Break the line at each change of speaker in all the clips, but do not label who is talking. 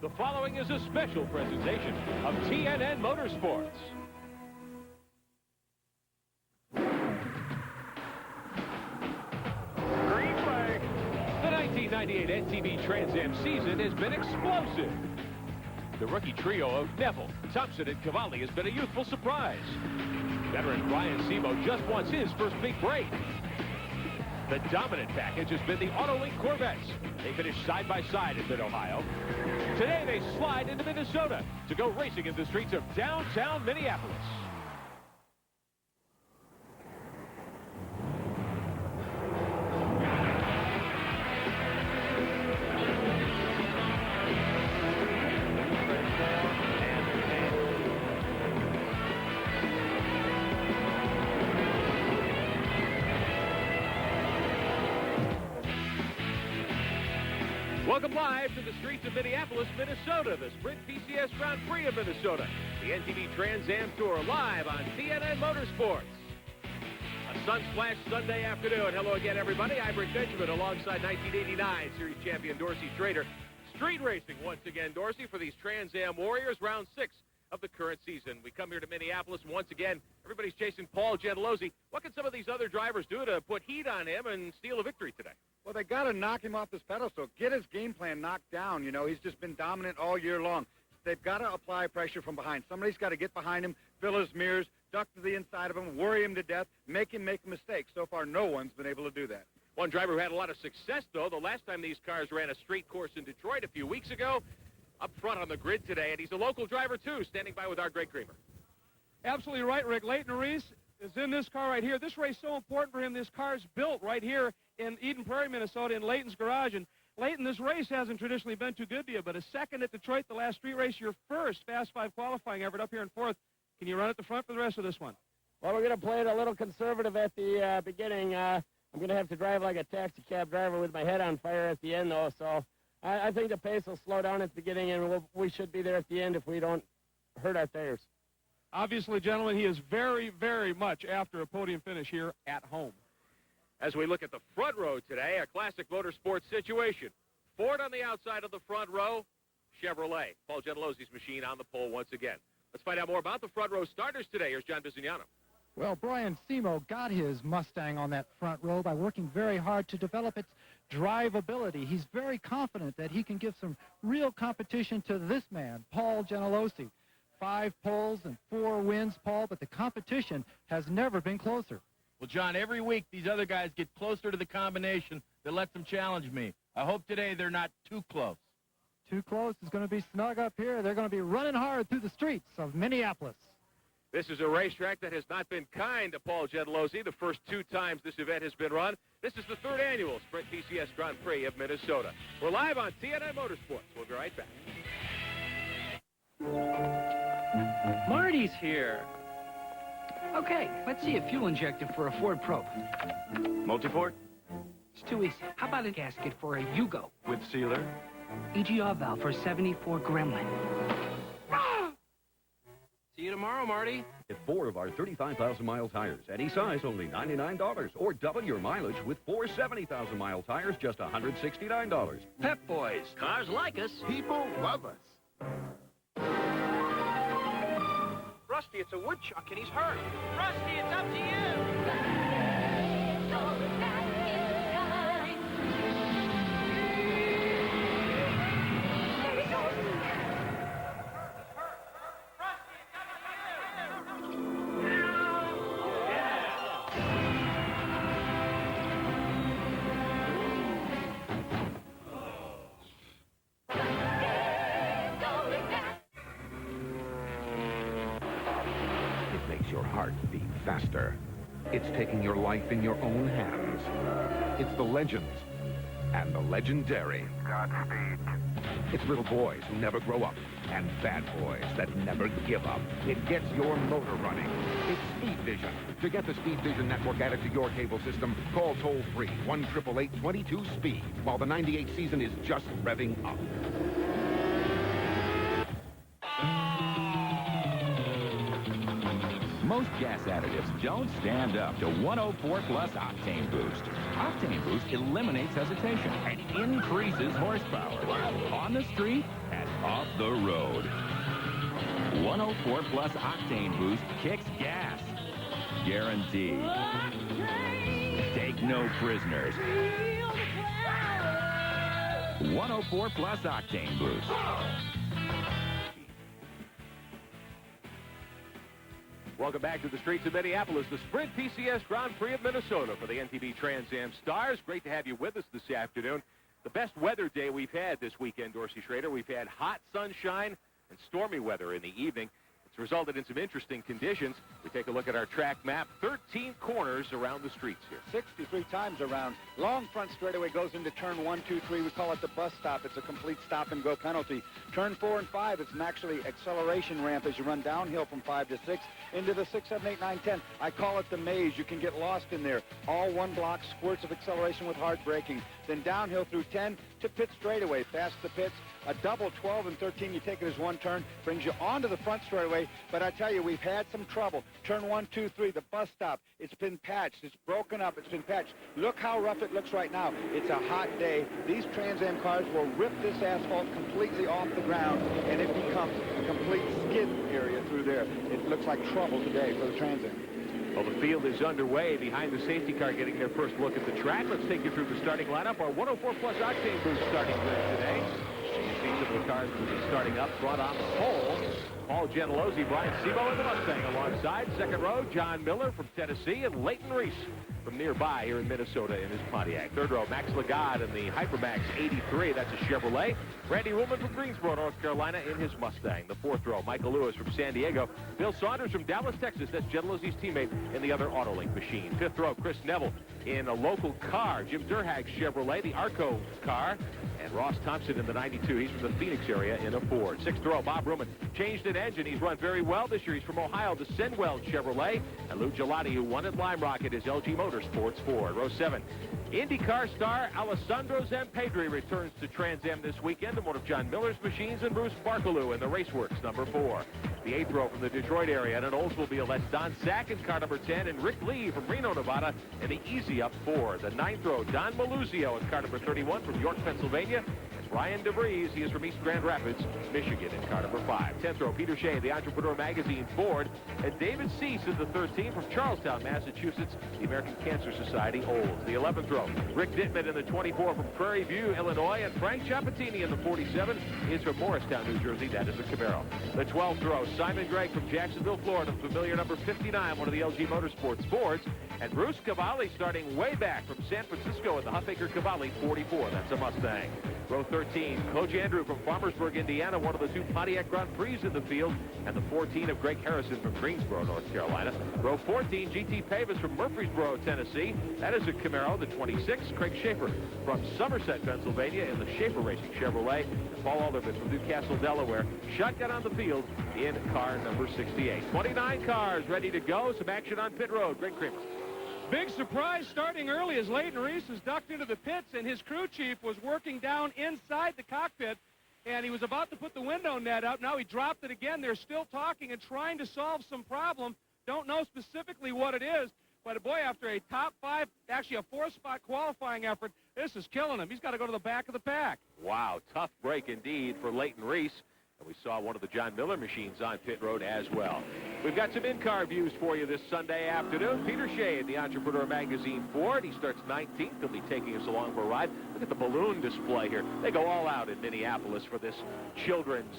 The following is a special presentation of TNN Motorsports. Green flag. The 1998 NTV Trans Am season has been explosive. The rookie trio of Neville, Thompson, and Cavalli has been a youthful surprise. Veteran Brian Simo just wants his first big break. The dominant package has been the Autolink Corvettes. They finished side by side in Mid-Ohio. Today they slide into Minnesota to go racing in the streets of downtown Minneapolis. Welcome live to the streets of Minneapolis, Minnesota, the Sprint PCS Grand Prix of Minnesota. The NTV Trans Am Tour live on TNN Motorsports. A sun-splashed Sunday afternoon. Hello again, everybody. I'm Rick Benjamin alongside 1989 Series champion Dorsey Schrader. Street racing once again, Dorsey, for these Trans Am Warriors, round 6 of the current season. We come here to Minneapolis, and once again, everybody's chasing Paul Gentilozzi. What can some of these other drivers do to put heat on him and steal a victory today?
Well, they got to knock him off his pedestal, get his game plan knocked down. You know, he's just been dominant all year long. They've got to apply pressure from behind. Somebody's got to get behind him, fill his mirrors, duck to the inside of him, worry him to death, make him make mistakes. So far, no one's been able to do that.
One driver who had a lot of success, though, the last time these cars ran a street course in Detroit a few weeks ago, up front on the grid today, and he's a local driver, too, standing by with our Greg Creamer.
Absolutely right, Rick. Leighton Reese is in this car right here. This race is so important for him. This car's built right here in Eden Prairie, Minnesota, in Leighton's garage. And Leighton, this race hasn't traditionally been too good to you, but a second at Detroit, the last street race, your first Fast 5 qualifying effort up here in fourth. Can you run at the front for the rest of this one?
Well, we're going to play it a little conservative at the beginning. I'm going to have to drive like a taxi cab driver with my head on fire at the end, though. So I think the pace will slow down at the beginning, and we should be there at the end if we don't hurt our tires.
Obviously, gentlemen, he is very, very much after a podium finish here at home.
As we look at the front row today, a classic motorsports situation. Ford on the outside of the front row, Chevrolet. Paul Gentilozzi's machine on the pole once again. Let's find out more about the front row starters today. Here's John Bisignano.
Well, Brian Simo got his Mustang on that front row by working very hard to develop its drivability. He's very confident that he can give some real competition to this man, Paul Gentilozzi. 5 poles and 4 wins, Paul, but the competition has never been closer.
Well, John, every week these other guys get closer to the combination that lets them challenge me. I hope today they're not too close.
Too close is going to be snug up here. They're going to be running hard through the streets of Minneapolis.
This is a racetrack that has not been kind to Paul Gentilozzi the first 2 times this event has been run. This is the 3rd annual Sprint PCS Grand Prix of Minnesota. We're live on TNN Motorsports. We'll be right back.
Marty's here. Okay, let's see a fuel injector for a Ford Probe.
Multiport?
It's too easy. How about a gasket for a Yugo?
With sealer?
EGR valve for 74 Gremlin.
See you tomorrow, Marty.
Get 4 of our 35,000-mile tires. Any size, only $99. Or double your mileage with 4 70,000-mile tires, just $169.
Pep Boys. Cars like us.
People love us.
Rusty, it's a woodchuck, and he's hurt.
Rusty, it's up to you.
Your heart beat faster. It's taking your life in your own hands. It's the legends and the legendary. Godspeed. It's little boys who never grow up and bad boys that never give up. It gets your motor running. It's Speed Vision. To get the Speed Vision network added to your cable system, call toll-free 1-888-22-SPEED while the 98 season is just revving up.
Most gas additives don't stand up to 104 Plus Octane Boost. Octane Boost eliminates hesitation and increases horsepower on the street and off the road. 104 Plus Octane Boost kicks gas. Guaranteed. Take no prisoners. 104 Plus Octane Boost.
Welcome back to the streets of Minneapolis, the Sprint PCS Grand Prix of Minnesota for the NTV Trans Am Stars. Great to have you with us this afternoon. The best weather day we've had this weekend, Dorsey Schrader. We've had hot sunshine and stormy weather in the evening. It's resulted in some interesting conditions. We take a look at our track map. 13 corners around the streets here.
63 times around. Long front straightaway goes into turn 1, 2, 3. We call it the bus stop. It's a complete stop-and-go penalty. Turn 4 and 5, it's an actually acceleration ramp as you run downhill from 5 to 6 into the 6, 7, 8, 9, 10. I call it the maze. You can get lost in there. All one block, squirts of acceleration with hard braking. Then downhill through 10 to pit straightaway. Past the pits, a double 12 and 13. You take it as one turn, brings you onto the front straightaway. But I tell you, we've had some trouble. Turn 1, 2, 3, the bus stop. It's been patched. It's broken up. It's been patched. Look how rough it looks right now. It's a hot day. These Trans Am cars will rip this asphalt completely off the ground, and it becomes a complete skid area through there. It looks like trouble today for the Trans Am.
Well, the field is underway behind the safety car getting their first look at the track. Let's take you through the starting lineup. Our 104 Plus Octane Boost starting grid today. You see some of the cars will be starting up front on the pole. Paul Gentilozzi, Brian Simo in the Mustang alongside. Second row, John Miller from Tennessee and Leighton Reese from nearby here in Minnesota in his Pontiac. Third row, Max Lagarde in the Hypermax 83. That's a Chevrolet. Randy Ruhlman from Greensboro, North Carolina in his Mustang. The fourth row, Michael Lewis from San Diego. Bill Saunders from Dallas, Texas. That's Gentilozzi's teammate in the other Autolink machine. Fifth row, Chris Neville in a local car. Jim Durhag's Chevrolet, the Arco car. And Ross Thompson in the 92. He's from the Phoenix area in a Ford. Sixth row, Bob Ruhlman changed an engine. He's run very well this year. He's from Ohio, the Senwell Chevrolet. And Lou Gelati, who won at Lime Rocket, is LG Motorsports Ford. Row 7, IndyCar star Alessandro Zampedri returns to Trans Am this weekend in one of John Miller's machines, and Bruce Barkaloo in the Raceworks number 4. The eighth row from the Detroit area and an Oldsmobile, that's Don Sack in car number 10, and Rick Lee from Reno, Nevada in the Easy Up 4. The ninth row, Don Maluzio in car number 31 from York, Pennsylvania. Ryan DeVries, he is from East Grand Rapids, Michigan, in car number 5. 10th row, Peter Shea, the Entrepreneur Magazine Ford, and David Cease in the 13 from Charlestown, Massachusetts, the American Cancer Society Olds. The 11th row, Rick Dittman in the 24 from Prairie View, Illinois, and Frank Ciappatini in the 47 is from Morristown, New Jersey. That is a Camaro. The 12th row, Simon Gregg from Jacksonville, Florida, familiar number 59, one of the LG Motorsports Fords, and Bruce Cavalli starting way back from San Francisco in the Huffaker Cavalli 44. That's a Mustang. Row 13, Coach Andrew from Farmersburg, Indiana, one of the 2 Pontiac Grand Prix in the field, and the 14 of Greg Harrison from Greensboro, North Carolina. Row 14, GT Pavis from Murfreesboro, Tennessee. That is a Camaro. The 26, Craig Schaefer from Somerset, Pennsylvania, in the Schaefer Racing Chevrolet. And Paul Alderman from Newcastle, Delaware. Shotgun on the field in car number 68. 29 cars ready to go. Some action on pit road. Greg Kramer.
Big surprise starting early as Leighton Reese is ducked into the pits, and his crew chief was working down inside the cockpit, and he was about to put the window net up. Now he dropped it again. They're still talking and trying to solve some problem. Don't know specifically what it is, but boy, after a top 5, actually a 4-spot qualifying effort, this is killing him. He's got to go to the back of the pack.
Wow, tough break indeed for Leighton Reese. We saw one of the John Miller machines on pit road as well. We've got some in-car views for you this Sunday afternoon. Peter Shea in the Entrepreneur Magazine Ford. He starts 19th. He'll be taking us along for a ride. Look at the balloon display here. They go all out in Minneapolis for this children's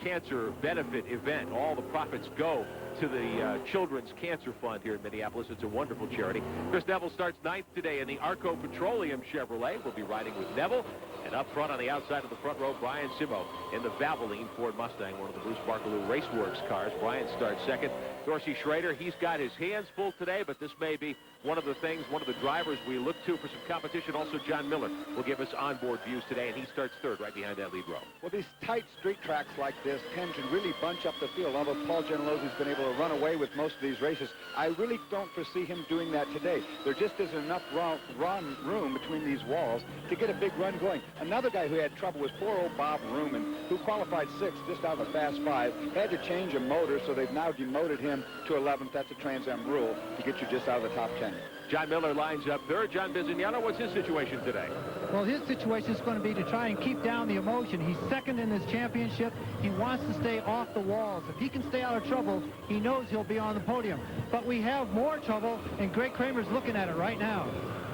cancer benefit event. All the profits go to the Children's Cancer Fund here in Minneapolis. It's a wonderful charity. Chris Neville starts 9th today in the Arco Petroleum Chevrolet. We'll be riding with Neville. And up front on the outside of the front row, Brian Simo in the Valvoline Ford Mustang, one of the Bruce Barkaloo Raceworks cars. Brian starts second. Dorsey Schrader, he's got his hands full today, but this may be one of the things, one of the drivers we look to for some competition. Also, John Miller will give us onboard views today, and he starts third right behind that lead row.
Well, these tight street tracks like this tend to really bunch up the field. Although Paul Gentilozzi's been able to run away with most of these races, I really don't foresee him doing that today. There just isn't enough run room between these walls to get a big run going. Another guy who had trouble was poor old Bob Ruhlman, who qualified 6th just out of the Fast 5, had to change a motor, so they've now demoted him him to 11th. That's a Trans Am rule to get you just out of the top 10.
John Miller lines up third. John Bizignano, what's his situation today?
Well, his situation is going to be to try and keep down the emotion. He's second in this championship. He wants to stay off the walls. If he can stay out of trouble, he knows he'll be on the podium. But we have more trouble, and Greg Kramer's looking at it right now.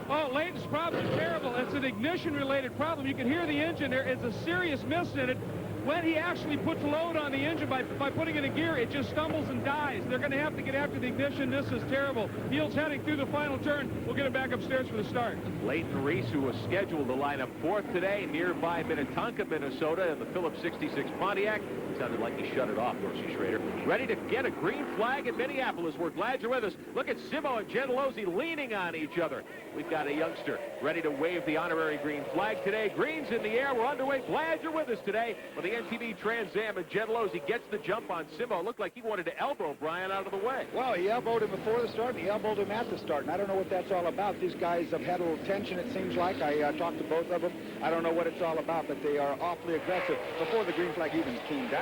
Oh, Layton's problem is terrible. It's an ignition-related problem. You can hear the engine. There is a serious miss in it. When he actually puts load on the engine by putting it in gear, it just stumbles and dies. They're going to have to get after the ignition. This is terrible. Fields heading through the final turn. We'll get him back upstairs for the start.
Leighton Reese, who was scheduled to line up fourth today, nearby Minnetonka, Minnesota, in the Phillips 66 Pontiac. Sounded like he shut it off, Dorsey Schrader. Ready to get a green flag in Minneapolis. We're glad you're with us. Look at Simo and Gentilozzi leaning on each other. We've got a youngster ready to wave the honorary green flag today. Green's in the air. We're underway. Glad you're with us today for the NTV Trans Am. And Gentilozzi gets the jump on Simo. Looked like he wanted to elbow Brian out of the way.
Well, he elbowed him before the start, and he elbowed him at the start. And I don't know what that's all about. These guys have had a little tension, it seems like. I talked to both of them. I don't know what it's all about, but they are awfully aggressive before the green flag even came down.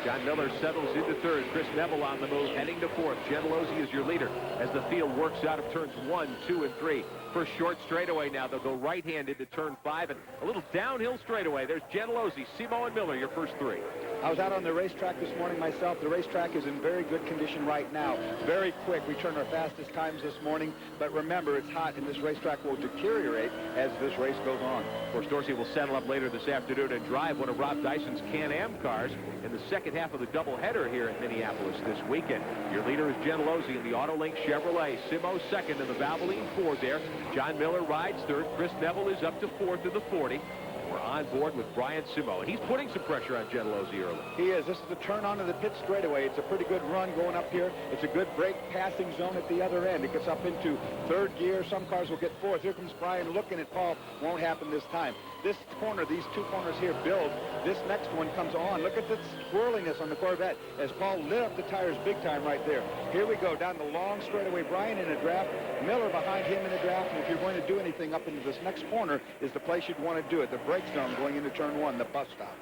John Miller settles into third. Chris Neville on the move, heading to fourth. Gentilozzi is your leader as the field works out of turns 1, 2, and 3. First short straightaway now. They'll go right-handed to turn 5 and a little downhill straightaway. There's Gentilozzi, Simo, and Miller, your first three.
I was out on the racetrack this morning myself. The racetrack is in very good condition right now. Very quick. We turned our fastest times this morning. But remember, it's hot, and this racetrack will deteriorate as this race goes on.
Of course, Dorsey will settle up later this afternoon and drive one of Rob Dyson's Can-Am cars in the second half of the doubleheader here in Minneapolis this weekend. Your leader is Gentilozzi in the Autolink Chevrolet. Simo second in the Valvoline Ford there. John Miller rides third. Chris Neville is up to fourth in the 40. We're on board with Brian Simo, and he's putting some pressure on Gentilozzi early.
He is. This is the turn onto the pit straightaway. It's a pretty good run going up here. It's a good brake passing zone at the other end. It gets up into third gear. Some cars will get fourth. Here comes Brian looking at Paul. Won't happen this time. This corner, these two corners here build. This next one comes on. Look at the swirliness on the Corvette as Paul lit up the tires big time right there. Here we go down the long straightaway. Brian in a draft. Miller behind him in a draft. And if you're going to do anything up into this next corner is the place you'd want to do it. The brake zone going into turn 1, the bus stop.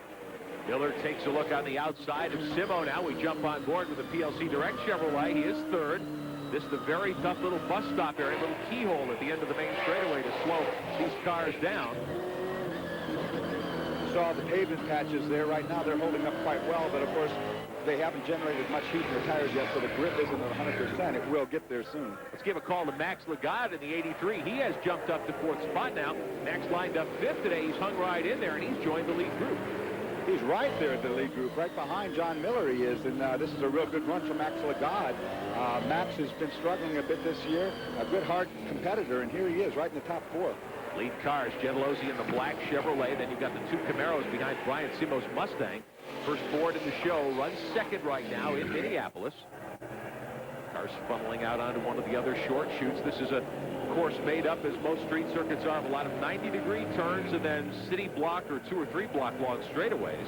Miller takes a look on the outside of Simo now. We jump on board with the PLC Direct Chevrolet. He is third. This is the very tough little bus stop area, little keyhole at the end of the main straightaway to slow these cars down.
Saw the pavement patches there. Right now they're holding up quite well, but of course they haven't generated much heat in their tires yet, so the grip isn't at 100%. It will get there soon.
Let's give a call to Max Lagarde in the 83. He has jumped up to fourth spot now. Max lined up fifth today. He's hung right in there, and he's joined the lead group.
He's right there at the lead group, right behind John Miller he is, and this is a real good run for Max Lagarde. Max has been struggling a bit this year, a good hard competitor, and here he is right in the top 4.
Lead cars, Gentilozzi in the black Chevrolet. Then you've got the two Camaros behind Brian Simo's Mustang. First Ford in the show, runs second right now in Minneapolis. Cars funneling out onto one of the other short chutes. This is a course made up, as most street circuits are, of a lot of 90-degree turns and then city block or 2 or 3 block long straightaways.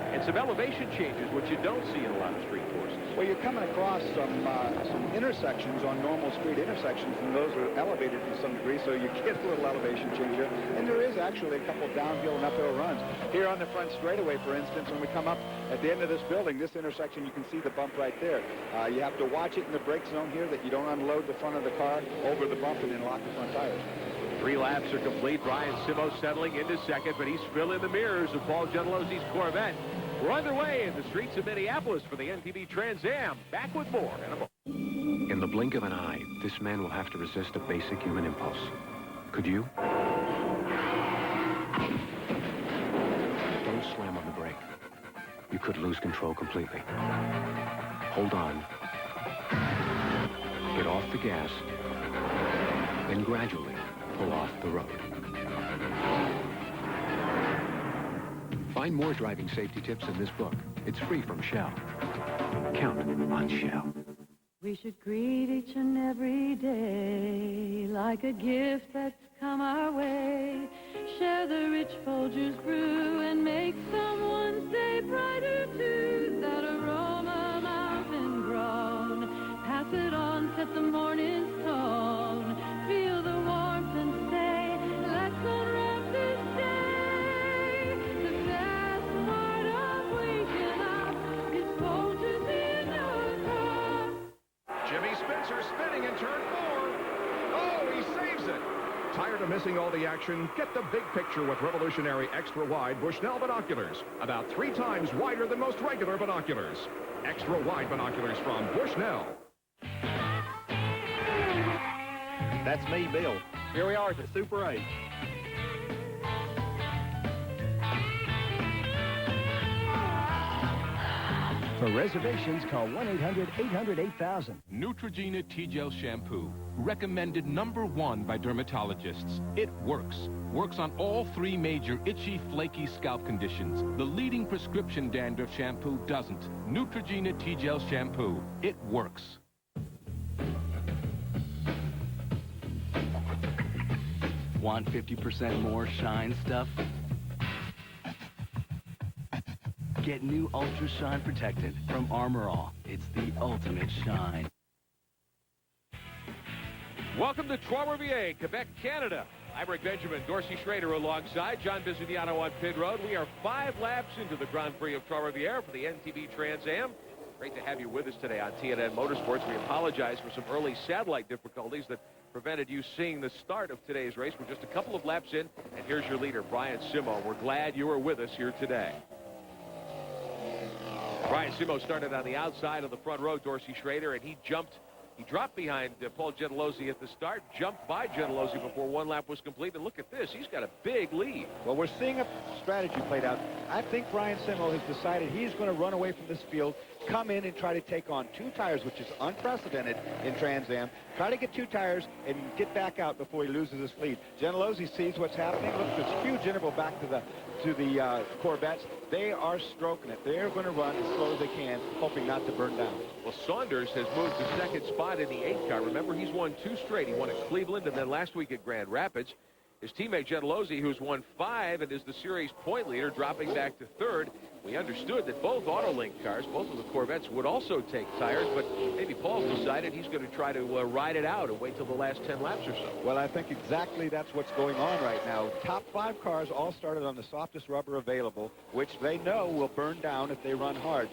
And some elevation changes, which you don't see in a lot of street courses.
Well, you're coming across some intersections on normal street intersections, and those are elevated to some degree, so you get a little elevation change here. And there is actually a couple downhill and uphill runs. Here on the front straightaway, for instance, when we come up at the end of this building, this intersection, you can see the bump right there. You have to watch it in the brake zone here that you don't unload the front of the car over the bump and then lock the front tires.
3 laps are complete. Brian Simo settling into second, but he's filling the mirrors of Paul Gentilozzi's Corvette. We're underway in the streets of Minneapolis for the NTV Trans Am. Back with more in a moment.
In the blink of an eye, this man will have to resist a basic human impulse. Could you? Don't slam on the brake. You could lose control completely. Hold on. Get off the gas. Then gradually pull off the road. Find more driving safety tips in this book. It's free from Shell. Count on Shell.
We should greet each and every day like a gift that's come our way. Share the rich Folgers brew and make someone's day brighter too. That aroma mountain grown. Pass it on, set the morning's tone. Feel the warmth and say, let's unwrap this day. The best part of waking up is Folgers in your car.
missing all the action? Get the big picture with revolutionary extra-wide Bushnell binoculars. About 3 times wider than most regular binoculars. Extra-wide binoculars from Bushnell.
That's me, Bill. Here we are at the Super 8.
For reservations, call 1-800-800-8000.
Neutrogena T-Gel Shampoo. Recommended #1 by dermatologists. It works. Works on all 3 major itchy, flaky scalp conditions. The leading prescription dandruff shampoo doesn't. Neutrogena T-Gel Shampoo. It works.
Want 50% more shine stuff? Get new Ultra Shine Protectant from Armor All. It's the ultimate shine.
Welcome to Trois-Rivières, Quebec, Canada. I'm Rick Benjamin, Dorsey Schrader alongside John Bisignano on pit road. We are 5 laps into the Grand Prix of Trois-Rivières for the NTV Trans Am. Great to have you with us today on TNN Motorsports. We apologize for some early satellite difficulties that prevented you seeing the start of today's race. We're just a couple of laps in, and here's your leader, Brian Simo. We're glad you are with us here today. Brian Simo started on the outside of the front row, Dorsey Schrader, and he dropped behind Paul Gentilozzi at the start, jumped by Gentilozzi before 1 lap was complete, and look at this. He's got a big lead.
Well, we're seeing a strategy played out. I think Brian Simo has decided he's going to run away from this field, come in and try to take on 2 tires, which is unprecedented in Trans Am. Try to get 2 tires and get back out before he loses his lead. Gentilozzi sees what's happening. Look at this huge interval back to the Corvettes. They are stroking it. They're going to run as slow as they can, hoping not to burn down.
Well, Saunders has moved to 2nd spot in the 8 car. Remember, he's won 2 straight. He won at Cleveland and then last week at Grand Rapids. His teammate Gentilozzi, who's won 5 and is the series point leader, dropping back to 3rd. We understood that both Autolink cars, both of the Corvettes, would also take tires, but maybe Paul's decided he's going to try to ride it out and wait till the last 10 laps or so.
Well, I think exactly that's what's going on right now. Top 5 cars all started on the softest rubber available, which they know will burn down if they run hard.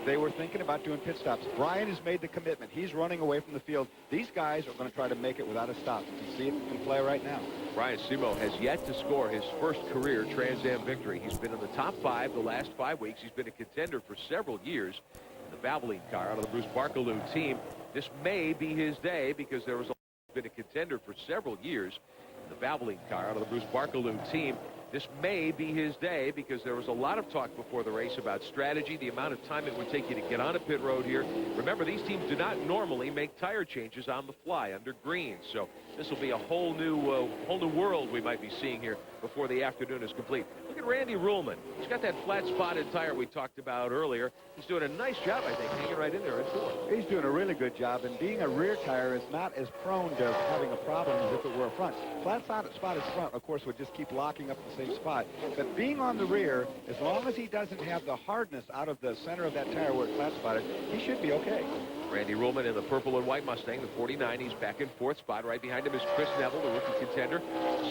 They were thinking about doing pit stops. Brian has made the commitment. He's running away from the field. These guys are going to try to make it without a stop. You can see it in play right now.
Brian Simo has yet to score his first career Trans Am victory. He's been in the top 5 the last 5 weeks. He's been a contender for several years in the Valvoline car out of the Bruce Barkaloo team. This may be his day because there was been a contender for several years in the Valvoline car out of the Bruce Barkaloo team. This may be his day because there was a lot of talk before the race about strategy, the amount of time it would take you to get on a pit road here. Remember, these teams do not normally make tire changes on the fly under green, so this will be a whole new world we might be seeing here before the afternoon is complete. Look at Randy Ruhlman. He's got that flat-spotted tire we talked about earlier. He's doing a nice job, I think, hanging right in there in 4th.
He's doing a really good job, and being a rear tire is not as prone to having a problem as if it were a front. Flat-spotted front, of course, would just keep locking up the same spot. But being on the rear, as long as he doesn't have the hardness out of the center of that tire where it's flat-spotted, he should be okay.
Randy Ruhlman in the purple and white Mustang, the 49. He's back in 4th spot. Right behind him is Chris Neville, the rookie contender,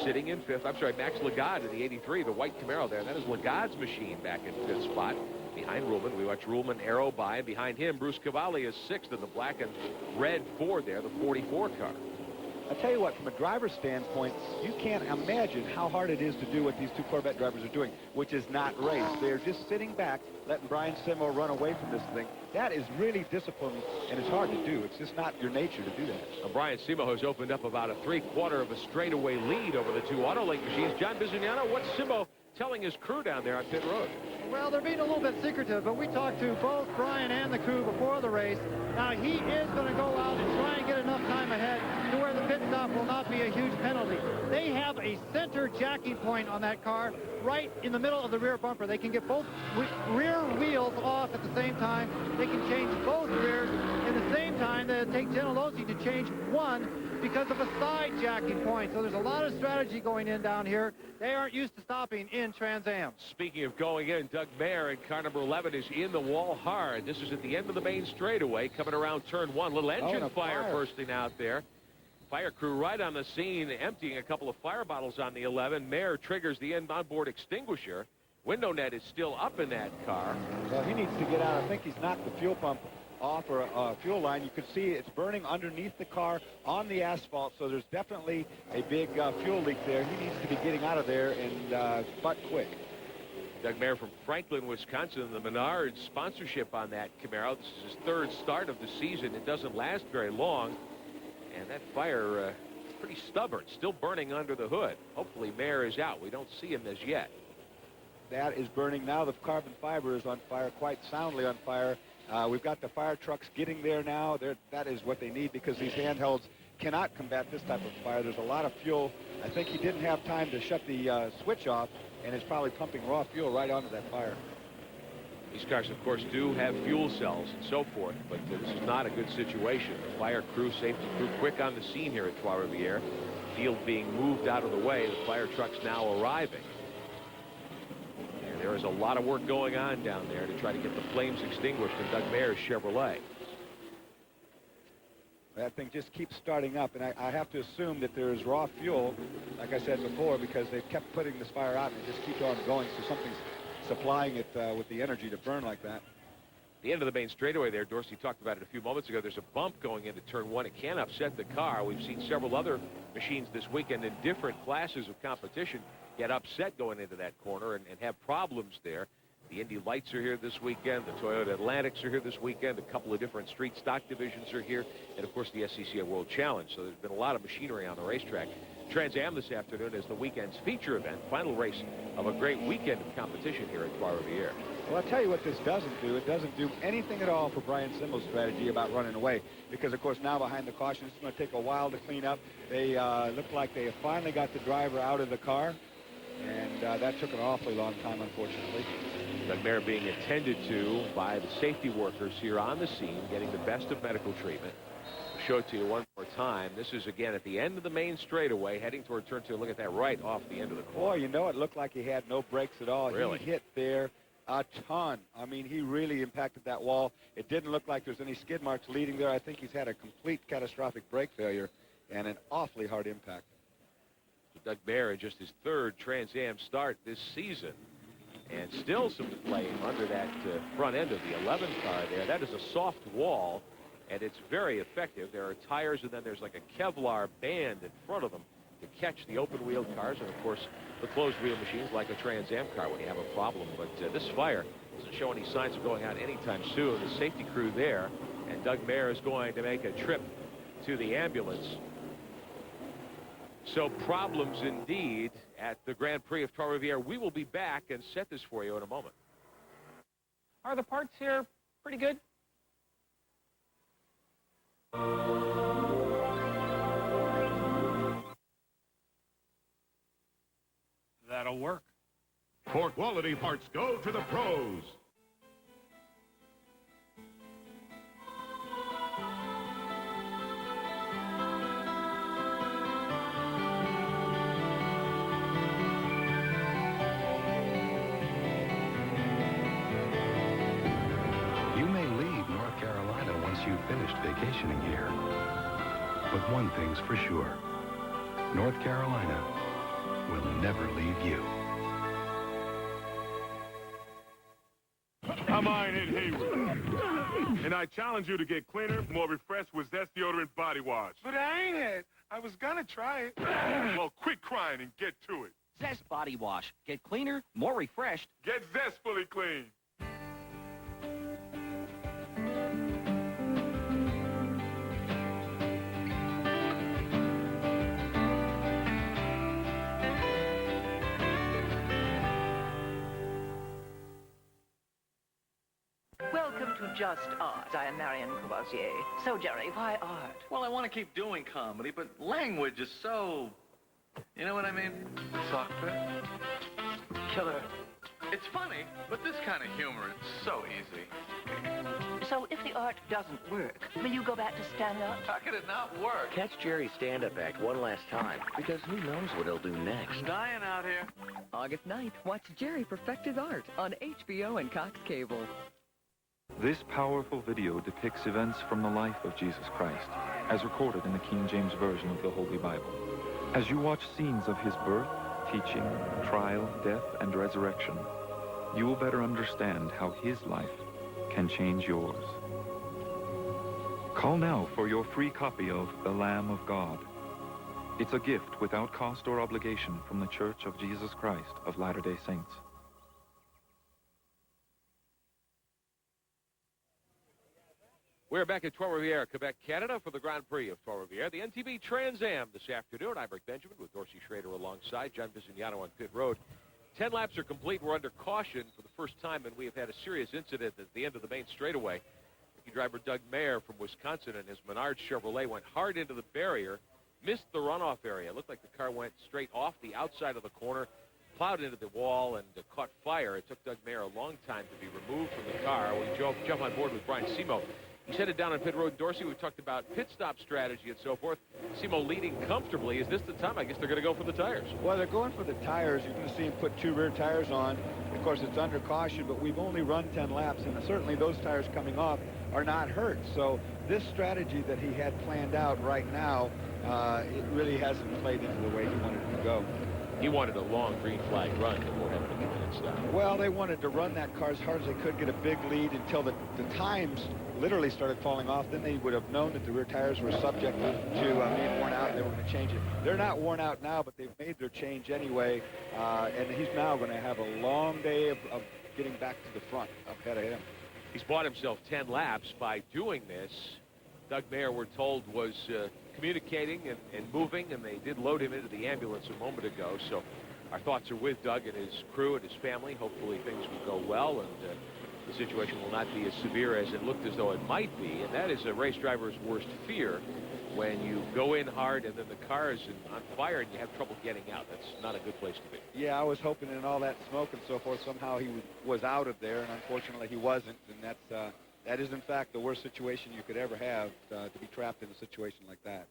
sitting in 5th. I'm sorry, Max Lagarde in the 83, the white Camaro there. That is Lagarde's machine back in 5th spot. Behind Ruhlman, we watch Ruhlman arrow by, and behind him, Bruce Cavalli is 6th in the black and red Ford there, the 44 car.
I'll tell you what, from a driver's standpoint, you can't imagine how hard it is to do what these 2 Corvette drivers are doing, which is not race. They're just sitting back, letting Brian Simo run away from this thing. That is really discipline, and it's hard to do. It's just not your nature to do that.
Well, Brian Simo has opened up about a 3/4 of a straightaway lead over the 2 Autolink machines. John Bisignano, what's Simo telling his crew down there on pit road?
Well, they're being a little bit secretive, but we talked to both Brian and the crew before the race. Now, he is going to go out and try and get enough time ahead to where the pit stop will not be a huge penalty. They have a center jacking point on that car right in the middle of the rear bumper. They can get both rear wheels off at the same time. They can change both rears in the same time. They take Gentilozzi to change one because of a side jacking point. So there's a lot of strategy going in down here. They aren't used to stopping in Trans Am.
Speaking of going in, Doug Mayer in car number 11 is in the wall hard. This is at the end of the main straightaway, coming around turn 1. Little engine fire bursting out there. Fire crew right on the scene, emptying a couple of fire bottles on the 11. Mayer triggers the onboard extinguisher. Window net is still up in that car.
Well, he needs to get out. I think he's knocked the fuel pump off or a fuel line, you could see it's burning underneath the car on the asphalt, so there's definitely a big fuel leak there. He needs to be getting out of there and butt quick.
Doug Mayer from Franklin, Wisconsin, the Menards sponsorship on that Camaro. This is his third start of the season. It doesn't last very long, and that fire pretty stubborn, still burning under the hood. Hopefully Mayer is out. We don't see him as yet.
That is burning now. The carbon fiber is on fire, quite soundly on fire. We've got the fire trucks getting there now. That is what they need, because these handhelds cannot combat this type of fire. There's a lot of fuel. I think he didn't have time to shut the switch off, and it's probably pumping raw fuel right onto that fire.
These cars, of course, do have fuel cells and so forth, but this is not a good situation. The fire crew, safety crew, quick on the scene here at Trois Rivières. Field being moved out of the way. The fire truck's now arriving. And there is a lot of work going on down there to try to get the flames extinguished in Doug Mayer's Chevrolet.
That thing just keeps starting up, and I have to assume that there is raw fuel, like I said before, because they've kept putting this fire out, and it just keeps on going, so something's supplying it with the energy to burn like that.
The end of the main straightaway there, Dorsey talked about it a few moments ago. There's a bump going into turn one. It can upset the car. We've seen several other machines this weekend in different classes of competition get upset going into that corner and have problems there. The Indy Lights are here this weekend. The Toyota Atlantics are here this weekend. A couple of different street stock divisions are here. And, of course, the SCCA World Challenge. So there's been a lot of machinery on the racetrack. Trans Am this afternoon is the weekend's feature event, final race of a great weekend of competition here at Trois Rivières.
Well, I'll tell you what this doesn't do. It doesn't do anything at all for Brian Simmel's strategy about running away. Because, of course, now behind the caution, it's going to take a while to clean up. They look like they have finally got the driver out of the car. And that took an awfully long time, unfortunately.
Doug Mayer being attended to by the safety workers here on the scene, getting the best of medical treatment. I'll show it to you one more time. This is, again, at the end of the main straightaway, heading toward turn two. Look at that right off the end of the corner.
Boy, you know, it looked like he had no brakes at all.
Really?
He hit there a ton. I mean, he really impacted that wall. It didn't look like there's any skid marks leading there. I think he's had a complete catastrophic brake failure and an awfully hard impact.
Doug Mayer in just his third Trans Am start this season, and still some flame under that front end of the 11 car there. That is a soft wall, and it's very effective. There are tires, and then there's like a Kevlar band in front of them to catch the open-wheeled cars, and of course the closed-wheel machines like a Trans Am car when you have a problem. But this fire doesn't show any signs of going out anytime soon. The safety crew there, and Doug Mayer is going to make a trip to the ambulance. So problems indeed at the Grand Prix of Trois Rivières. We will be back and set this for you in a moment.
Are the parts here pretty good?
That'll work.
For quality parts, go to the pros.
You've finished vacationing here. But one thing's for sure. North Carolina will never leave you.
I'm Ironhead Hayward. And I challenge you to get cleaner, more refreshed with Zest deodorant body wash.
But I ain't it. I was gonna try it.
Well, quit crying and get to it.
Zest body wash. Get cleaner, more refreshed.
Get zestfully clean.
Welcome to Just Art. I am Marion Courvoisier. So, Jerry, why art?
Well, I want to keep doing comedy, but language is so... You know what I mean? Sucker.
Killer.
It's funny, but this kind of humor is so easy.
So, if the art doesn't work, will you go back to stand-up?
How could it not work?
Catch Jerry's stand-up act one last time, because who knows what he'll do next.
I'm dying out here.
August 9th, watch Jerry perfect his art on HBO and Cox Cable.
This powerful video depicts events from the life of Jesus Christ, as recorded in the King James Version of the Holy Bible. As you watch scenes of his birth, teaching, trial, death, and resurrection, you will better understand how his life can change yours. Call now for your free copy of The Lamb of God. It's a gift without cost or obligation from the Church of Jesus Christ of Latter-day Saints.
We're back at Trois-Rivières, Quebec, Canada for the Grand Prix of Trois-Rivières. The NTB Trans Am this afternoon. I'm Rick Benjamin with Dorsey Schrader alongside John Visignano on pit road. 10 laps are complete. We're under caution for the first time, and we have had a serious incident at the end of the main straightaway. Rookie driver Doug Mayer from Wisconsin and his Menard Chevrolet went hard into the barrier, missed the runoff area. It looked like the car went straight off the outside of the corner, plowed into the wall, and caught fire. It took Doug Mayer a long time to be removed from the car. We jump on board with Brian Simo. He's headed down on pit road. Dorsey, we talked about pit stop strategy and so forth. Simo leading comfortably. Is this the time? I guess they're going to go for the tires.
Well, they're going for the tires. You're going to see him put 2 rear tires on. Of course, it's under caution, but we've only run 10 laps, and certainly those tires coming off are not hurt. So this strategy that he had planned out right now, it really hasn't played into the way he wanted it to go.
He wanted a long green flag run before having a 2-minute stop.
Well, they wanted to run that car as hard as they could, get a big lead until the times literally started falling off. Then they would have known that the rear tires were subject to being worn out, and they were going to change it. They're not worn out now, but they've made their change anyway, and he's now going to have a long day of getting back to the front up ahead of him.
He's bought himself 10 laps by doing this. Doug Mayer, we're told, was communicating and moving, and they did load him into the ambulance a moment ago. So our thoughts are with Doug and his crew and his family. Hopefully things will go well, and the situation will not be as severe as it looked as though it might be. And that is a race driver's worst fear, when you go in hard and then the car is on fire and you have trouble getting out. That's not a good place to be.
Yeah, I was hoping in all that smoke and so forth, somehow he was out of there, and unfortunately he wasn't. And that is, in fact, the worst situation you could ever have, to be trapped in a situation like that.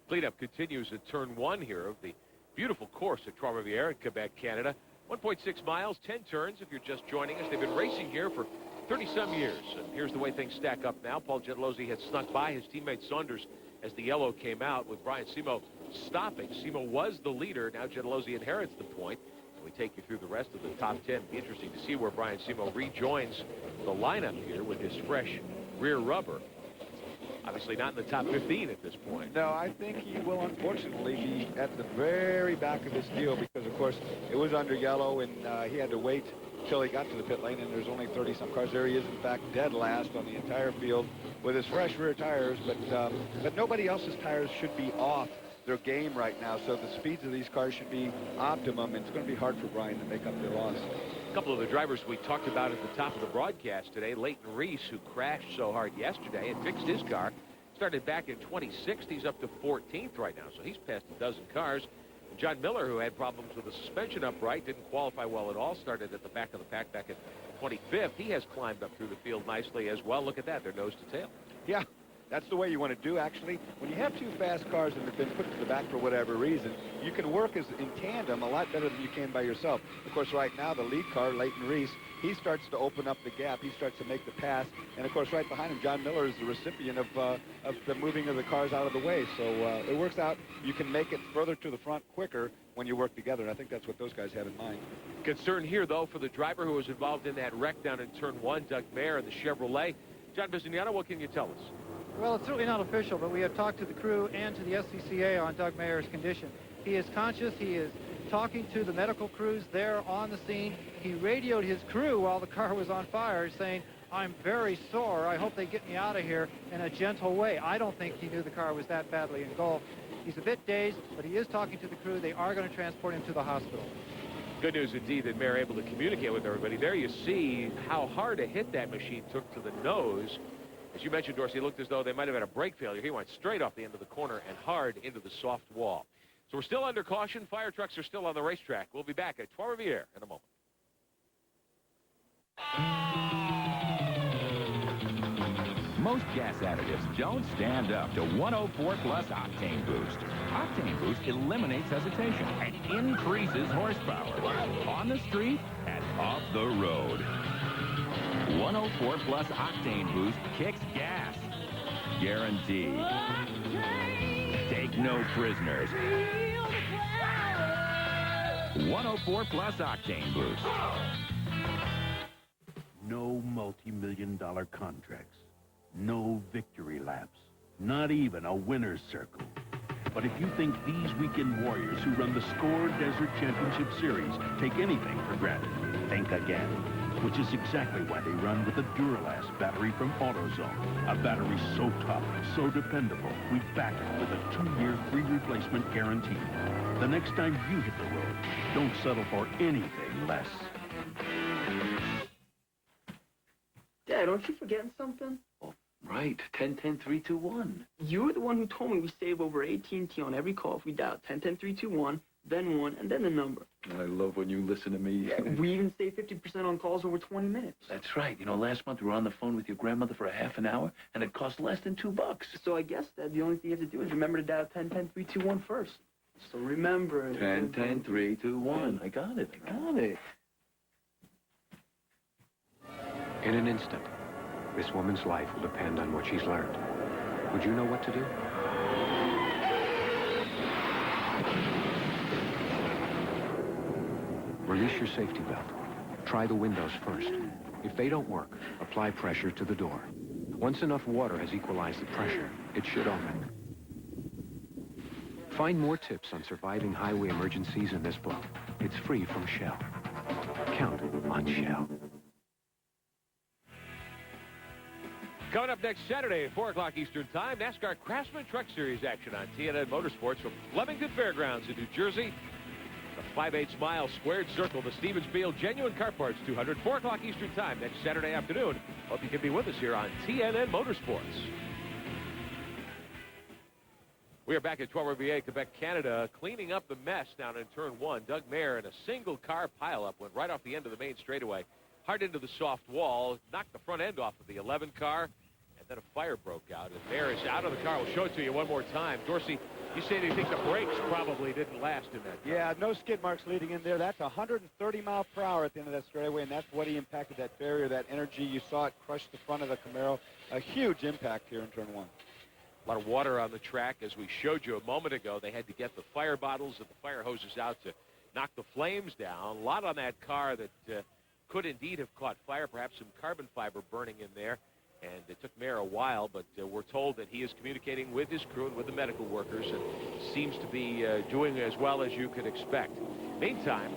Cleanup continues at turn 1 here of the beautiful course at Trois-Rivières in Quebec, Canada. 1.6 miles, 10 turns if you're just joining us. They've been racing here for 30-some years. And here's the way things stack up now. Paul Gentilozzi had snuck by his teammate Saunders as the yellow came out, with Brian Simo stopping. Simo was the leader. Now Gentilozzi inherits the point. We take you through the rest of the top 10. It'll be interesting to see where Brian Simo rejoins the lineup here with his fresh rear rubber. Obviously not in the top 15 at this point.
No, I think he will unfortunately be at the very back of this deal, because of course it was under yellow, and he had to wait till he got to the pit lane, and there's only 30-some cars. There he is, in fact, dead last on the entire field with his fresh rear tires, but nobody else's tires should be off their game right now, so the speeds of these cars should be optimum. It's going to be hard for Brian to make up their loss.
A couple of the drivers we talked about at the top of the broadcast today, Leighton Reese, who crashed so hard yesterday and fixed his car, started back in 26th. He's up to 14th right now, so he's passed a dozen cars. And John Miller, who had problems with the suspension upright, didn't qualify well at all, started at the back of the pack back at 25th. He has climbed up through the field nicely as well. Look at that, they're nose to tail.
Yeah. That's the way you want to do, actually. When you have 2 fast cars and they've been put to the back for whatever reason, you can work in tandem a lot better than you can by yourself. Of course, right now, the lead car, Leighton Reese, he starts to open up the gap. He starts to make the pass. And, of course, right behind him, John Miller is the recipient of the moving of the cars out of the way. So it works out. You can make it further to the front quicker when you work together. And I think that's what those guys have in mind.
Concern here, though, for the driver who was involved in that wreck down in turn 1, Doug Mayer and the Chevrolet. John Visignano, what can you tell us?
Well, it's certainly not official, but we have talked to the crew and to the SCCA on Doug Mayer's condition. He is conscious. He is talking to the medical crews there on the scene. He radioed his crew while the car was on fire, saying, "I'm very sore. I hope they get me out of here in a gentle way." I don't think he knew the car was that badly engulfed. He's a bit dazed, but he is talking to the crew. They are going to transport him to the hospital.
Good news indeed that Mayer able to communicate with everybody. There you see how hard a hit that machine took to the nose. As you mentioned, Dorsey, it looked as though they might have had a brake failure. He went straight off the end of the corner and hard into the soft wall. So we're still under caution. Fire trucks are still on the racetrack. We'll be back at Trois-Rivières in a moment.
Most gas additives don't stand up to 104 plus Octane Boost. Octane Boost eliminates hesitation and increases horsepower on the street and off the road. 104 plus Octane Boost kicks gas. Guaranteed. Take no prisoners. 104 plus Octane Boost.
No multi-million-dollar contracts. No victory laps. Not even a winner's circle. But if you think these weekend warriors who run the Score Desert Championship Series take anything for granted, think again. Which is exactly why they run with a Duralast battery from AutoZone. A battery so tough, so dependable, we back it with a 2-year free replacement guarantee. The next time you hit the road, don't settle for anything less.
Dad, aren't you forgetting something?
Right, 10-10-3-2-1.
You were the one who told me we save over AT&T on every call if we dial 10-10-3-2-1, then 1, and then the number.
I love when you listen to me.
We even save 50% on calls over 20 minutes.
That's right. You know, last month we were on the phone with your grandmother for a half an hour, and it cost less than $2.
So I guess, Dad, the only thing you have to do is remember to dial 10-10-3-2-1 first. So remember...
10-10-3-2-1. I got it.
In an instant, this woman's life will depend on what she's learned. Would you know what to do? Release your safety belt. Try the windows first. If they don't work, apply pressure to the door. Once enough water has equalized the pressure, it should open. Find more tips on surviving highway emergencies in this book. It's free from Shell. Count on Shell.
Coming up next Saturday at 4 o'clock Eastern Time, NASCAR Craftsman Truck Series action on TNN Motorsports from Flemington Fairgrounds in New Jersey. The 5/8 mile squared circle to Stevens Field Genuine Car Parts 200, 4 o'clock Eastern Time next Saturday afternoon. Hope you can be with us here on TNN Motorsports. We are back at Trois-Rivières, Quebec, Canada, cleaning up the mess down in Turn 1. Doug Mayer in a single car pileup went right off the end of the main straightaway, hard into the soft wall, knocked the front end off of the 11 car, and then a fire broke out. And Mayer is out of the car. We'll show it to you one more time. Dorsey, you say you think the brakes probably didn't last in that car.
Yeah, no skid marks leading in there. That's 130 miles per hour at the end of that straightaway, and that's what he impacted, that barrier, that energy. You saw it crush the front of the Camaro. A huge impact here in Turn 1.
A lot of water on the track. As we showed you a moment ago, they had to get the fire bottles and the fire hoses out to knock the flames down. A lot on that car that could indeed have caught fire, perhaps some carbon fiber burning in there. And it took Mayer a while, but we're told that he is communicating with his crew and with the medical workers and seems to be doing as well as you could expect. Meantime,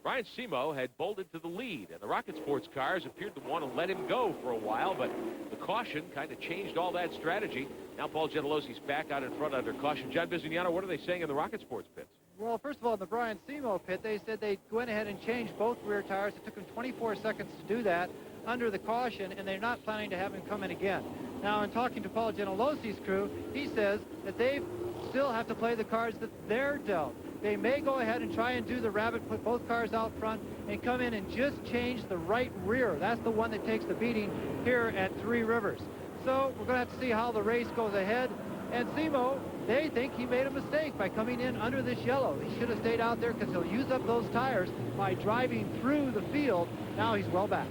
Brian Simo had bolted to the lead, and the Rocket Sports cars appeared to want to let him go for a while, but the caution kind of changed all that strategy. Now Paul Gentilosi's back out in front under caution. John Bizignano, what are they saying in the Rocket Sports pits?
Well, first of all, in the Brian Simo pit, they said they went ahead and changed both rear tires. It took them 24 seconds to do that under the caution, and they're not planning to have him come in again. Now, in talking to Paul Gentilosi's crew, he says that they still have to play the cards that they're dealt. They may go ahead and try and do the rabbit, put both cars out front, and come in and just change the right rear. That's the one that takes the beating here at Three Rivers. So we're going to have to see how the race goes ahead. And Simo, they think he made a mistake by coming in under this yellow. He should have stayed out there because he'll use up those tires by driving through the field. Now he's well back.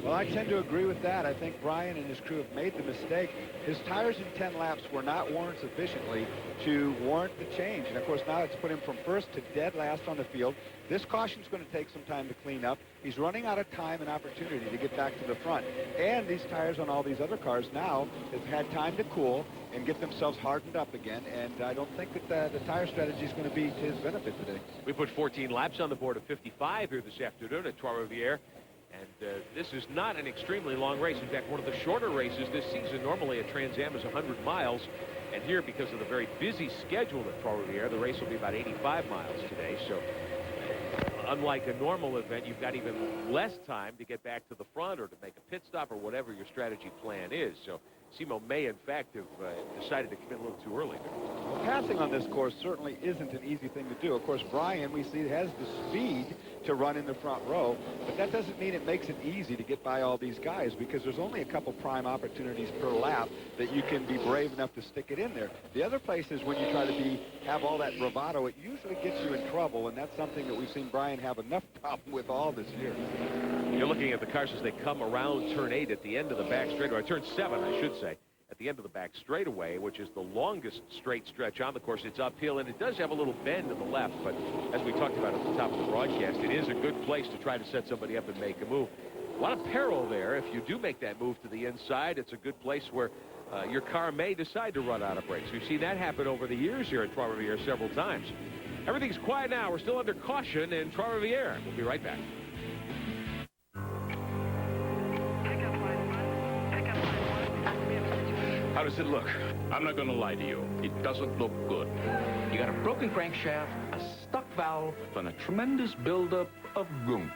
Well, I tend to agree with that. I think Brian and his crew have made the mistake. His tires in 10 laps were not worn sufficiently to warrant the change. And, of course, now it's put him from first to dead last on the field. This caution's going to take some time to clean up. He's running out of time and opportunity to get back to the front. And these tires on all these other cars now have had time to cool and get themselves hardened up again. And I don't think that the tire strategy is going to be to his benefit today.
We put 14 laps on the board of 55 here this afternoon at Trois-Rivières. And this is not an extremely long race. In fact, one of the shorter races this season. Normally a Trans Am is 100 miles. And here, because of the very busy schedule at Trois-Rivières, the race will be about 85 miles today. So unlike a normal event, you've got even less time to get back to the front or to make a pit stop or whatever your strategy plan is. So Simo may, in fact, have decided to commit a little too early.
Well, passing on this course certainly isn't an easy thing to do. Of course, Brian, we see, has the speed to run in the front row, but that doesn't mean it makes it easy to get by all these guys because there's only a couple prime opportunities per lap that you can be brave enough to stick it in there. The other place is when you try to have all that bravado, it usually gets you in trouble, and that's something that we've seen Brian have enough problem with all this year.
You're looking at the cars as they come around turn 8 at the end of the back straightaway, or turn 7, I should say. At the end of the back straightaway, which is the longest straight stretch on the course. It's uphill, and it does have a little bend to the left, but as we talked about at the top of the broadcast, it is a good place to try to set somebody up and make a move. A lot of peril there. If you do make that move to the inside, it's a good place where your car may decide to run out of brakes. We've seen that happen over the years here at Trois-Rivières several times. Everything's quiet now. We're still under caution in Trois-Rivières. We'll be right back.
How does it look? I'm not going to lie to you. It doesn't look good. You got a broken crankshaft, a stuck valve, and a tremendous buildup of gunk.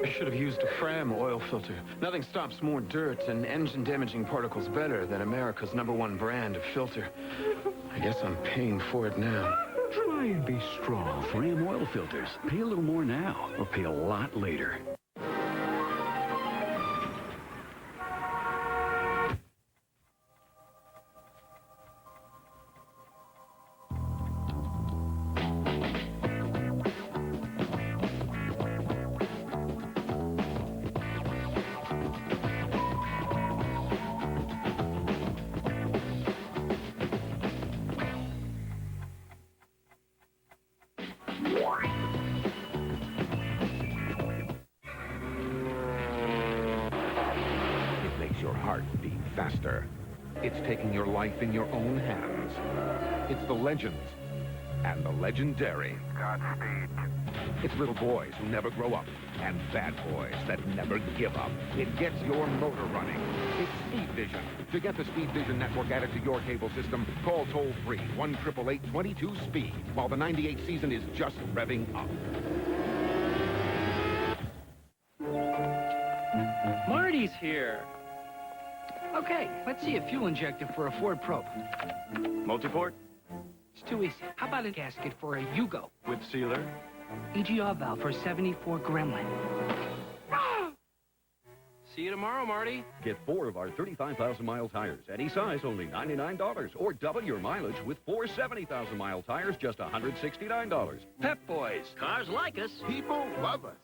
I should have used a Fram oil filter. Nothing stops more dirt and engine-damaging particles better than America's #1 brand of filter. I guess I'm paying for it now.
Try and be strong. Fram oil filters. Pay a little more now, or pay a lot later.
It makes your heart beat faster. It's taking your life in your own hands. It's the legends and the legendary. Godspeed. It's little boys who never grow up and bad boys that never give up. It gets your motor running. It's Speed Vision. To get the Speed Vision network added to your cable system, call toll-free 1-888-22-SPEED while the 98 season is just revving up.
Marty's here. Okay, let's see a fuel injector for a Ford Probe.
Multiport?
It's too easy. How about a gasket for a Yugo?
With sealer?
EGR valve for 74 Gremlin.
See you tomorrow, Marty.
Get 4 of our 35,000-mile tires. Any size, only $99. Or double your mileage with 4 70,000-mile tires, just $169.
Pep Boys.
Cars like us.
People love us.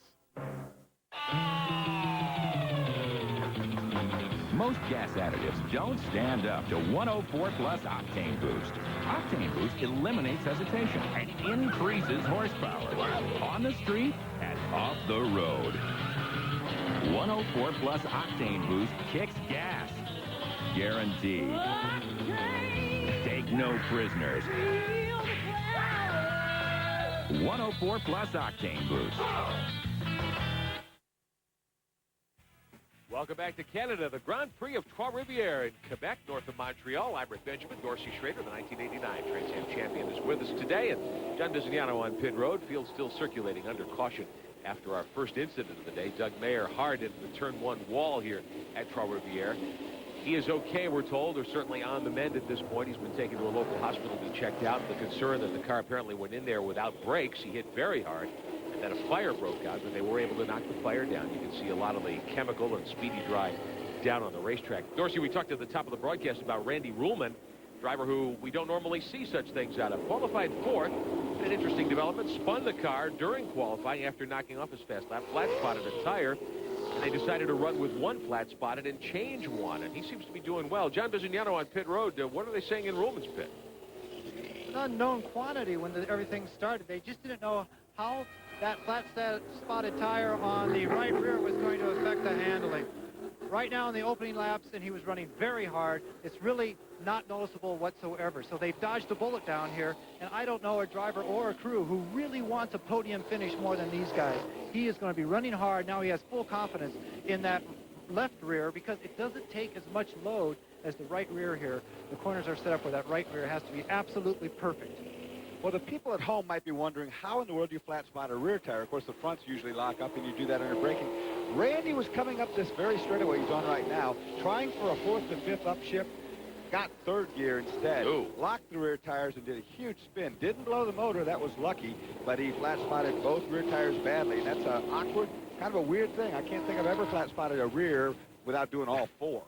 Most gas additives don't stand up to 104 plus Octane Boost. Octane Boost eliminates hesitation and increases horsepower on the street and off the road. 104 plus Octane Boost kicks gas. Guaranteed. Take no prisoners. 104 plus Octane Boost.
Welcome back to Canada, the Grand Prix of Trois-Rivières in Quebec, north of Montreal. I'm Rick Benjamin. Dorsey Schrader, the 1989 Trans Am champion, is with us today. And John Bisignano on pit road. Field still circulating under caution after our first incident of the day. Doug Mayer hard into the turn 1 wall here at Trois-Rivières. He is okay, we're told, or certainly on the mend at this point. He's been taken to a local hospital to be checked out. The concern that the car apparently went in there without brakes. He hit very hard. That a fire broke out, but they were able to knock the fire down. You can see a lot of the chemical and speedy dry down on the racetrack. Dorsey, we talked at the top of the broadcast about Randy Ruhlman, driver who we don't normally see such things out of. Qualified 4th, an interesting development, spun the car during qualifying after knocking off his fast lap, flat spotted a tire, and they decided to run with one flat spotted and change one, and he seems to be doing well. John Bisignano on pit road, what are they saying in Ruhlman's pit?
An unknown quantity when everything started. They just didn't know how that flat spotted tire on the right rear was going to affect the handling. Right now in the opening laps, and he was running very hard, it's really not noticeable whatsoever. So they've dodged a bullet down here, and I don't know a driver or a crew who really wants a podium finish more than these guys. He is going to be running hard. Now he has full confidence in that left rear because it doesn't take as much load as the right rear here. The corners are set up where that right rear has to be absolutely perfect.
Well, the people at home might be wondering how in the world you flat spot a rear tire. Of course, the fronts usually lock up, and you do that under braking. Randy was coming up this very straightaway he's on right now, trying for a 4th to 5th upshift, got 3rd gear instead.
Ooh.
Locked the rear tires and did a huge spin. Didn't blow the motor, that was lucky, but he flat spotted both rear tires badly. And that's an awkward, kind of a weird thing. I can't think I've ever flat spotted a rear without doing all 4.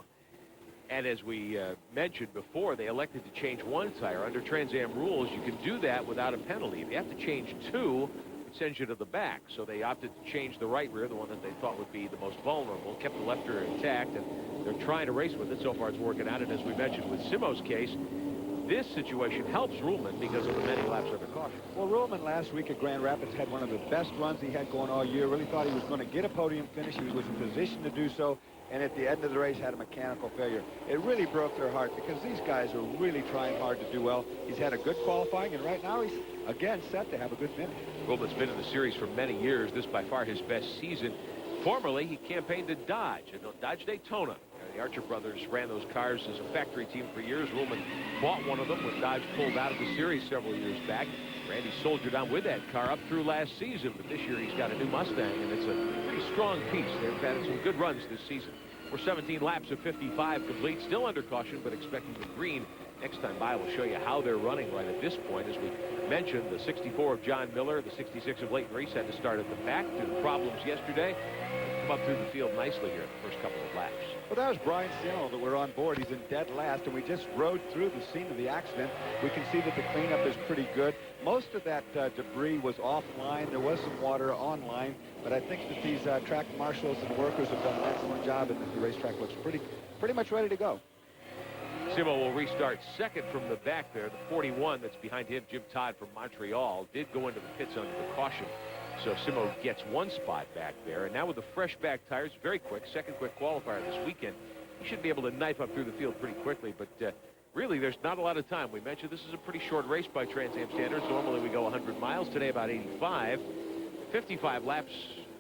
And as we mentioned before, they elected to change one tire. Under Trans Am rules, you can do that without a penalty. If you have to change 2, it sends you to the back. So they opted to change the right rear, the one that they thought would be the most vulnerable, kept the left rear intact, and they're trying to race with it. So far, it's working out. And as we mentioned with Simo's case, this situation helps Ruhlman because of the many laps under caution.
Well, Ruhlman last week at Grand Rapids had one of the best runs he had going all year. Really thought he was going to get a podium finish. He was in position to do so. And at the end of the race had a mechanical failure. It really broke their heart because these guys are really trying hard to do well. He's had a good qualifying, and right now he's, again, set to have a good finish.
Ruhlman's been in the series for many years. This by far his best season. Formerly, he campaigned at Dodge Daytona. The Archer brothers ran those cars as a factory team for years. Ruhlman bought one of them when Dodge pulled out of the series several years back. Randy soldiered on with that car up through last season, but this year he's got a new Mustang, and it's a pretty strong piece. They've had some good runs this season. We're 17 laps of 55 complete, still under caution, but expecting the green. Next time by, we'll show you how they're running right at this point. As we mentioned, the 64 of John Miller, the 66 of Leighton Reese had to start at the back due to problems yesterday. Come up through the field nicely here in the first couple of laps.
Well, that was Brian Simmel that we're on board. He's in dead last, and we just rode through the scene of the accident. We can see that the cleanup is pretty good. Most of that debris was offline. There was some water online, but I think that these track marshals and workers have done an excellent job, and the racetrack looks pretty much ready to go.
Simmel will restart second from the back there. The 41 that's behind him, Jim Todd from Montreal, did go into the pits under the caution. So Simmel gets one spot back there. And now with the fresh back tires, very quick, second quick qualifier this weekend, he should be able to knife up through the field pretty quickly. But really, there's not a lot of time. We mentioned this is a pretty short race by Trans Am standards. Normally we go 100 miles. Today about 85. 55 laps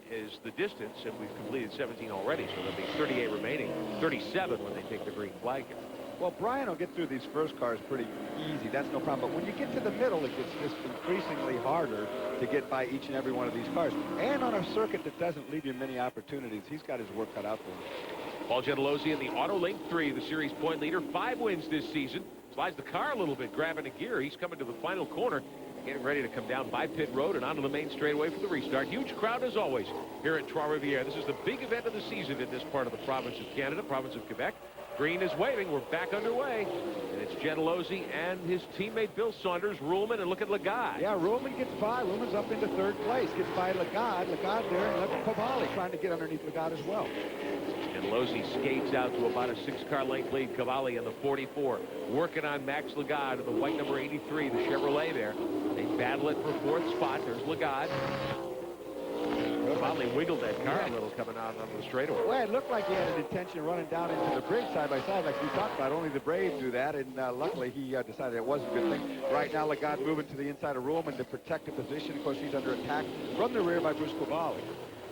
is the distance, and we've completed 17 already. So there'll be 38 remaining, 37 when they take the green flag here.
Well, Brian will get through these first cars pretty easy. That's no problem. But when you get to the middle, it gets just increasingly harder to get by each and every one of these cars. And on a circuit that doesn't leave you many opportunities, he's got his work cut out for him.
Paul Gentilozzi in the Auto Link 3, the series point leader, 5 wins this season. Slides the car a little bit, grabbing a gear. He's coming to the final corner, getting ready to come down by pit road and onto the main straightaway for the restart. Huge crowd as always here at Trois-Rivières. This is the big event of the season in this part of the province of Canada, province of Quebec. Green is waving. We're back underway. And it's Gentilozzi and his teammate Bill Saunders, Ruhlman, and look at Lagarde.
Yeah, Ruhlman gets by. Ruhlman's up into third place. Gets by Lagarde. Lagarde there, and look at Cavalli trying to get underneath Lagarde as well.
Gentilozzi skates out to about a 6-car length lead. Cavalli in the 44. Working on Max Lagarde in the white number 83, the Chevrolet there. They battle it for 4th spot. There's Lagarde. Cavalli wiggled that car a little coming out on the straightaway.
Well, it looked like he had an intention of running down into the bridge side by side like we talked about. Only the brave do that, and luckily he decided it was a good thing. Right now, Lagarde moving to the inside of Ruhlman to protect the position. Of course, he's under attack from the rear by Bruce Cavalli.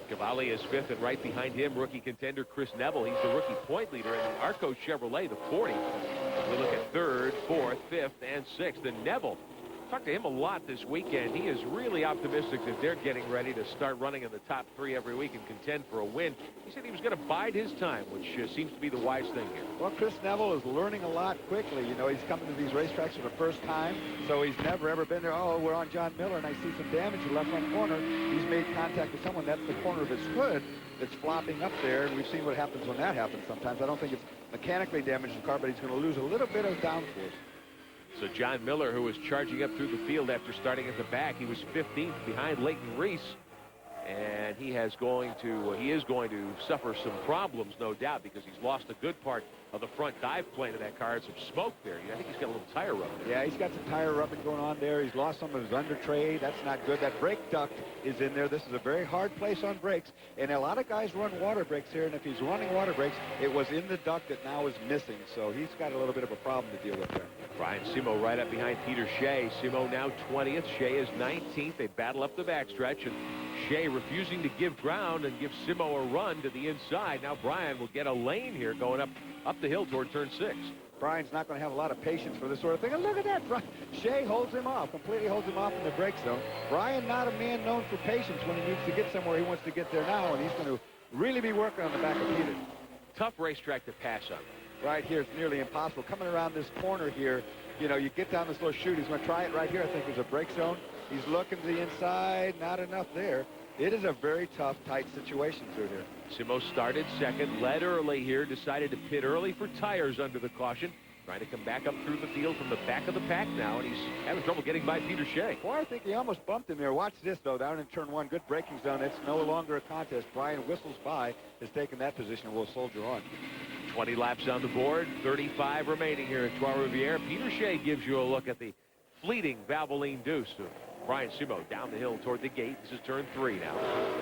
Cavalli is 5th, and right behind him, rookie contender Chris Neville. He's the rookie point leader in the Arco Chevrolet, the 40. We look at 3rd, 4th, 5th, and 6th. And Neville, talked to him a lot this weekend. He is really optimistic that they're getting ready to start running in the top 3 every week and contend for a win. He said he was going to bide his time, which seems to be the wise thing here.
Well, Chris Neville is learning a lot quickly. You know, he's coming to these racetracks for the first time, so he's never, ever been there. Oh, we're on John Miller, and I see some damage in the left front corner. He's made contact with someone. That's the corner of his hood that's flopping up there, and we've seen what happens when that happens sometimes. I don't think it's mechanically damaged the car, but he's going to lose a little bit of downforce.
So John Miller, who was charging up through the field after starting at the back, he was 15th behind Leighton Reese. And he is going to suffer some problems, no doubt, because he's lost a good part of the front dive plane of that car. It's some smoke there. I think he's got a little tire rubbing there.
Yeah, he's got some tire rubbing going on there. He's lost some of his under tray. That's not good. That brake duct is in there. This is a very hard place on brakes. And a lot of guys run water brakes here. And if he's running water brakes, it was in the duct that now is missing. So he's got a little bit of a problem to deal with there.
Brian Simo right up behind Peter Shea. Simo now 20th. Shea is 19th. They battle up the backstretch. And Shea refusing to give ground and give Simo a run to the inside. Now Brian will get a lane here going up the hill toward turn 6.
Brian's not going to have a lot of patience for this sort of thing. And look at that. Shea holds him off, completely holds him off in the brake zone. Brian, not a man known for patience when he needs to get somewhere. He wants to get there now, and he's going to really be working on the back of Peter.
Tough racetrack to pass on.
Right here, it's nearly impossible. Coming around this corner here, you know, you get down this little chute. He's going to try it right here. I think there's a brake zone. He's looking to the inside. Not enough there. It is a very tough, tight situation through here.
Simo started second, led early here, decided to pit early for tires under the caution. Trying to come back up through the field from the back of the pack now, and he's having trouble getting by Peter Shea.
Well, I think he almost bumped him there. Watch this, though, down in turn 1. Good braking zone. It's no longer a contest. Brian whistles by, has taken that position, and will soldier on.
20 laps on the board, 35 remaining here at Trois-Rivières. Peter Shea gives you a look at the fleeting Valvoline Deuce. Brian Simo down the hill toward the gate. This is turn 3 now.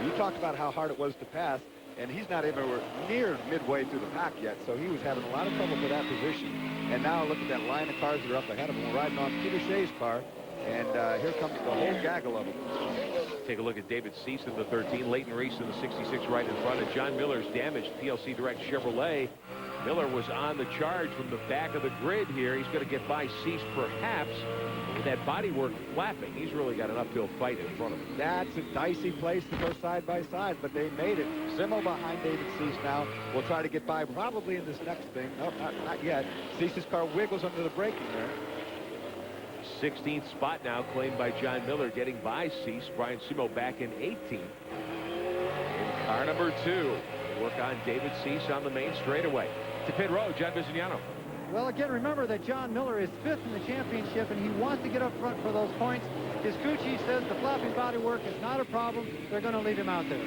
You talked about how hard it was to pass, and he's not even near midway through the pack yet, so he was having a lot of trouble for that position. And now look at that line of cars that are up ahead of him. We're riding on Peter Shea's car, and here comes the whole gaggle of them.
Take a look at David Cease in the 13, Leighton Reese in the 66 right in front of John Miller's damaged TLC Direct Chevrolet. Miller was on the charge from the back of the grid here. He's going to get by Cease perhaps. With that bodywork flapping, he's really got an uphill fight in front of him.
That's a dicey place to go side by side, but they made it. Simo behind David Cease now. We'll try to get by probably in this next thing. No, not yet. Cease's car wiggles under the braking there.
16th spot now claimed by John Miller, getting by Cease. Brian Simo back in 18th. In car number 2, work on David Cease on the main straightaway. To pit road, John Visignano.
Well, again, remember that John Miller is 5th in the championship, and he wants to get up front for those points. His crew chief says the flapping bodywork is not a problem. They're going to leave him out there.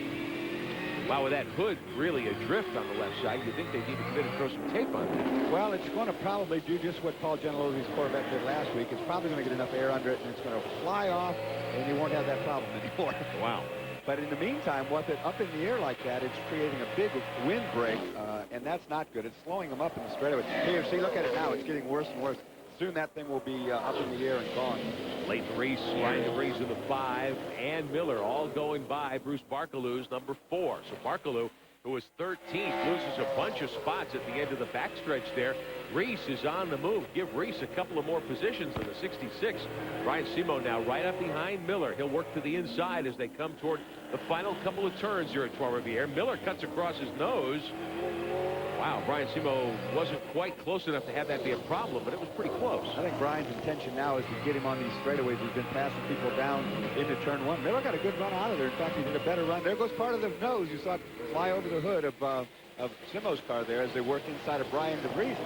Wow, with that hood really adrift on the left side, you think they need to come in and throw some tape on it.
Well, it's going to probably do just what Paul Gentilosi's Corvette did last week. It's probably going to get enough air under it, and it's going to fly off, and you won't have that problem anymore.
Wow.
But in the meantime, with it up in the air like that, it's creating a big wind break, and that's not good. It's slowing them up in the straightaway. Here, see, look at it now. It's getting worse and worse. Soon that thing will be up in the air and gone.
Leighton Reese, Ryan DeVries in the 5, and Miller all going by Bruce Barkaloo's number 4. So Barkaloo, who was 13th, loses a bunch of spots at the end of the backstretch there. Reese is on the move. Give Reese a couple of more positions in the 66. Brian Simo now right up behind Miller. He'll work to the inside as they come toward the final couple of turns here at Trois Rivières. Miller cuts across his nose. Wow, Brian Simo wasn't quite close enough to have that be a problem, but it was pretty close.
I think Brian's intention now is to get him on these straightaways. He's been passing people down into turn 1. Miller got a good run out of there. In fact, he did a better run. There goes part of the nose. You saw it fly over the hood of Simo's car there as they worked inside of Brian DeVries.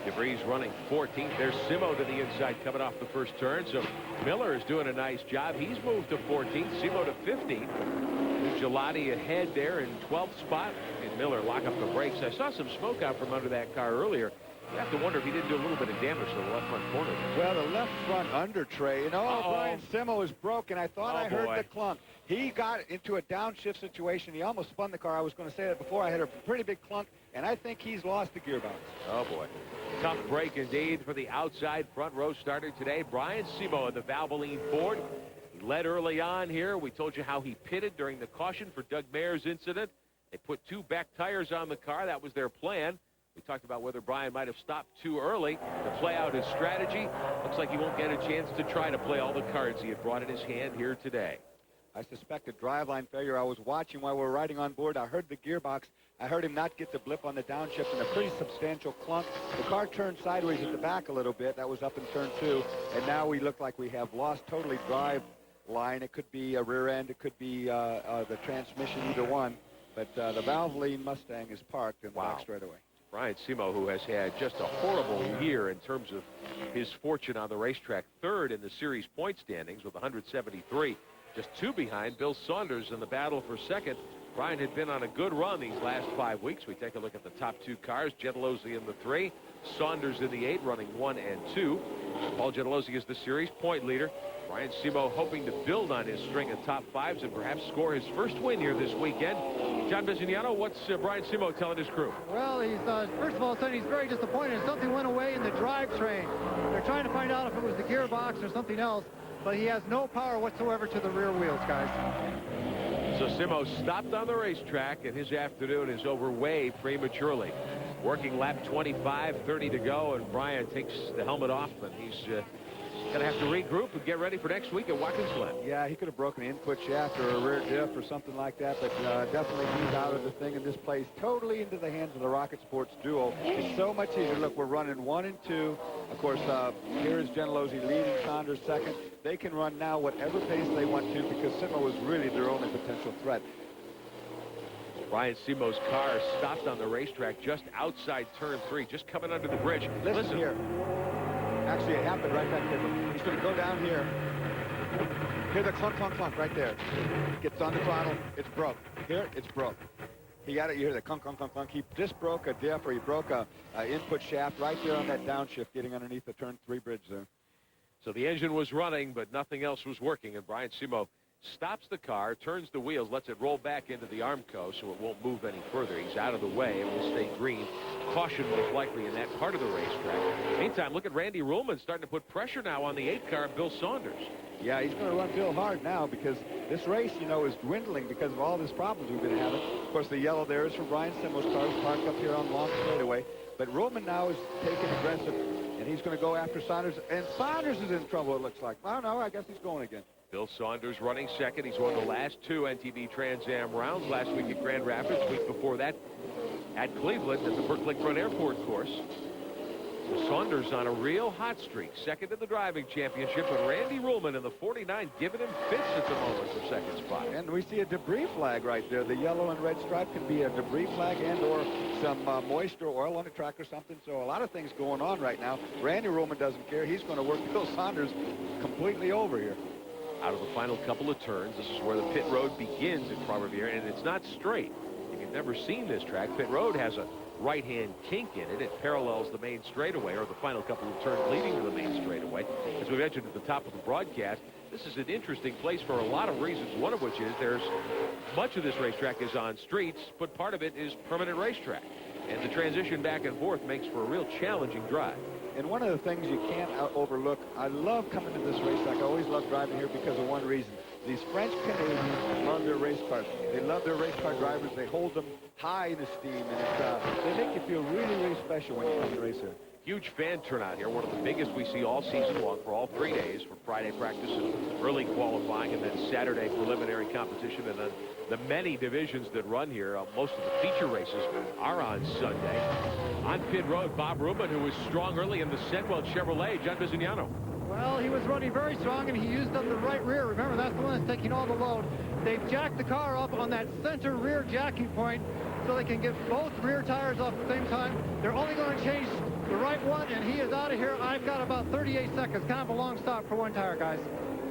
DeVries running 14th. There's Simo to the inside coming off the first turn. So Miller is doing a nice job. He's moved to 14th. Simo to 15th. Gelati ahead there in 12th spot. And Miller lock up the brakes. I saw some smoke out from under that car earlier. You have to wonder if he didn't do a little bit of damage to the left front corner there.
Well, the left front under tray. And Brian Simo is broken. I thought I heard the clunk. He got into a downshift situation. He almost spun the car. I was going to say that before. I had a pretty big clunk, and I think he's lost the gearbox.
Oh, boy. Tough break indeed for the outside front row starter today. Brian Simo in the Valvoline Ford. He led early on here. We told you how he pitted during the caution for Doug Mayer's incident. They put 2 back tires on the car. That was their plan. We talked about whether Brian might have stopped too early to play out his strategy. Looks like he won't get a chance to try to play all the cards he had brought in his hand here today.
I suspect a driveline failure. I was watching while we were riding on board. I heard the gearbox. I heard him not get the blip on the downshift and a pretty substantial clunk. The car turned sideways at the back a little bit. That was up in turn 2. And now we look like we have lost totally drive line. It could be a rear end. It could be the transmission, either one. But the Valvoline Mustang is parked in the back straightaway.
Brian Simo, who has had just a horrible year in terms of his fortune on the racetrack, 3rd in the series point standings with 173, just 2 behind Bill Saunders in the battle for 2nd. Brian had been on a good run these last 5 weeks. We take a look at the top 2 cars. Gentilozzi in the 3, Saunders in the 8, running 1 and 2. Paul Gentilozzi is the series point leader. Brian Simo hoping to build on his string of top 5s and perhaps score his first win here this weekend. John Visignano, what's Brian Simo telling his crew?
Well, he's first of all saying he's very disappointed. Something went away in the drivetrain. They're trying to find out if it was the gearbox or something else, but he has no power whatsoever to the rear wheels, guys.
So Simo stopped on the racetrack, and his afternoon is over way prematurely. Working lap 25, 30 to go, and Brian takes the helmet off, and he's going to have to regroup and get ready for next week at Watkins Glen.
Yeah, he could have broken an input shaft or a rear diff or something like that, but definitely he's out of the thing, and this plays totally into the hands of the Rocket Sports duo. It's so much easier. Look, we're running 1 and 2. Of course, here is Gentilozzi leading, Saunders 2nd. They can run now whatever pace they want to because Simo was really their only potential threat.
Brian Simo's car stopped on the racetrack just outside turn 3, just coming under the bridge.
Listen here. Actually, it happened right back there. He's going to go down here. Hear the clunk, clunk, clunk right there. Gets on the throttle. It's broke. Here, it's broke. He got it. You hear the clunk, clunk, clunk, clunk. He just broke a diff, or he broke a input shaft right there on that downshift getting underneath the turn 3 bridge there.
So the engine was running, but nothing else was working, and Brian Simo stops the car, turns the wheels, lets it roll back into the Armco so it won't move any further. He's out of the way and will stay green. Caution most likely in that part of the racetrack. Meantime, look at Randy Ruhlman starting to put pressure now on the 8 car, Bill Saunders.
Yeah, he's going to run Bill hard now because this race, you know, is dwindling because of all these problems we've been having. Of course, the yellow there is for Brian Simo's cars parked up here on long straightaway. But Ruhlman now is taking aggressive, and he's going to go after Saunders. And Saunders is in trouble, it looks like. I don't know. I guess he's going again.
Bill Saunders running second. He's won the last 2 NTV Trans Am rounds. Last week at Grand Rapids. Week before that at Cleveland at the Burke Lakefront Airport course. So Saunders on a real hot streak. Second in the driving championship. But Randy Ruhlman in the 49 giving him fits at the moment for second spot.
And we see a debris flag right there. The yellow and red stripe can be a debris flag and or some moisture oil on the track or something. So a lot of things going on right now. Randy Ruhlman doesn't care. He's going to work Bill Saunders completely over here.
Out of the final couple of turns, this is where the pit road begins at Prix, and it's not straight. If you've never seen this track, pit road has a right-hand kink in it. It parallels the main straightaway, or the final couple of turns leading to the main straightaway. As we mentioned at the top of the broadcast, this is an interesting place for a lot of reasons, one of which is much of this racetrack is on streets, but part of it is permanent racetrack. And the transition back and forth makes for a real challenging drive.
And one of the things you can't overlook, I love coming to this racetrack. I always love driving here because of one reason. These French Canadians love their race cars. They love their race car drivers. They hold them high in esteem, and they make you feel really, really special when you come to race here.
Huge fan turnout here, one of the biggest we see all season long for all 3 days, for Friday practice and early qualifying, and then Saturday preliminary competition, and then the many divisions that run here. Most of the feature races are on Sunday. On pit road, Bob Ruhlman, who was strong early in the Senwell Chevrolet. John Bizignano.
Well, he was running very strong, and he used up the right rear. Remember, that's the one that's taking all the load. They've jacked the car up on that center rear jacking point so they can get both rear tires off at the same time. They're only going to change the right one, and he is out of here. I've got about 38 seconds. Kind of a long stop for one tire, guys.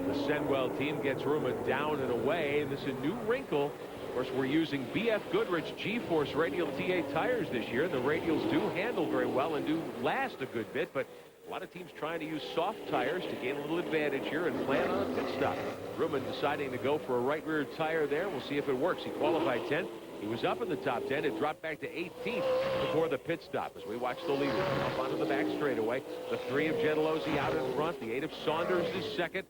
The Senwell team gets Ruhlman down and away, and this is a new wrinkle. Of course, we're using BF Goodrich G-Force radial TA tires this year. The radials do handle very well and do last a good bit, but a lot of teams trying to use soft tires to gain a little advantage here and plan on a pit stop. Ruhlman deciding to go for a right rear tire there. We'll see if it works. He qualified 10th. He was up in the top 10. It dropped back to 18th before the pit stop as we watch the leaders come up onto the back straightaway. The 3 of Gentilozzi out in front. The 8 of Saunders is second.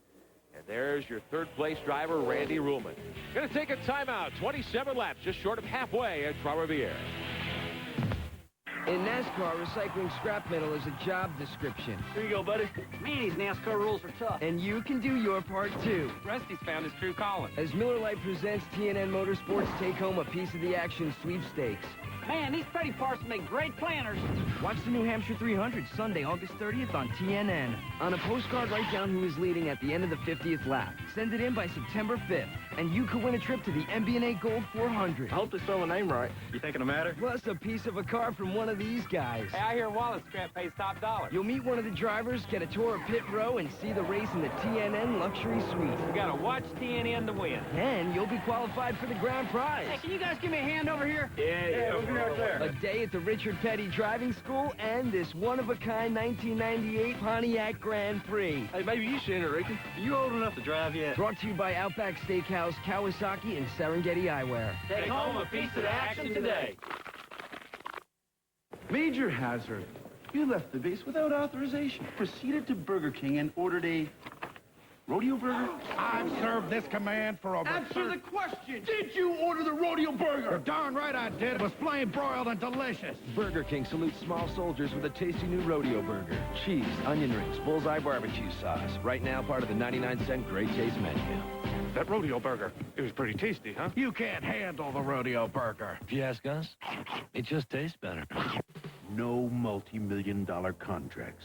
And there's your third-place driver, Randy Ruhlman. Going to take a timeout. 27 laps, just short of halfway at Trois-Rivières.
In NASCAR, recycling scrap metal is a job description.
Here you go, buddy.
Man, these NASCAR rules are tough. And you can do your part, too.
Rusty's found his true calling.
As Miller Lite presents TNN Motorsports Take Home a Piece of the Action sweepstakes.
Man, these pretty parts make great planners.
Watch the New Hampshire 300 Sunday, August 30th on TNN. On a postcard, write down who is leading at the end of the 50th lap. Send it in by September 5th, and you could win a trip to the MB&A Gold 400.
I hope they spell the name right. You thinking a matter?
Plus a piece of a car from one of these guys.
Hey, I hear Wallace Scrap pays top dollar.
You'll meet one of the drivers, get a tour of pit row, and see the race in the TNN Luxury Suite.
You gotta watch TNN to win.
And you'll be qualified for the grand prize.
Hey, can you guys give me a hand over here?
Yeah, we'll be right there.
A day at the Richard Petty Driving School and this one-of-a-kind 1998 Pontiac Grand Prix.
Hey, maybe you should enter, Ricky. Are you old enough to drive yet?
Brought to you by Outback Steakhouse, Kawasaki, and Serengeti Eyewear.
Take home a piece of the action today.
Major hazard. You left the base without authorization. Proceeded to Burger King and ordered a rodeo burger?
I've served this command for over...
Answer the question! Did you order the rodeo burger?
You're darn right I did. It was flame broiled and delicious.
Burger King salutes small soldiers with a tasty new rodeo burger. Cheese, onion rings, bullseye barbecue sauce. Right now, part of the 99-cent Great Taste menu.
That rodeo burger, it was pretty tasty, huh? You can't handle the rodeo burger.
If you ask us, it just tastes better.
No multi-million-dollar contracts.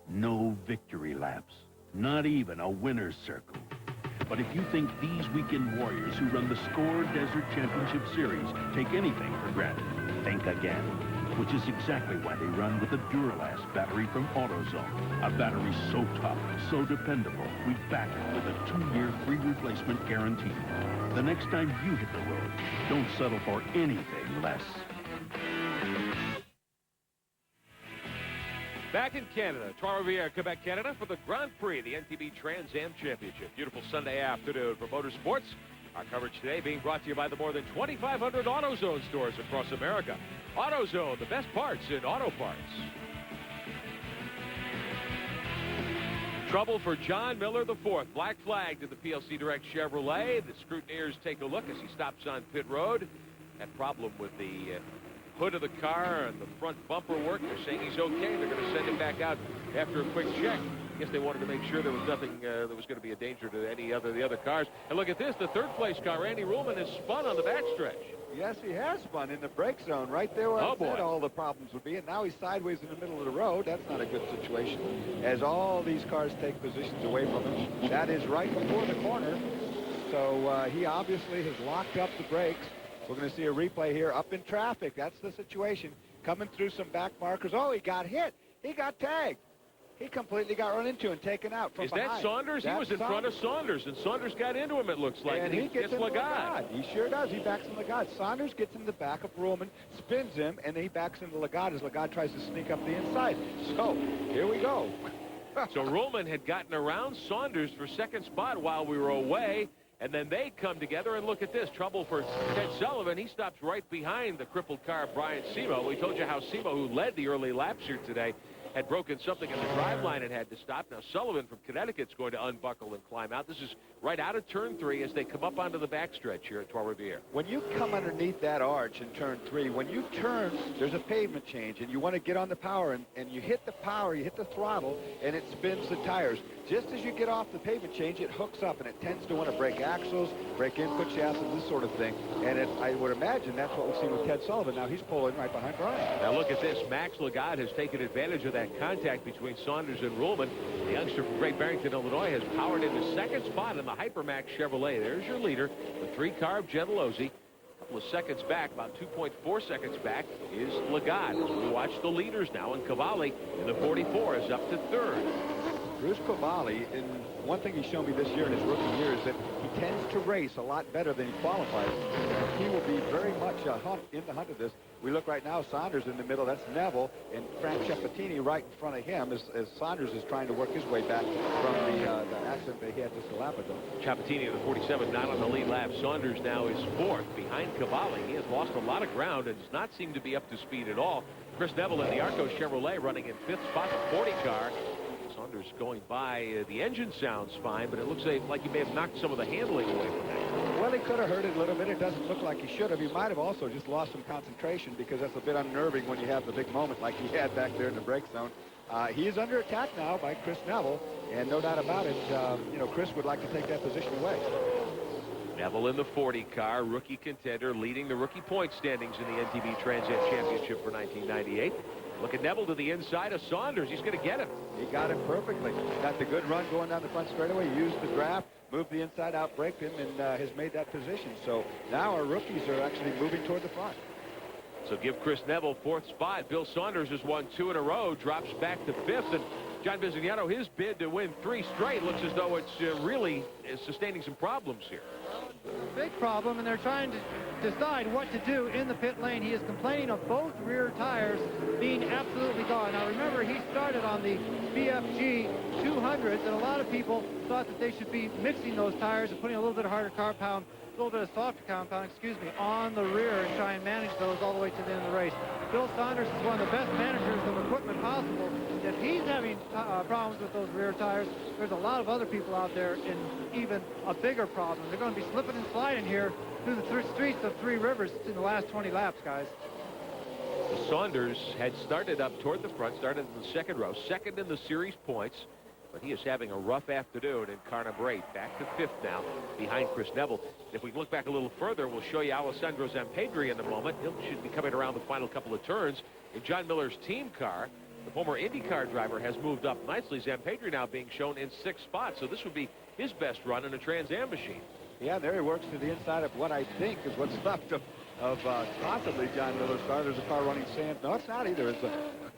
No victory laps. Not even a winner's circle. But if you think these weekend warriors who run the Score Desert Championship Series take anything for granted, think again. Which is exactly why they run with the Duralast battery from AutoZone. A battery so tough, so dependable, we back it with a 2-year free replacement guarantee. The next time you hit the road, don't settle for anything less.
Back in Canada, Trois-Rivières, Quebec, Canada, for the Grand Prix, the NTB Trans Am Championship. Beautiful Sunday afternoon for motorsports. Our coverage today being brought to you by the more than 2,500 AutoZone stores across America. AutoZone, the best parts in auto parts. Trouble for John Miller IV. Black flag to the PLC Direct Chevrolet. The scrutineers take a look as he stops on pit road. That problem with the hood of the car and the front bumper work. They're saying he's okay. They're going to send him back out after a quick check. I guess they wanted to make sure there was nothing that was going to be a danger to the other cars. And look at this. The third place car, Randy Ruhlman, has spun on the backstretch.
Yes, he has spun in the brake zone right there where I said all the problems would be. And now he's sideways in the middle of the road. That's not a good situation. As all these cars take positions away from him, that is right before the corner. So he obviously has locked up the brakes. We're going to see a replay here up in traffic. That's the situation. Coming through some back markers. Oh, he got hit. He got tagged. He completely got run into and taken out from behind.
Is that Saunders? He was in front of Saunders, and Saunders got into him, it looks like.
And he gets into Lagarde. He sure does. He backs into Lagarde. Saunders gets in the back of Ruhlman, spins him, and then he backs into Lagarde as Lagarde tries to sneak up the inside. So, here we go.
So Ruhlman had gotten around Saunders for second spot while we were away. And then they come together, and look at this. Trouble for Ted Sullivan. He stops right behind the crippled car of Brian Simo. We told you how Simo, who led the early laps here today, had broken something in the driveline and had to stop. Now Sullivan from Connecticut's going to unbuckle and climb out. This is right out of turn 3 as they come up onto the backstretch here at Trois-Rivières.
When you come underneath that arch in turn 3, when you turn, there's a pavement change, and you want to get on the power, and you hit the power, you hit the throttle, and it spins the tires. Just as you get off the pavement change, it hooks up, and it tends to want to break axles, break input shafts, and this sort of thing. And I would imagine that's what we've seen with Ted Sullivan. Now he's pulling right behind Brian.
Now look at this. Max Lagarde has taken advantage of that contact between Saunders and Ruhlman. The youngster from Great Barrington, Illinois, has powered into second spot in the Hypermax Chevrolet. There's your leader, the 3-car of Gentilozzi. A couple of seconds back, about 2.4 seconds back, is Lagarde. As we watch the leaders now, and Cavalli in the 44 is up to third.
Bruce Cavalli, and one thing he's shown me this year in his rookie year is that he tends to race a lot better than he qualifies. He will be very much in the hunt of this. We look right now, Saunders in the middle, that's Neville, and Frank Ciappatini right in front of him as Saunders is trying to work his way back from the accident that he had to Salapado.
Ciappatini in the 47, not on the lead lap. Saunders now is fourth behind Cavalli. He has lost a lot of ground and does not seem to be up to speed at all. Chris Neville in the Arco Chevrolet running in fifth spot, the 40 car. Saunders going by. The engine sounds fine, but it looks like he may have knocked some of the handling away from that.
Well, he could have hurt it a little bit. It doesn't look like he should have. He might have also just lost some concentration because that's a bit unnerving when you have the big moment like he had back there in the brake zone. He is under attack now by Chris Neville, and no doubt about it, Chris would like to take that position away.
Neville in the 40 car, rookie contender, leading the rookie point standings in the NTB Trans Am Championship for 1998. Look at Neville to the inside of Saunders. He's going to get him.
He got him perfectly. Got the good run going down the front straightaway. Used the draft, moved the inside out, braked him, and has made that position. So now our rookies are actually moving toward the front.
So give Chris Neville fourth spot. Bill Saunders has won 2 in a row, drops back to fifth. And John Bisognano, his bid to win 3 straight looks as though it's really sustaining some problems here.
Big problem, and they're trying to decide what to do in the pit lane. He is complaining of both rear tires being absolutely gone. Now remember, he started on the BFG 200s, and a lot of people thought that they should be mixing those tires and putting a little bit of harder compound, a little bit of softer compound, on the rear and try and manage those all the way to the end of the race. Bill Saunders is one of the best managers of equipment possible. If he's having problems with those rear tires, there's a lot of other people out there in even a bigger problem. They're going to be slipping and sliding here through the streets of Three Rivers in the last 20 laps, guys.
Saunders had started up toward the front, started in the second row, second in the series points, but he is having a rough afternoon in car number 8. Back to fifth now, behind Chris Neville. If we look back a little further, we'll show you Alessandro Zampedri in a moment. He should be coming around the final couple of turns. In John Miller's team car, the former IndyCar driver has moved up nicely. Zampedri now being shown in 6th spot, so this would be his best run in a Trans Am machine.
Yeah, there he works to the inside of what I think is what's left of of possibly John Miller's car. There's a car running sans. No, it's not either. It's a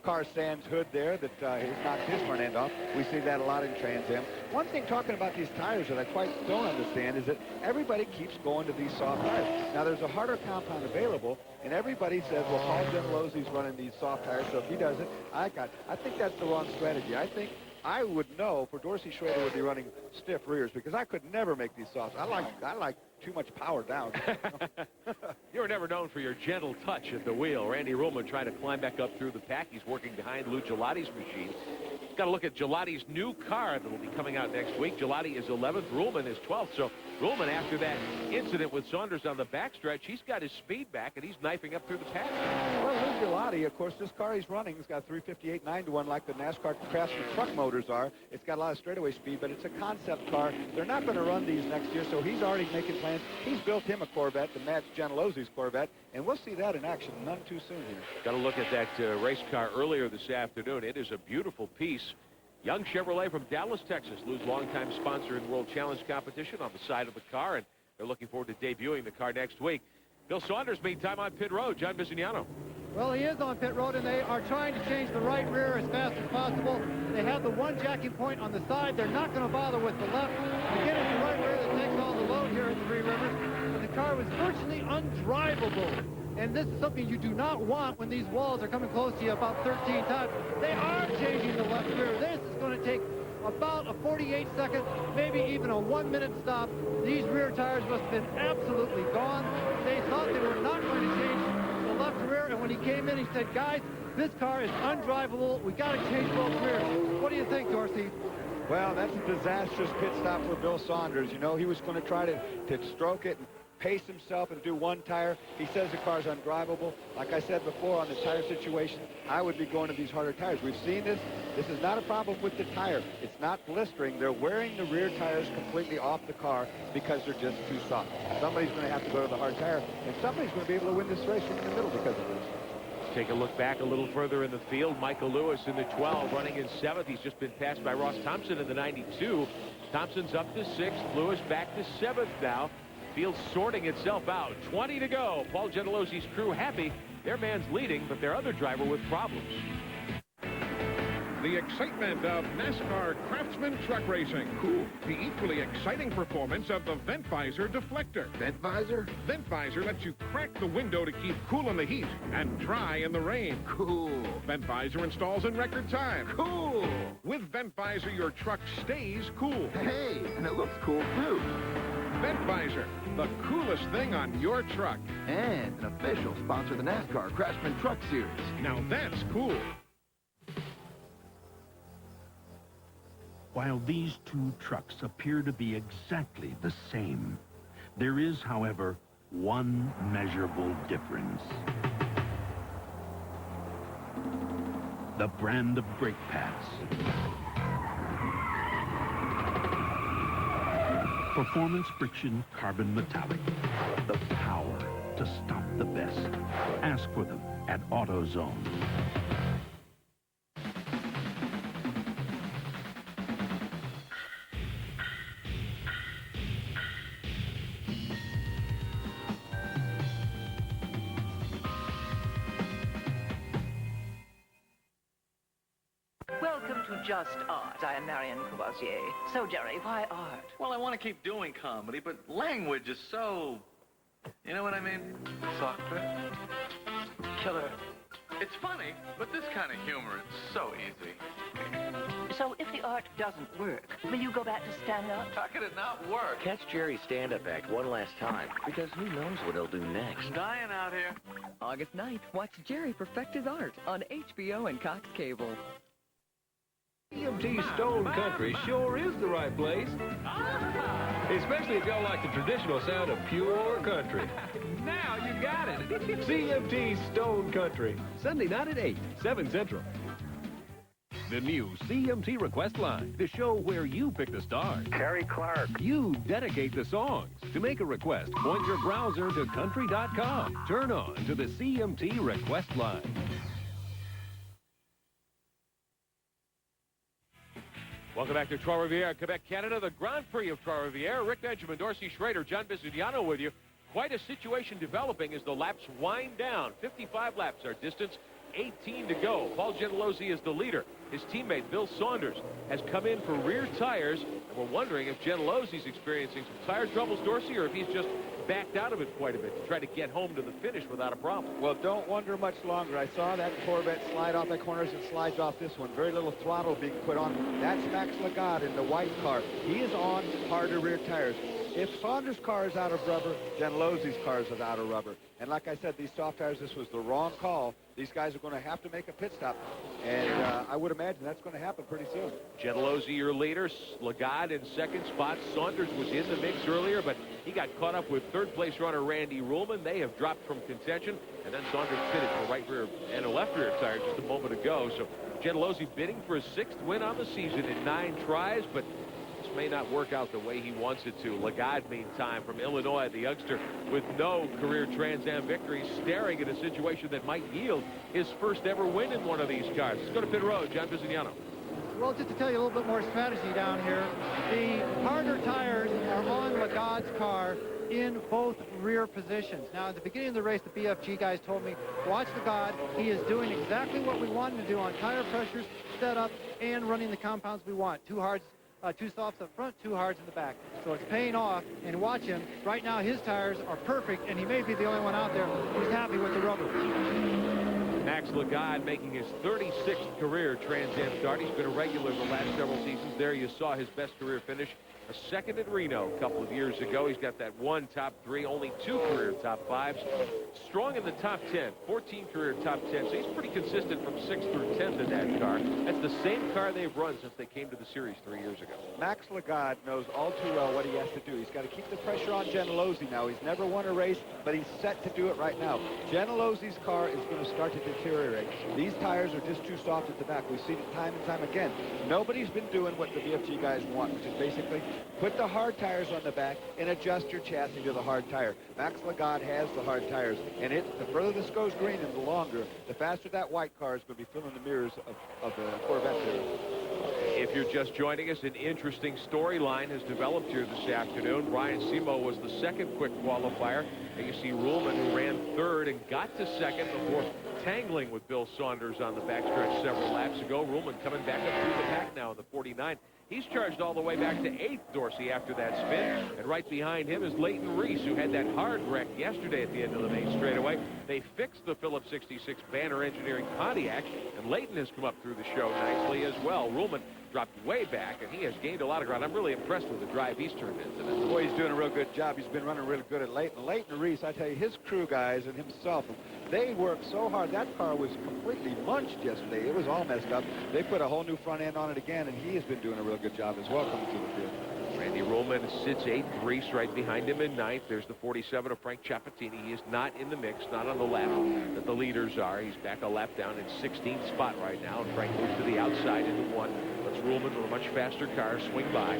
car sans hood there that he's knocked his front end off. We see that a lot in Trans Am. One thing talking about these tires that I quite don't understand is that everybody keeps going to these soft tires. Now, there's a harder compound available, and everybody says, well, Paul Gentilosi's running these soft tires, so if he does it, I think that's the wrong strategy. I think I would know for Dorsey Schrader would be running stiff rears because I could never make these softs. I like too much power down.
You were never known for your gentle touch at the wheel. Randy Ruhlman trying to climb back up through the pack. He's working behind Lou Gelati's machine. Got to look at Gelati's new car that will be coming out next week. Gelati is 11th, Ruhlman is 12th. So Ruhlman, after that incident with Saunders on the backstretch, he's got his speed back, and he's knifing up through the pack.
Well, Lou Gelati, of course, this car he's running has got 358 9-to-1 like the NASCAR Craftsman truck motors are. It's got a lot of straightaway speed, but it's a concept car. They're not going to run these next year, so he's already making plans. He's built him a Corvette to match Gentilosi's Corvette, and we'll see that in action none too soon here.
Got to look at that race car earlier this afternoon. It is a beautiful piece. Young Chevrolet from Dallas, Texas, Lou's longtime sponsor in World Challenge competition on the side of the car, and they're looking forward to debuting the car next week. Bill Saunders, meantime, on pit road. John Bisignano.
Well, he is on pit road, and they are trying to change the right rear as fast as possible. They have the one jacking point on the side. They're not going to bother with the left. Again, it's the right rear that takes all the load here at Three Rivers. And the car was virtually undrivable. And this is something you do not want when these walls are coming close to you about 13 times. They are changing the left rear. This is going to take about a 48-second, maybe even a 1-minute stop. These rear tires must have been absolutely gone. They thought they were not going to change the left rear, and when he came in, he said, guys, this car is undrivable. We got to change both rears. What do you think, Dorsey?
Well, that's a disastrous pit stop for Bill Saunders. You know, he was going to try to stroke it and pace himself and do one tire. He says the car's undrivable. Like I said before, on the tire situation, I would be going to these harder tires. We've seen this. This is not a problem with the tire. It's not blistering. They're wearing the rear tires completely off the car because they're just too soft. Somebody's going to have to go to the hard tire, and somebody's going to be able to win this race from the middle because of this.
Take a look back a little further in the field. Michael Lewis in the 12, running in 7th. He's just been passed by Ross Thompson in the 92. Thompson's up to 6th. Lewis back to 7th now. Field sorting itself out. 20 to go. Paul Gentilosi's crew happy. Their man's leading, but their other driver with problems.
The excitement of NASCAR Craftsman truck racing. Cool. The equally exciting performance of the vent visor deflector.
Vent visor?
Vent visor lets you crack the window to keep cool in the heat and dry in the rain.
Cool.
Vent visor installs in record time.
Cool.
With vent visor, your truck stays cool.
Hey, and it looks cool, too.
Vent visor, the coolest thing on your truck.
And an official sponsor of the NASCAR Craftsman Truck Series.
Now that's cool.
While these two trucks appear to be exactly the same, there is, however, one measurable difference. The brand of brake pads. Performance friction carbon metallic. The power to stop the best. Ask for them at AutoZone.
Welcome to Just Art. I am Marion Courvoisier. So, Jerry, why art?
Well, I want to keep doing comedy, but language is so... You know what I mean? Softer.
Killer.
It's funny, but this kind of humor is so easy.
So, if the art doesn't work, will you go back to stand-up?
How could it not work?
Catch Jerry's stand-up act one last time, because who knows what he'll do next.
I'm dying out here.
August 9th, watch Jerry perfect his art on HBO and Cox Cable.
CMT Stone Country sure is the right place. Especially if y'all like the traditional sound of pure country. Now you got it. CMT Stone Country. Sunday night at 8, 7 Central. The new CMT Request Line, the show where you pick the stars.
Terry Clark.
You dedicate the songs. To make a request, point your browser to country.com. Turn on to the CMT Request Line.
Welcome back to Trois-Rivières, Quebec, Canada, the Grand Prix of Trois-Rivières. Rick Benjamin, Dorsey Schrader, John Bisignano with you. Quite a situation developing as the laps wind down. 55 laps are distance, 18 to go. Paul Gentilozzi is the leader. His teammate, Bill Saunders, has come in for rear tires, and we're wondering if Gentilozzi's experiencing some tire troubles, Dorsey, or if he's just backed out of it quite a bit to try to get home to the finish without a problem.
Well, don't wonder much longer. I saw that Corvette slide off the corners and slides off this one. Very little throttle being put on. That's Max Lagarde in the white car. He is on harder rear tires. If Saunders' car is out of rubber, Gentilozzi's car is out of rubber. And like I said, these soft tires, this was the wrong call. These guys are going to have to make a pit stop. And I would imagine that's going to happen pretty soon.
Gentilozzi, your leader. Lagarde in second spot. Saunders was in the mix earlier, but he got caught up with third-place runner Randy Ruhlman. They have dropped from contention. And then Saunders pitted the right rear and a left rear tire just a moment ago. So Gentilozzi bidding for his 6th win on the season in 9 tries, but this may not work out the way he wants it to. Lagarde, meantime, from Illinois, the youngster with no career Trans Am victories, staring at a situation that might yield his first ever win in one of these cars. Let's go to pit road. John Visignano.
Well, just to tell you a little bit more strategy down here, the harder tires are on Lagarde's car in both rear positions. Now, at the beginning of the race, the BFG guys told me, watch Lagarde. He is doing exactly what we want him to do on tire pressures, setup, and running the compounds we want. 2 hards. 2 softs up front, 2 hards in the back. So it's paying off, and watch him. Right now, his tires are perfect, and he may be the only one out there who's happy with the rubber.
Max Lagarde making his 36th career Trans Am start. He's been a regular the last several seasons. There you saw his best career finish, a 2nd at Reno a couple of years ago. He's got that 1 top 3, only 2 career top 5s. Strong in the top 10, 14 career top 10. So he's pretty consistent from 6th through 10th in that car. That's the same car they've run since they came to the series 3 years ago.
Max Lagarde knows all too well what he has to do. He's got to keep the pressure on Gentilozzi now. He's never won a race, but he's set to do it right now. Gentilozzi's car is going to start to deteriorate. These tires are just too soft at the back. We've seen it time and time again. Nobody's been doing what the BFG guys want, which is basically put the hard tires on the back and adjust your chassis to the hard tire. Max Lagarde has the hard tires, and the further this goes green and the longer, the faster that white car is going to be filling the mirrors of the Corvette here.
If you're just joining us, an interesting storyline has developed here this afternoon. Brian Simo was the 2nd quick qualifier. And you see Ruhlman, who ran 3rd and got to 2nd before tangling with Bill Saunders on the backstretch several laps ago. Ruhlman coming back up through the pack now in the 49. He's charged all the way back to 8th, Dorsey, after that spin. And right behind him is Leighton Reese, who had that hard wreck yesterday at the end of the main straightaway. They fixed the Phillips 66 Banner Engineering Pontiac, and Leighton has come up through the show nicely as well. Ruhlman dropped way back, and he has gained a lot of ground. I'm really impressed with the drive he's turned into this.
Boy, he's doing a real good job. He's been running really good at Leighton. Leighton Reese, I tell you, his crew guys and himself, they worked so hard. That car was completely munched yesterday. It was all messed up. They put a whole new front end on it again, and he has been doing a real good job as well coming through the field.
Randy Ruhlman sits 8th, Reese right behind him in 9th. There's the 47 of Frank Ciappatini. He is not in the mix, not on the lap that the leaders are. He's back a lap down in 16th spot right now, and Frank moves to the outside into 1. Let's Ruhlman with a much faster car swing by.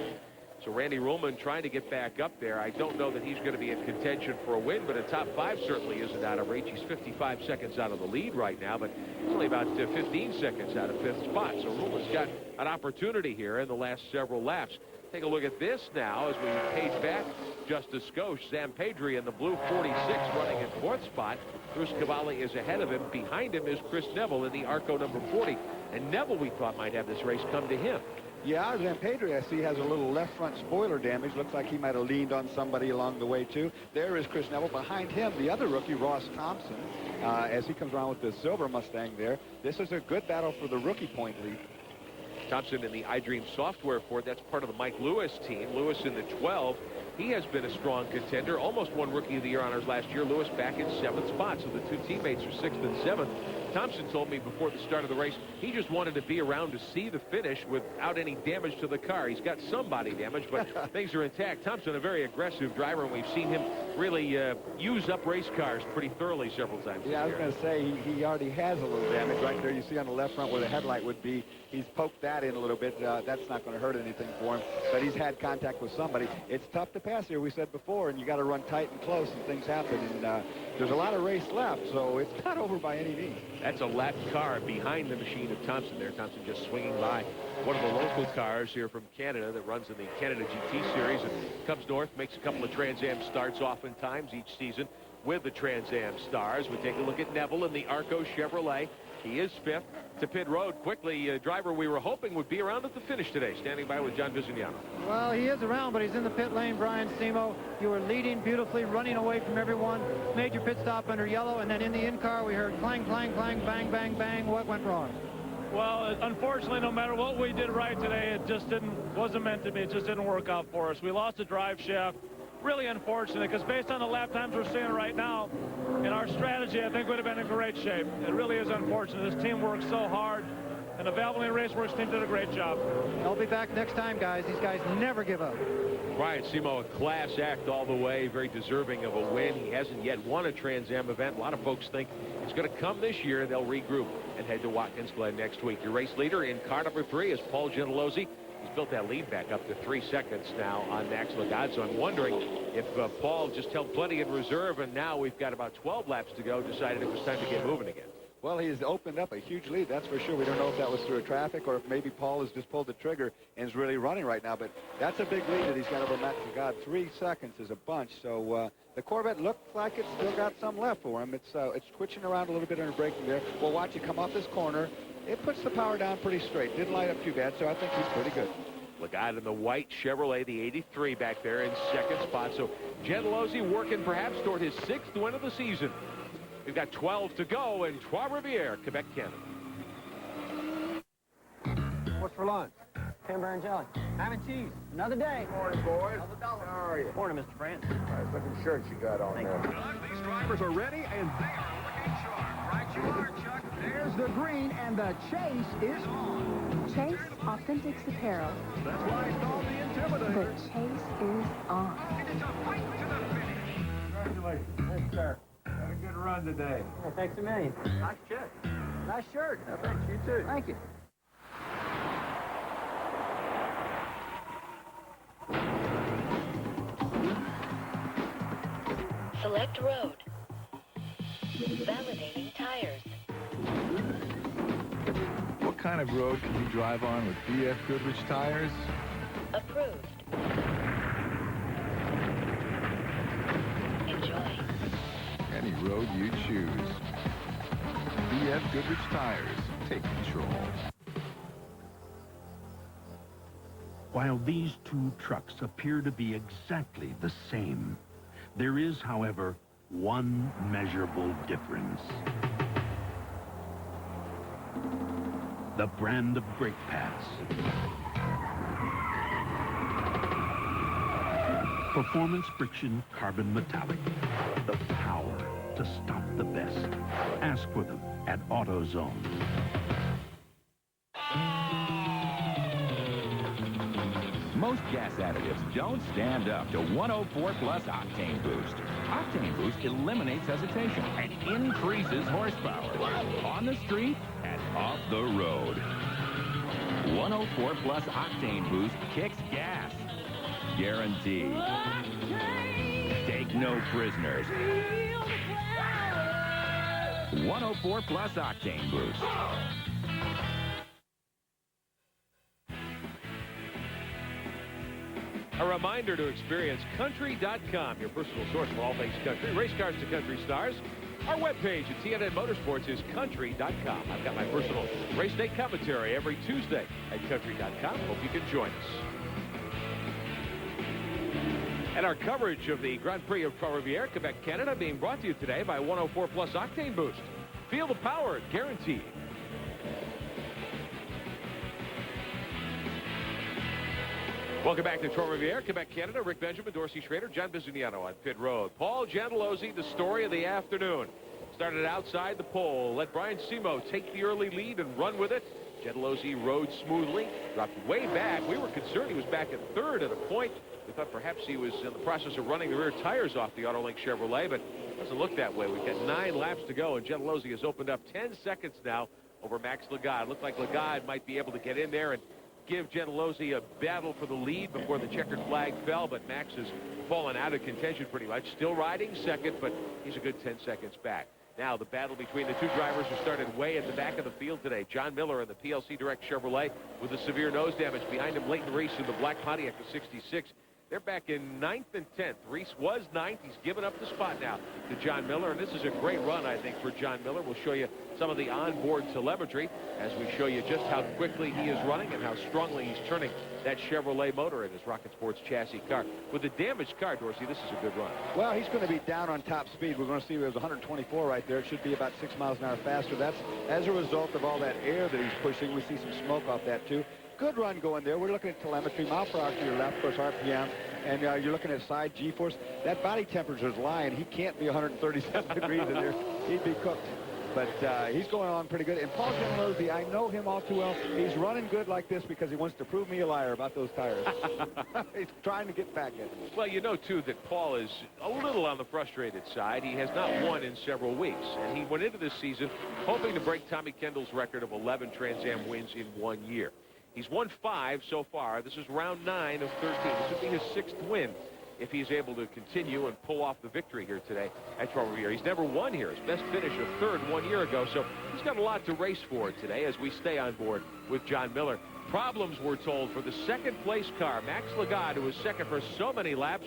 So Randy Ruhlman trying to get back up there. I don't know that he's going to be in contention for a win, but a top 5 certainly isn't out of reach. He's 55 seconds out of the lead right now, but only about 15 seconds out of 5th spot. So Ruhlman's got an opportunity here in the last several laps. Take a look at this now as we page back just a skosh. Sam Pedri in the blue 46 running in 4th spot. Bruce Cavalli is ahead of him. Behind him is Chris Neville in the Arco number 40. And Neville, we thought, might have this race come to him.
Yeah, Sam Pedri, I see, has a little left front spoiler damage. Looks like he might have leaned on somebody along the way, too. There is Chris Neville. Behind him, the other rookie, Ross Thompson, as he comes around with the silver Mustang there. This is a good battle for the rookie point lead.
Thompson in the iDream software Ford. That's part of the Mike Lewis team. Lewis in the 12. He has been a strong contender. Almost won Rookie of the Year honors last year. Lewis back in 7th spot. So the 2 teammates are 6th and 7th. Thompson told me before the start of the race he just wanted to be around to see the finish without any damage to the car. He's got some body damage, but things are intact. Thompson, a very aggressive driver, and we've seen him really use up race cars pretty thoroughly several times.
Yeah, I was going to say he already has a little damage right there. You see on the left front where the headlight would be. He's poked that in a little bit. That's not going to hurt anything for him, but he's had contact with somebody. It's tough to pass here, we said before, and you got to run tight and close, and things happen. And there's a lot of race left, so it's not over by any means.
That's a lap car behind the machine of Thompson there. Thompson just swinging by one of the local cars here from Canada that runs in the Canada GT Series and comes north, makes a couple of Trans Am starts oftentimes each season with the Trans Am stars. We take a look at Neville in the Arco Chevrolet. He is fifth to pit road. Quickly, a driver we were hoping would be around at the finish today, standing by with John Visignano.
Well, he is around, but he's in the pit lane, Brian Simo. You were leading beautifully, running away from everyone. Made your pit stop under yellow, and then in the in-car, we heard clang, clang, clang, bang, bang, bang. What went wrong?
Well, unfortunately, no matter what we did right today, it just wasn't meant to be. It just didn't work out for us. We lost the drive shaft. Really unfortunate, because based on the lap times we're seeing right now, in our strategy, I think we'd have been in great shape. It really is unfortunate. This team works so hard, and the Valvoline Raceworks team did a great job.
They'll be back next time, guys. These guys never give up.
Brian Simo, a class act all the way, very deserving of a win. He hasn't yet won a Trans Am event. A lot of folks think it's going to come this year. They'll regroup and head to Watkins Glen next week. Your race leader in car number 3 is Paul Gentilozzi. He's built that lead back up to 3 seconds now on Max Lagarde. So I'm wondering if Paul just held plenty in reserve, and now we've got about 12 laps to go, decided it was time to get moving again.
Well, he's opened up a huge lead, that's for sure. We don't know if that was through traffic or if maybe Paul has just pulled the trigger and is really running right now. But that's a big lead that he's got over Max Lagarde. 3 seconds is a bunch. So the Corvette looked like it's still got some left for him. It's twitching around a little bit under braking there. Well, watch it come off this corner. It puts the power down pretty straight. Didn't light up too bad, so I think he's pretty good.
Lagarde in the white Chevrolet, the 83 back there in second spot. So Gentilozzi working perhaps toward his 6th win of the season. We've got 12 to go in Trois-Rivières, Quebec, Canada.
What's for lunch? Hamburger and jelly. Ham and cheese. Another day.
Morning, boys. How are you?
Morning, Mr. France.
Nice looking shirt you got on there.
These drivers are ready, and they are looking sharp. Right you are, Chuck. There's the green, and the chase is on.
Chase Authentics Apparel.
That's why it's called the Intimidator.
The chase is on.
And it's a fight to the finish.
Congratulations. Thanks, sir. Had a good run today. Yeah, thanks a million. Nice check. Nice shirt. Yeah, thanks. You too. Thank you.
Select road. Validating tires.
What kind of road can you drive on with BF Goodrich tires?
Approved. Enjoy.
Any road you choose. BF Goodrich tires. Take control.
While these two trucks appear to be exactly the same, there is, however, one measurable difference. The brand of brake pads. Performance friction carbon metallic. The power to stop the best. Ask for them at AutoZone.
Most gas additives don't stand up to 104 Plus Octane Boost. Octane Boost eliminates hesitation and increases horsepower on the street and off the road. 104 Plus Octane Boost kicks gas. Guaranteed. Take no prisoners. 104 Plus Octane Boost.
A reminder to experience country.com, your personal source for all things country, race cars to country stars. Our webpage at TNN Motorsports is country.com. I've got my personal race day commentary every Tuesday at country.com. Hope you can join us. And our coverage of the Grand Prix of Trois-Rivières, Quebec, Canada, being brought to you today by 104 Plus Octane Boost. Feel the power, guaranteed. Welcome back to Trois-Rivières, Quebec, Canada. Rick Benjamin, Dorsey Schrader, John Visignano on pit road. Paul Gentilozzi, the story of the afternoon. Started outside the pole, let Brian Simo take the early lead and run with it. Gentilozzi rode smoothly, dropped way back. We were concerned he was back at third at a point. We thought perhaps he was in the process of running the rear tires off the Autolink Chevrolet, but it doesn't look that way. We've got 9 laps to go, and Gentilozzi has opened up 10 seconds now over Max Lagarde. Looked like Lagarde might be able to get in there and give Gentilozzi a battle for the lead before the checkered flag fell, but Max has fallen out of contention pretty much. Still riding second, but he's a good 10 seconds back. Now the battle between the two drivers who started way at the back of the field today. John Miller in the PLC Direct Chevrolet with a severe nose damage. Behind him, Leighton Reese in the black Pontiac, the 66. They're back in 9th and 10th. Reese was 9th. He's given up the spot now to John Miller, and this is a great run, I think, for John Miller. We'll show you some of the onboard telemetry as we show you just how quickly he is running and how strongly he's turning that Chevrolet motor in his Rocket Sports chassis car. With a damaged car, Dorsey, this is a good run.
Well, he's going to be down on top speed. We're going to see there's 124 right there. It should be about 6 miles an hour faster. That's as a result of all that air that he's pushing. We see some smoke off that, too. Good run going there. We're looking at telemetry, mile per hour to your left, of course, RPM, and you're looking at side G-force. That body temperature is lying. He can't be 137 degrees in there. He'd be cooked. But he's going on pretty good. And Paul Gentilozzi, I know him all too well. He's running good like this because he wants to prove me a liar about those tires. He's trying to get back at me.
Well, you know, too, that Paul is a little on the frustrated side. He has not won in several weeks. And he went into this season hoping to break Tommy Kendall's record of 11 Trans Am wins in 1 year. He's won 5 so far. This is round 9 of 13. This would be his 6th win if he's able to continue and pull off the victory here today at Chevrolet. He's never won here. His best finish of 3rd 1 year ago. So he's got a lot to race for today as we stay on board with John Miller. Problems, we're told, for the 2nd place car. Max Lagarde, who was 2nd for so many laps.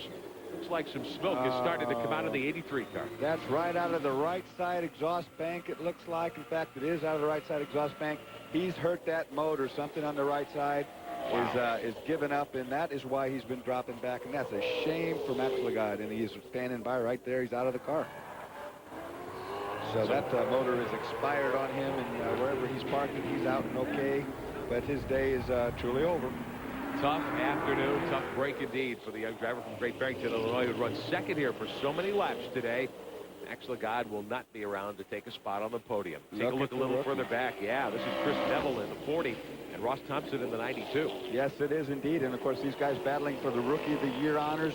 Looks like some smoke has started to come out of the 83 car.
That's right out of the right side exhaust bank, it looks like. In fact, it is out of the right side exhaust bank. He's hurt that motor. Something on the right side is given up, and that is why he's been dropping back. And that's a shame for Max Lagarde. And he's standing by right there. He's out of the car. So that motor is expired on him, and wherever he's parking, he's out and okay. But his day is truly over.
Tough afternoon, tough break indeed for the young driver from Great Barrington, Illinois, who runs 2nd here for so many laps today. Max Lagarde will not be around to take a spot on the podium. Take a look a little further back. Yeah, this is Chris Neville in the 40 and Ross Thompson in the 92.
Yes, it is indeed. And, of course, these guys battling for the Rookie of the Year honors.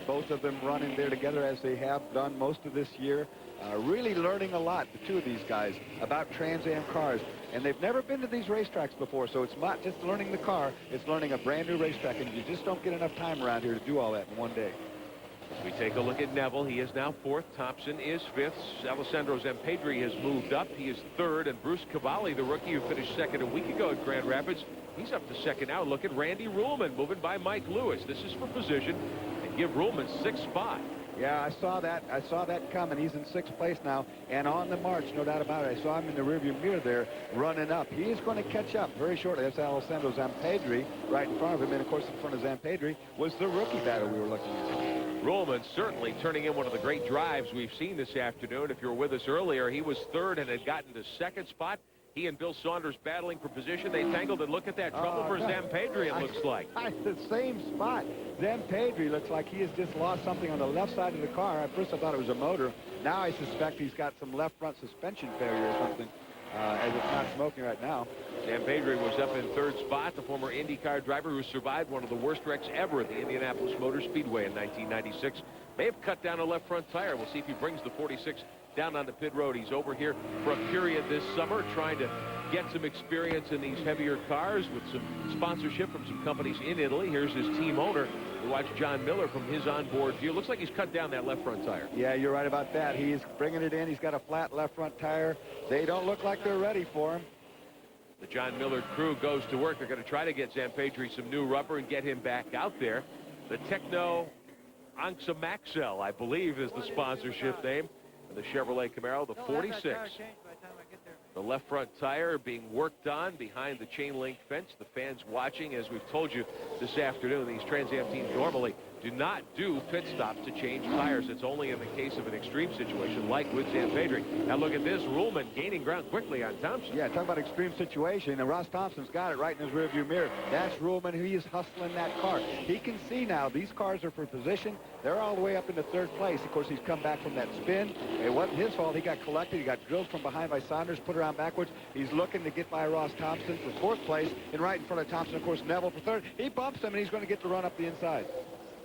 Both of them running there together as they have done most of this year. Really learning a lot, the two of these guys, about Trans Am cars. And they've never been to these racetracks before, so it's not just learning the car, it's learning a brand new racetrack, and you just don't get enough time around here to do all that in one day.
As we take a look at Neville, he is now 4th. Thompson is 5th. Alessandro Zampedri has moved up. He is 3rd. And Bruce Cavalli, the rookie who finished 2nd a week ago at Grand Rapids, he's up to 2nd now. Look at Randy Ruhlman moving by Mike Lewis. This is for position and give Ruhlman 6th spot.
Yeah, I saw that. I saw that coming. He's in 6th place now and on the march, no doubt about it. I saw him in the rearview mirror there running up. He is going to catch up very shortly. That's Alessandro Zampedri right in front of him. And, of course, in front of Zampedri was the rookie battle we were looking at.
Ruhlman certainly turning in one of the great drives we've seen this afternoon. If you were with us earlier, he was 3rd and had gotten to 2nd spot. He and Bill Saunders battling for position. They tangled, and look at that trouble for Zampedri, it looks like.
The same spot. Zampedri looks like he has just lost something on the left side of the car. At first I thought it was a motor. Now I suspect he's got some left front suspension failure or something, as it's not smoking right now.
Zampedri was up in 3rd spot, the former IndyCar driver who survived one of the worst wrecks ever at the Indianapolis Motor Speedway in 1996. May have cut down a left front tire. We'll see if he brings the 46 down on the pit road. He's over here for a period this summer trying to get some experience in these heavier cars with some sponsorship from some companies in Italy. Here's his team owner. We watch John Miller from his onboard view. Looks like he's cut down that left front tire.
Yeah, you're right about that. He's bringing it in. He's got a flat left front tire. They don't look like they're ready for him.
The John Miller crew goes to work. They're going to try to get Zampedri some new rubber and get him back out there. The Techno Anxa Maxell, I believe, is the sponsorship name. And the Chevrolet Camaro, the 46. The left front tire being worked on behind the chain link fence. The fans watching, as we've told you this afternoon, these Trans Am teams normally do not do pit stops to change tires. It's only in the case of an extreme situation like with Zampedri. Now look at this. Ruhlman gaining ground quickly on Thompson.
Yeah, talk about extreme situation. And Ross Thompson's got it right in his rearview mirror. That's Ruhlman. He is hustling that car. He can see now these cars are for position. They're all the way up into 3rd place. Of course, he's come back from that spin. It wasn't his fault. He got collected. He got drilled from behind by Saunders, put around backwards. He's looking to get by Ross Thompson for 4th place. And right in front of Thompson, of course, Neville for 3rd. He bumps him, and he's going to get the run up the inside.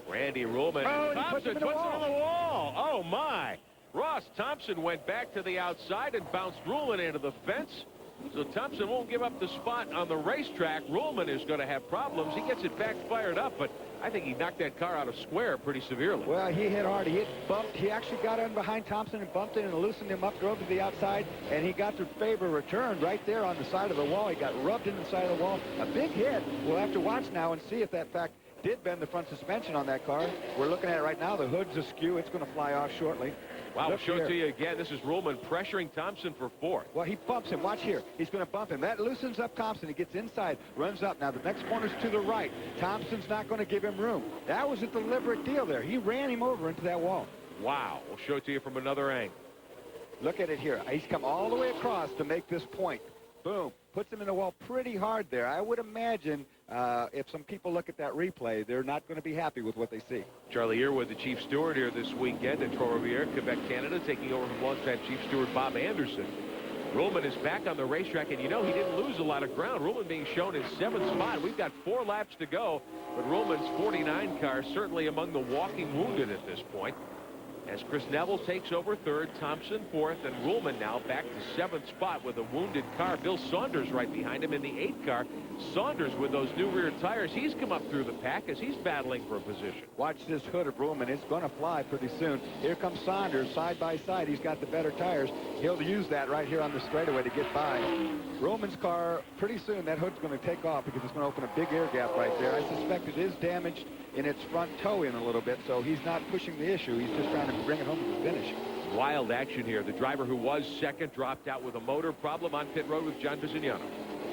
Randy Ruhlman.
Oh,
Thompson puts it on the wall. Oh, my. Ross Thompson went back to the outside and bounced Ruhlman into the fence. So Thompson won't give up the spot on the racetrack. Ruhlman is going to have problems. He gets it back fired up, but I think he knocked that car out of square pretty severely.
Well, he hit hard. He hit bumped. He actually got in behind Thompson and bumped it and loosened him up, drove to the outside, and he got to favor return right there on the side of the wall. He got rubbed in the side of the wall. A big hit. We'll have to watch now and see if that fact did bend the front suspension on that car. We're looking at it right now. The hood's askew. It's going to fly off shortly.
Wow, we'll show it to you again. This is Ruhlman pressuring Thompson for fourth.
Well, he bumps him. Watch here. He's going to bump him. That loosens up Thompson. He gets inside, runs up. Now, the next corner's to the right. Thompson's not going to give him room. That was a deliberate deal there. He ran him over into that wall.
Wow. We'll show it to you from another angle.
Look at it here. He's come all the way across to make this point. Boom. Puts him in the wall pretty hard there. I would imagine if some people look at that replay, they're not going to be happy with what they see.
Charlie Earwood, the chief steward here this weekend at Trois-Rivières, Quebec, Canada, taking over from launchpad chief steward Bob Anderson. Ruhlman is back on the racetrack, and you know he didn't lose a lot of ground. Ruhlman being shown in 7th spot. We've got 4 laps to go, but Ruhlman's 49 car certainly among the walking wounded at this point. As Chris Neville takes over 3rd, Thompson 4th, and Ruhlman now back to 7th spot with a wounded car. Bill Saunders right behind him in the 8th car. Saunders with those new rear tires. He's come up through the pack as he's battling for a position.
Watch this hood of Ruhlman. It's going to fly pretty soon. Here comes Saunders side by side. He's got the better tires. He'll use that right here on the straightaway to get by. Ruhlman's car, pretty soon that hood's going to take off because it's going to open a big air gap right there. I suspect it is damaged in its front toe in a little bit, so he's not pushing the issue. He's just trying to bring it home to the finish.
Wild action here. The driver who was second dropped out with a motor problem on pit road with John Visignano.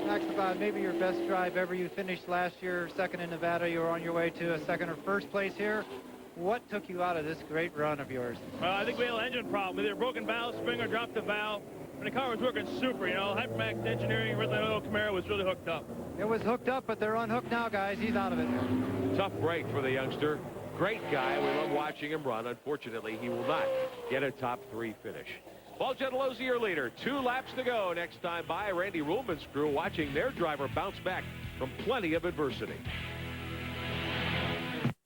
Talks about maybe your best drive ever. You finished last year second in Nevada. You were on your way to a second or first place here. What took you out of this great run of yours?
Well, I think we had an engine problem. Either broken valve, spring, or dropped the valve. And the car was working super, you know. Hypermax Engineering, Ridley Oil Camaro was really hooked up.
It was hooked up, but they're unhooked now, guys. He's out of it.
Tough break for the youngster. Great guy. We love watching him run. Unfortunately, he will not get a top 3 finish. Paul Gentilozzi, your leader. 2 laps to go. Next time by, Randy Ruhlman's crew watching their driver bounce back from plenty of adversity.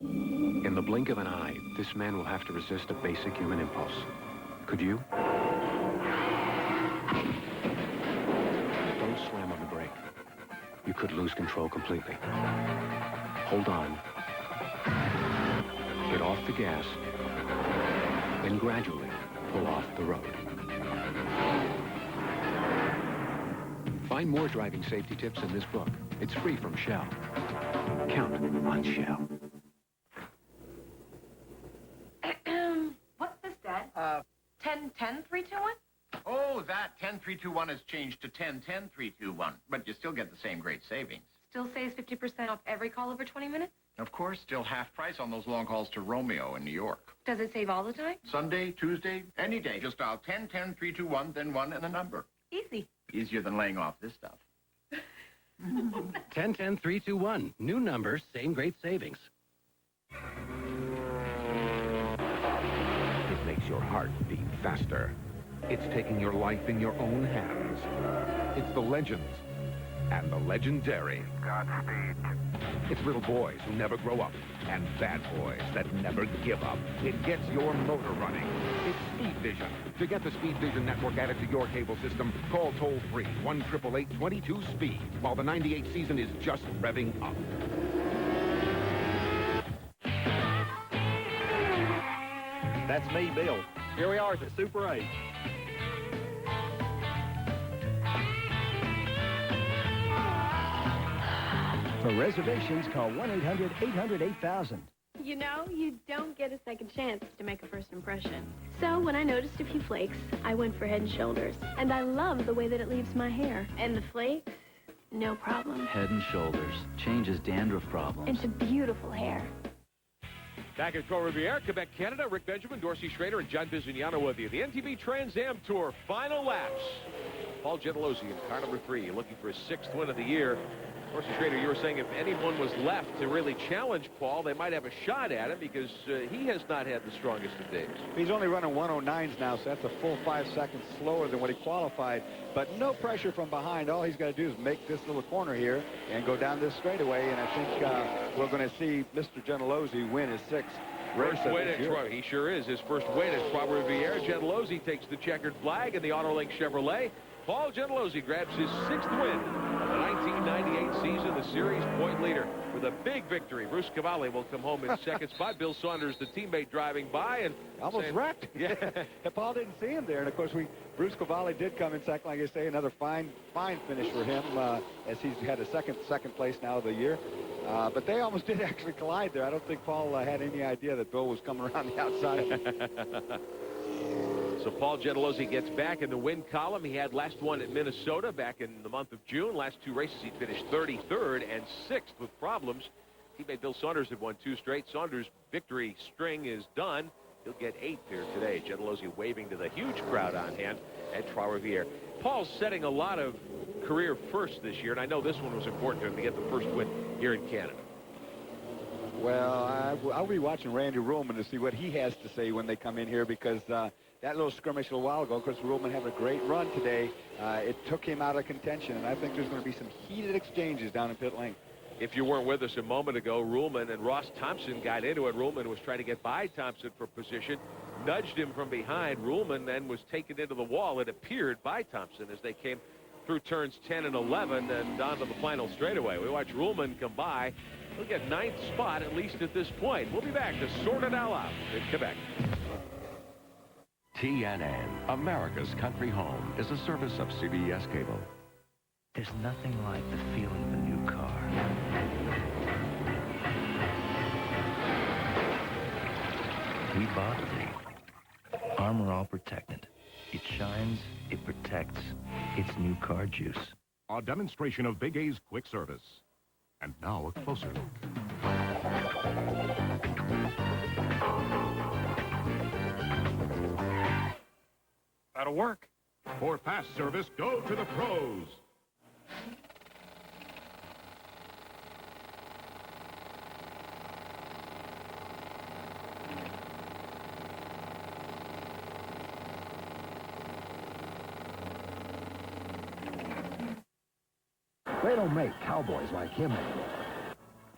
In the blink of an eye, this man will have to resist a basic human impulse. Could you? Don't slam on the brake. You could lose control completely. Hold on. Get off the gas. Then gradually pull off the road. Find more driving safety tips in this book. It's free from Shell. Count on Shell.
What's this, Dad? 10-10-3-2-1?
Oh, that 10-3-2-1 has changed to 10-10-3-2-1, but you still get the same great savings.
Still saves 50% off every call over 20 minutes?
Of course, still half price on those long calls to Romeo in New York.
Does it save all the time?
Sunday, Tuesday, any day. Just dial 10-10-3-2-1, then 1 and a number.
Easy.
Easier than laying off this stuff.
10-10-3-2-1. New number, same great savings.
It makes your heart beat faster. It's taking your life in your own hands. It's the legends and the legendary. Godspeed. It's little boys who never grow up and bad boys that never give up. It gets your motor running. It's Speed Vision. To get the Speed Vision network added to your cable system, call toll-free 1-888-22-SPEED while the 98 season is just revving up.
That's me, Bill. Here we are at the Super 8. For reservations, call 1-800-800-8000.
You know, you don't get a second chance to make a first impression. So when I noticed a few flakes, I went for Head & Shoulders. And I love the way that it leaves my hair. And the flakes, no problem.
Head & Shoulders changes dandruff problems
into beautiful hair.
Back at Trois-Rivières, Quebec, Canada, Rick Benjamin, Dorsey Schrader, and John Visignano with you. The NTV Trans Am Tour final laps. Paul Gentilozzi in car number 3, looking for his 6th win of the year. Dorsey Schrader, you were saying if anyone was left to really challenge Paul, they might have a shot at him because he has not had the strongest of days.
He's only running 109s now, so that's a full 5 seconds slower than what he qualified. But no pressure from behind. All he's got to do is make this little corner here and go down this straightaway. And I think we're going to see Mr. Gentilozzi win his 6th race
First win at Troy. He sure is. His first win at Trois-Rivières. Gentilozzi takes the checkered flag in the Autolink Chevrolet. Paul Gentilozzi grabs his 6th win of the 1998 season, the series point leader with a big victory. Bruce Cavalli will come home in second spot. Bill Saunders, the teammate, driving by and
almost wrecked. Yeah, Paul didn't see him there, and of course Bruce Cavalli did come in second. Like I say, another fine finish for him as he's had a second place now of the year. But they almost did actually collide there. I don't think Paul had any idea that Bill was coming around the outside.
So Paul Gentilozzi gets back in the win column. He had last one at Minnesota back in the month of June. Last 2 races he finished 33rd and 6th with problems. Teammate Bill Saunders had won 2 straight. Saunders' victory string is done. He'll get 8th here today. Gentilozzi waving to the huge crowd on hand at Trois-Rivières. Paul's setting a lot of career firsts this year, and I know this one was important to him to get the first win here in Canada.
Well, I'll be watching Randy Ruhlman to see what he has to say when they come in here, because that little skirmish a little while ago, of course, Ruhlman had a great run today. It took him out of contention, and I think there's going to be some heated exchanges down in pit lane.
If you weren't with us a moment ago, Ruhlman and Ross Thompson got into it. Ruhlman was trying to get by Thompson for position, nudged him from behind. Ruhlman then was taken into the wall, it appeared, by Thompson as they came through turns 10 and 11 and onto the final straightaway. We watch Ruhlman come by. He'll get 9th spot, at least at this point. We'll be back to sort it all out in Quebec.
TNN, America's country home, is a service of CBS Cable.
There's nothing like the feeling of a new car. We bought the Armor All Protectant. It shines, it protects. It's new car juice.
A demonstration of Big A's quick service. And now a closer look.
That'll work.
For fast service, go to the pros.
They don't make cowboys like him anymore.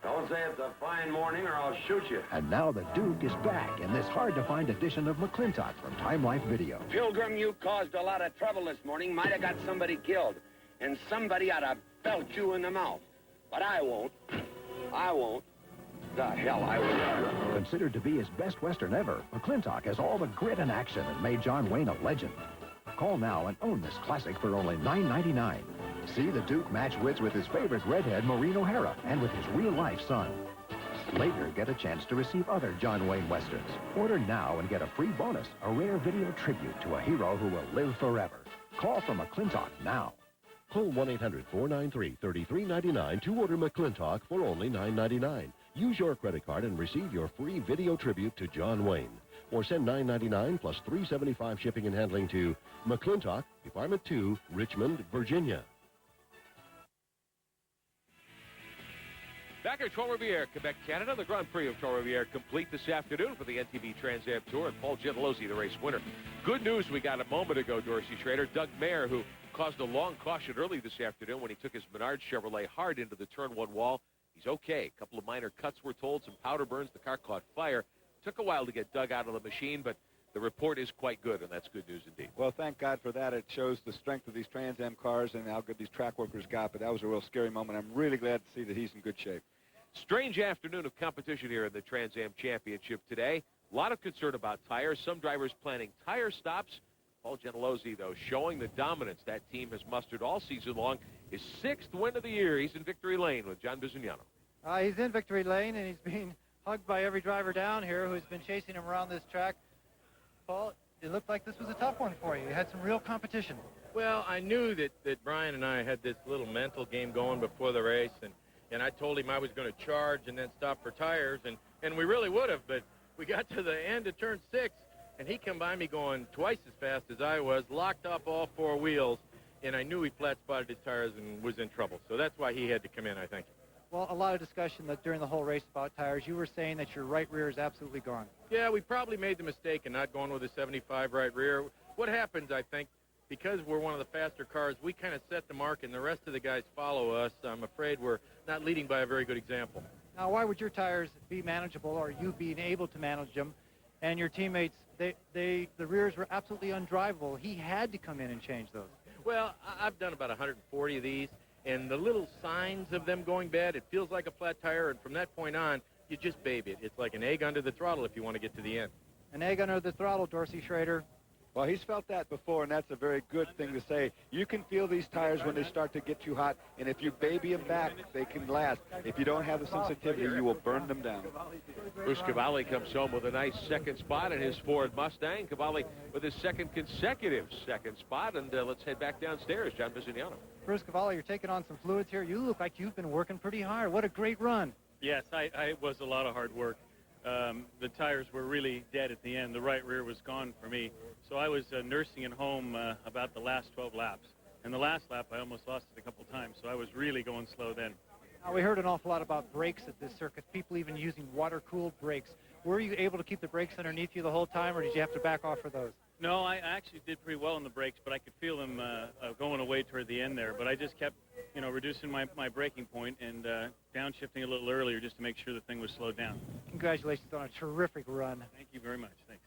Don't say it's a fine morning or I'll shoot you.
And now the Duke is back in this hard-to-find edition of McClintock from Time Life Video.
Pilgrim, you caused a lot of trouble this morning. Might have got somebody killed. And somebody ought to belt you in the mouth. But I won't. I won't. The hell I won't.
Considered to be his best Western ever, McClintock has all the grit and action that made John Wayne a legend. Call now and own this classic for only $9.99. See the Duke match wits with his favorite redhead, Maureen O'Hara, and with his real-life son. Later, get a chance to receive other John Wayne Westerns. Order now and get a free bonus, a rare video tribute to a hero who will live forever. Call for McClintock now.
Call 1-800-493-3399 to order McClintock for only $9.99. Use your credit card and receive your free video tribute to John Wayne. Or send $9.99 plus $3.75 shipping and handling to McClintock, Department 2, Richmond, Virginia.
Back at Trois-Rivières, Quebec, Canada, the Grand Prix of Trois-Rivières complete this afternoon for the NTV Trans Am Tour, and Paul Gentilozzi, the race winner. Good news we got a moment ago, Dorsey Schrader. Doug Mayer, who caused a long caution early this afternoon when he took his Menard Chevrolet hard into the turn 1 wall. He's okay. A couple of minor cuts, we're told, some powder burns. The car caught fire. Took a while to get Doug out of the machine, but the report is quite good, and that's good news indeed.
Well, thank God for that. It shows the strength of these Trans Am cars and how good these track workers got, but that was a real scary moment. I'm really glad to see that he's in good shape.
Strange afternoon of competition here in the Trans Am Championship today. A lot of concern about tires. Some drivers planning tire stops. Paul Gentilozzi, though, showing the dominance that team has mustered all season long. His 6th win of the year. He's in victory lane with John Bisognano.
He's in victory lane, and he's being hugged by every driver down here who's been chasing him around this track. Paul, it looked like this was a tough one for you. You had some real competition.
Well, I knew that Brian and I had this little mental game going before the race, and I told him I was going to charge and then stop for tires, and we really would have, but we got to the end of turn 6, and he come by me going twice as fast as I was, locked up all 4 wheels, and I knew he flat-spotted his tires and was in trouble. So that's why he had to come in, I think.
Well, a lot of discussion that during the whole race about tires. You were saying that your right rear is absolutely gone.
Yeah, we probably made the mistake in not going with a 75 right rear. What happens, I think, because we're one of the faster cars, we kind of set the mark, and the rest of the guys follow us. I'm afraid we're not leading by a very good example.
Now, why would your tires be manageable, or you being able to manage them, and your teammates, the rears were absolutely undrivable? He had to come in and change those.
Well, I've done about 140 of these, and the little signs of them going bad, it feels like a flat tire, and from that point on, you just baby it. It's like an egg under the throttle if you want to get to the end.
An egg under the throttle, Dorsey Schrader.
Well, he's felt that before, and that's a very good thing to say. You can feel these tires when they start to get too hot, and if you baby them back, they can last. If you don't have the sensitivity, you will burn them down.
Bruce Cavalli comes home with a nice second spot in his Ford Mustang. Cavalli with his second consecutive second spot, and let's head back downstairs. John Visignano.
Bruce Cavalli, you're taking on some fluids here. You look like you've been working pretty hard. What a great run.
Yes, it was a lot of hard work. The tires were really dead at the end. The right rear was gone for me. So I was nursing at home about the last 12 laps. And the last lap, I almost lost it a couple times. So I was really going slow then.
Now, we heard an awful lot about brakes at this circuit, people even using water-cooled brakes. Were you able to keep the brakes underneath you the whole time, or did you have to back off for those?
No, I actually did pretty well on the brakes, but I could feel them going away toward the end there. But I just kept, reducing my braking point and downshifting a little earlier just to make sure the thing was slowed down.
Congratulations on a terrific run.
Thank you very much. Thanks.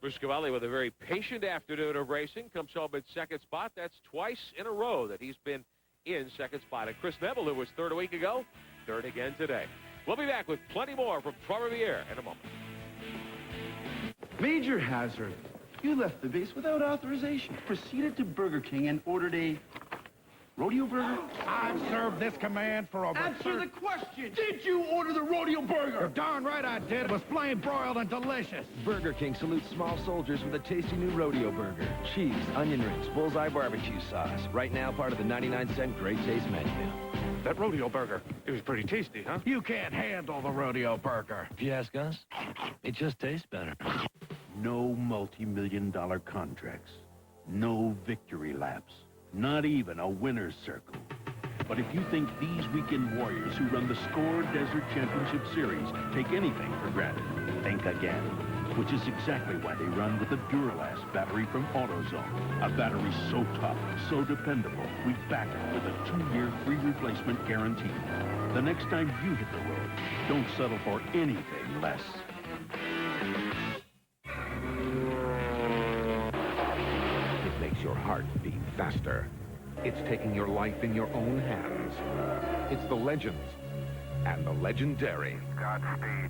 Bruce Cavalli with a very patient afternoon of racing comes home in second spot. That's twice in a row that he's been in second spot. And Chris Neville, who was third a week ago, third again today. We'll be back with plenty more from Trois-Rivières in a moment.
Major hazard. You left the base without authorization. Proceeded to Burger King and ordered a rodeo burger?
I've served this command for over...
Answer the question! Did you order the rodeo burger?
You're darn right I did. It was flame broiled and delicious.
Burger King salutes small soldiers with a tasty new rodeo burger. Cheese, onion rings, bullseye barbecue sauce. Right now, part of the 99-cent Great Taste menu.
That rodeo burger, it was pretty tasty, huh? You can't handle the rodeo burger.
If you ask us, it just tastes better.
No multi-million-dollar contracts. No victory laps. Not even a winner's circle. But if you think these weekend warriors who run the Score Desert Championship Series take anything for granted, think again. Which is exactly why they run with the Duralast battery from AutoZone. A battery so tough, so dependable, we back it with a 2-year free replacement guarantee. The next time you hit the road, don't settle for anything less.
It makes your heart beat faster. It's taking your life in your own hands. It's the legends and the legendary. Godspeed.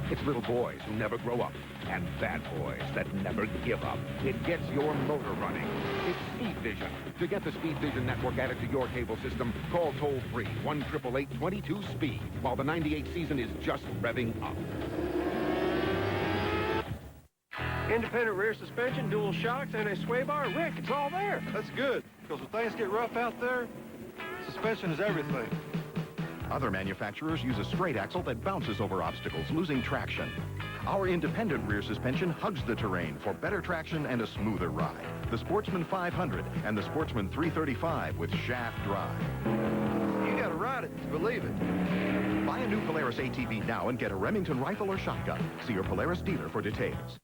It's little boys who never grow up and bad boys that never give up. It gets your motor running. It's Speed Vision. To get the Speed Vision network added to your cable system, call toll-free 1-888-22-SPEED while the 98 season is just revving up.
Independent rear suspension, dual shocks, and a sway bar. Rick, it's all there.
That's good, because when things get rough out there, suspension is everything.
Other manufacturers use a straight axle that bounces over obstacles, losing traction. Our independent rear suspension hugs the terrain for better traction and a smoother ride. The Sportsman 500 and the Sportsman 335 with shaft drive.
You gotta ride it to believe it.
Buy a new Polaris ATV now and get a Remington rifle or shotgun. See your Polaris dealer for details.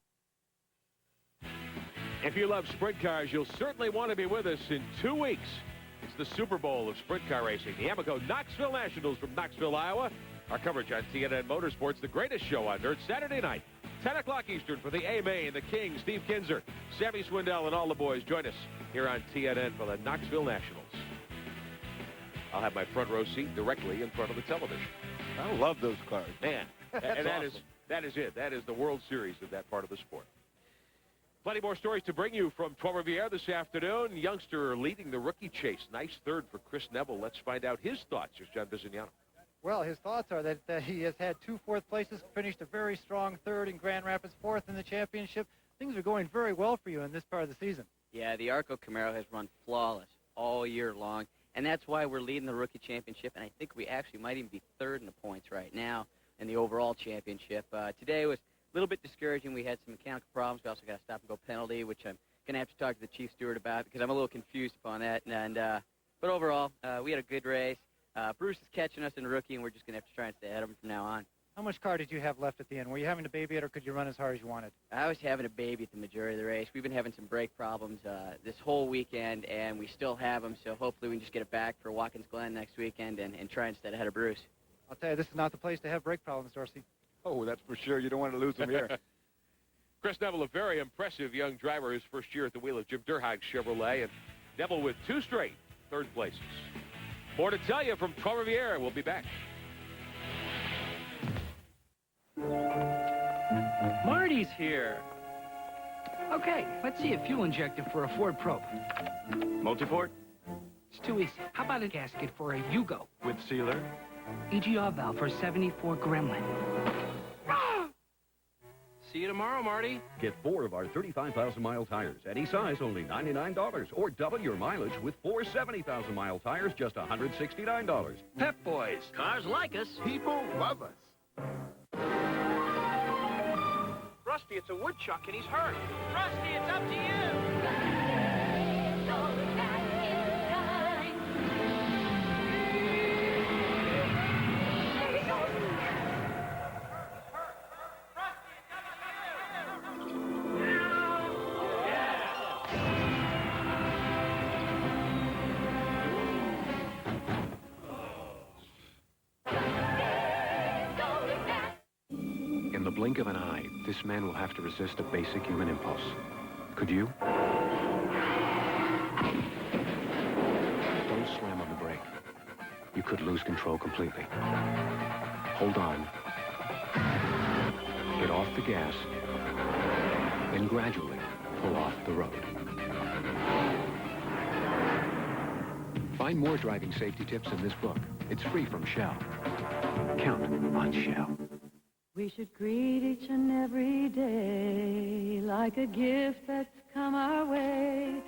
If you love sprint cars, you'll certainly want to be with us in 2 weeks. It's the Super Bowl of sprint car racing. The Amoco Knoxville Nationals from Knoxville, Iowa. Our coverage on TNN Motorsports, the greatest show on dirt, Saturday night, 10 o'clock Eastern for the A-Main, the King, Steve Kinzer, Sammy Swindell, and all the boys. Join us here on TNN for the Knoxville Nationals. I'll have my front row seat directly in front of the television.
I love those cars.
Man, and that
awesome.
is it. That is the World Series of that part of the sport. Plenty more stories to bring you from Trois-Rivières this afternoon. Youngster leading the rookie chase. Nice third for Chris Neville. Let's find out his thoughts. Here's John Visignano.
Well, his thoughts are that he has had 2 fourth places, finished a very strong third in Grand Rapids, 4th in the championship. Things are going very well for you in this part of the season.
Yeah, the Arco Camaro has run flawless all year long, and that's why we're leading the rookie championship, and I think we actually might even be 3rd in the points right now in the overall championship. Today was a little bit discouraging. We had some mechanical problems. We also got a stop-and-go penalty, which I'm going to have to talk to the chief steward about because I'm a little confused upon that. But overall, we had a good race. Bruce is catching us in rookie, and we're just going to have to try and stay ahead of him from now on.
How much car did you have left at the end? Were you having to baby it, or could you run as hard as you wanted?
I was having a baby at the majority of the race. We've been having some brake problems this whole weekend, and we still have them, so hopefully we can just get it back for Watkins Glen next weekend and try and stay ahead of Bruce.
I'll tell you, this is not the place to have brake problems, Dorsey.
Oh, that's for sure. You don't want to lose them here.
Chris Neville, a very impressive young driver, his first year at the wheel of Jim Durhag's Chevrolet, and Neville with 2 straight third places. More to tell you from Trois Rivières. We'll be back.
Marty's here. Okay, let's see a fuel injector for a Ford Probe.
Multiport?
It's too easy. How about a gasket for a Yugo?
With sealer?
EGR valve for 74 Gremlin.
See you tomorrow, Marty.
Get 4 of our 35,000-mile tires. Any size, only $99. Or double your mileage with 4 70,000-mile tires, just $169.
Pep Boys.
Cars like us.
People love us.
Rusty, it's a woodchuck and he's hurt. Rusty, it's up to you.
In the blink of an eye, this man will have to resist a basic human impulse. Could you? Don't slam on the brake. You could lose control completely. Hold on. Get off the gas. Then gradually pull off the road. Find more driving safety tips in this book. It's free from Shell. Count on Shell.
We should greet each and every day like a gift that's come our way.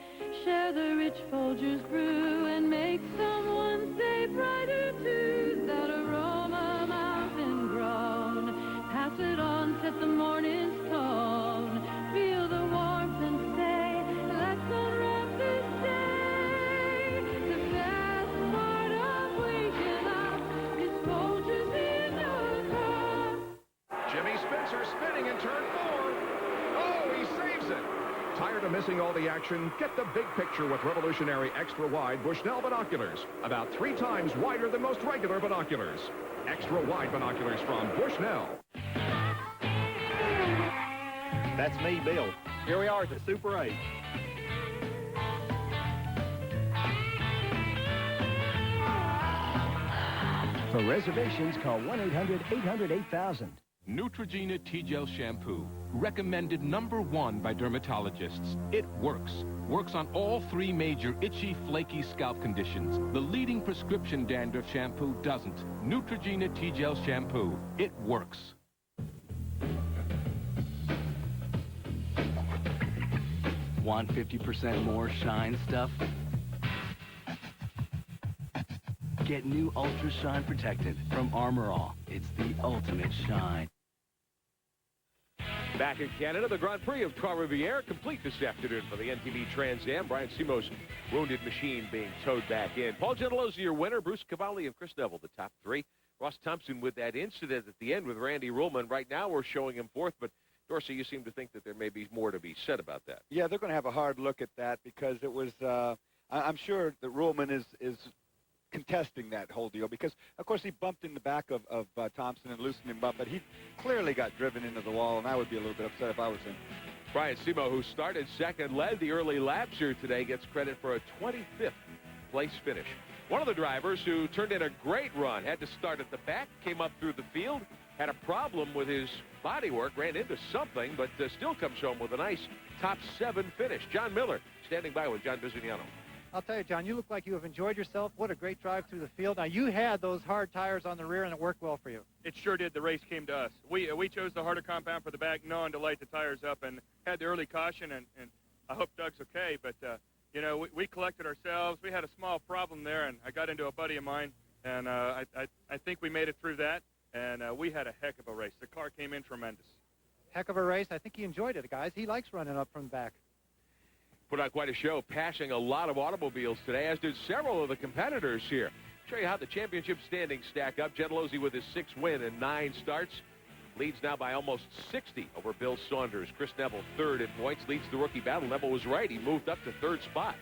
Share the rich Folgers brew and make someone's day brighter too. That aroma mountain grown. Pass it on, set the morning's tone. Feel the warmth and say, let's unwrap this day. The best part of waking up is Folgers in the car.
Jimmy Spencer spinning in turn 4. Oh, he saves it. Tired of missing all the action? Get the big picture with revolutionary extra-wide Bushnell binoculars. About 3 times wider than most regular binoculars. Extra-wide binoculars from Bushnell.
That's me, Bill. Here we are at the Super 8.
For reservations, call 1-800-800-8000.
Neutrogena T-Gel Shampoo. Recommended #1 by dermatologists. It works. Works on all 3 major itchy, flaky scalp conditions. The leading prescription dandruff shampoo doesn't. Neutrogena T-Gel Shampoo. It works.
Want 50% more shine stuff? Get new Ultra Shine Protected from Armor All. It's the ultimate shine.
Back in Canada, the Grand Prix of Trois Rivières complete this afternoon for the NTV Trans Am. Brian Simo's wounded machine being towed back in. Paul Gentilozzi, your winner. Bruce Cavalli and Chris Neville, the top 3. Ross Thompson with that incident at the end with Randy Ruhlman. Right now, we're showing him 4th, but Dorsey, you seem to think that there may be more to be said about that.
Yeah, they're going to have a hard look at that because it was, I'm sure that Ruhlman is contesting that whole deal because, of course, he bumped in the back of Thompson and loosened him up, but he clearly got driven into the wall, and I would be a little bit upset if I was him.
Brian Simo, who started second, led the early laps here today, gets credit for a 25th place finish. One of the drivers who turned in a great run had to start at the back, came up through the field, had a problem with his bodywork, ran into something, but still comes home with a nice top 7 finish. John Miller standing by with John Bisignano.
I'll tell you, John, you look like you have enjoyed yourself. What a great drive through the field. Now, you had those hard tires on the rear, and it worked well for you.
It sure did. The race came to us. We chose the harder compound for the back, knowing to light the tires up, and had the early caution, and I hope Doug's okay. But, you know, we collected ourselves. We had a small problem there, and I got into a buddy of mine, and I think we made it through that, and we had a heck of a race. The car came in tremendous.
Heck of a race. I think he enjoyed it, guys. He likes running up from the back.
Put on quite a show, passing a lot of automobiles today, as did several of the competitors here. Show you how the championship standings stack up. Gentilozzi with his 6th win and 9 starts. Leads now by almost 60 over Bill Saunders. Chris Neville, 3rd in points, leads the rookie battle. Neville was right. He moved up to 3rd spot.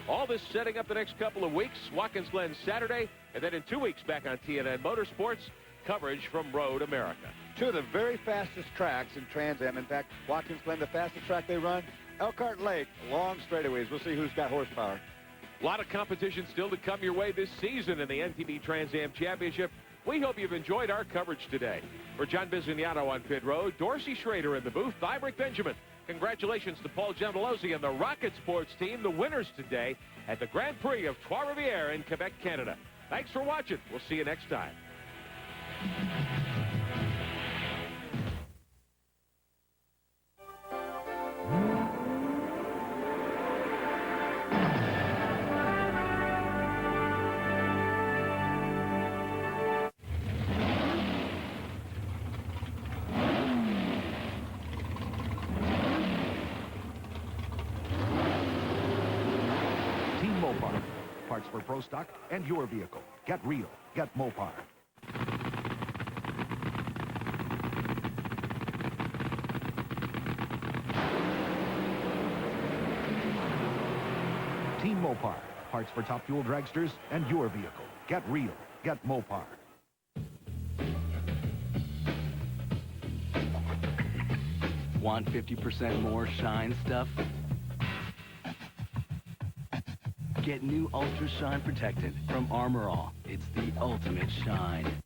All this setting up the next couple of weeks. Watkins Glen Saturday, and then in 2 weeks back on TNN Motorsports, coverage from Road America.
2 of the very fastest tracks in Trans Am. In fact, Watkins Glen, the fastest track they run. Elkhart Lake, long straightaways. We'll see who's got horsepower.
A lot of competition still to come your way this season in the NTV Trans Am Championship. We hope you've enjoyed our coverage today. For John Bizignano on pit road, Dorsey Schrader in the booth, I'm Rick Benjamin. Congratulations to Paul Gentilozzi and the Rocket Sports team, the winners today at the Grand Prix of Trois-Rivières in Quebec, Canada. Thanks for watching. We'll see you next time.
Mopar. Parts for Pro Stock and your vehicle. Get real. Get Mopar. Team Mopar. Parts for top fuel dragsters and your vehicle. Get real. Get Mopar.
Want 50% more shine stuff? Get new Ultra Shine Protectant from Armor All. It's the ultimate shine.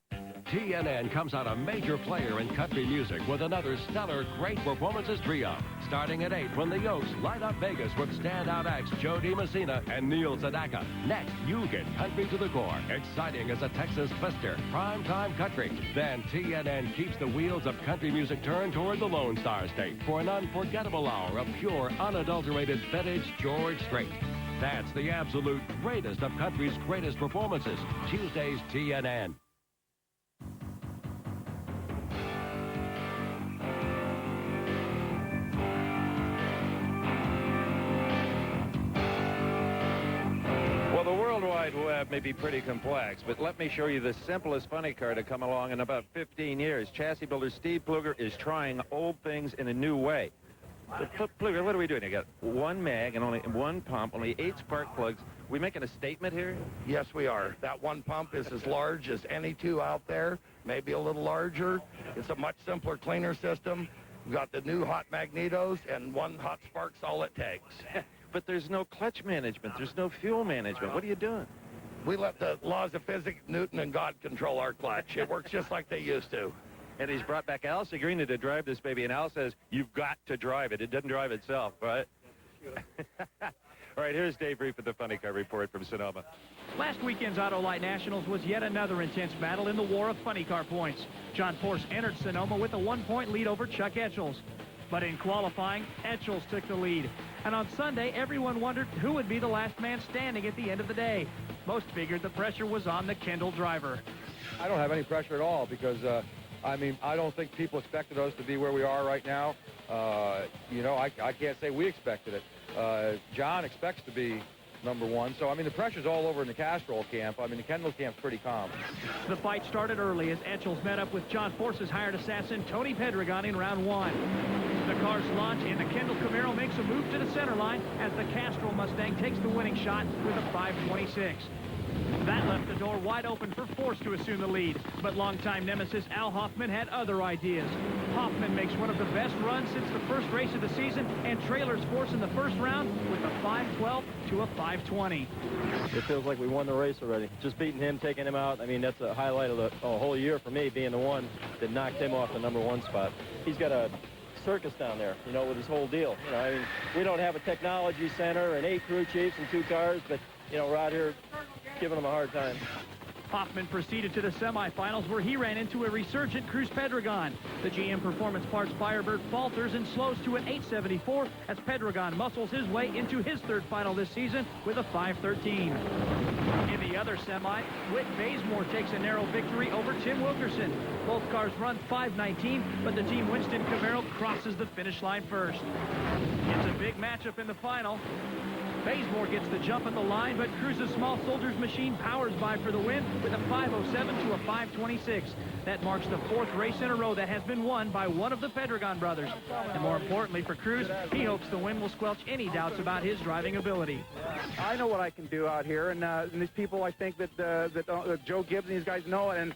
TNN comes out a major player in country music with another stellar Great Performances trio. Starting at 8 when the Yokes light up Vegas with standout acts Joe DiMessina and Neil Sedaka. Next, you get country to the core. Exciting as a Texas twister. Primetime country. Then TNN keeps the wheels of country music turned toward the Lone Star State for an unforgettable hour of pure, unadulterated vintage George Strait. That's the absolute greatest of country's greatest performances. Tuesdays, TNN.
Well, the World Wide Web may be pretty complex, but let me show you the simplest funny car to come along in about 15 years. Chassis builder Steve Pluger is trying old things in a new way. Pluger, what are we doing? You got one mag and only one pump, only 8 spark plugs. We making a statement here?
Yes, we are. That one pump is as large as any two out there, maybe a little larger. It's a much simpler, cleaner system. We've got the new hot magnetos, and one hot spark's all it takes.
But there's no clutch management. There's no fuel management. What are you doing?
We let the laws of physics, Newton, and God control our clutch. It works just like they used to.
And he's brought back Al Segrina to drive this baby, and Al says, you've got to drive it. It doesn't drive itself, right? All right, here's Dave Reef with the Funny Car Report from Sonoma.
Last weekend's Autolite Nationals was yet another intense battle in the war of funny car points. John Force entered Sonoma with a 1-point lead over Chuck Etchels. But in qualifying, Etchels took the lead. And on Sunday, everyone wondered who would be the last man standing at the end of the day. Most figured the pressure was on the Kendall driver.
I don't have any pressure at all because I mean, I don't think people expected us to be where we are right now. You know, I can't say we expected it. John expects to be number one. So, I mean, the pressure's all over in the Castrol camp. I mean, the Kendall camp's pretty calm.
The fight started early as Etchels met up with John Force's hired assassin, Tony Pedregon, in round 1. The cars launch, and the Kendall Camaro makes a move to the center line as the Castrol Mustang takes the winning shot with a 5.26. That left the door wide open for Force to assume the lead, but longtime nemesis Al Hoffman had other ideas. Hoffman makes one of the best runs since the first race of the season and trailers Force in the first round with a 5.12 to a 5.20.
It feels like we won the race already. Just beating him, taking him out, I mean, that's a highlight of the whole year for me, being the one that knocked him off the number 1 spot. He's got a circus down there, you know, with his whole deal. You know, I mean, we don't have a technology center and 8 crew chiefs and 2 cars, but, you know, we're out here giving him a hard time.
Hoffman proceeded to the semifinals where he ran into a resurgent Cruz Pedregon. The GM Performance Parts Firebird falters and slows to an 8.74 as Pedregon muscles his way into his 3rd final this season with a 5.13. In the other semi, Whit Bazemore takes a narrow victory over Tim Wilkerson. Both cars run 5.19, but the Team Winston Camaro crosses the finish line first. It's a big matchup in the final. Bazemore gets the jump at the line, but Cruz's Small Soldiers machine powers by for the win with a 5.07 to a 5.26. That marks the 4th race in a row that has been won by one of the Pedregon brothers. And more importantly for Cruz, he hopes the win will squelch any doubts about his driving ability.
I know what I can do out here, and these people, I think that Joe Gibbs and these guys know it. And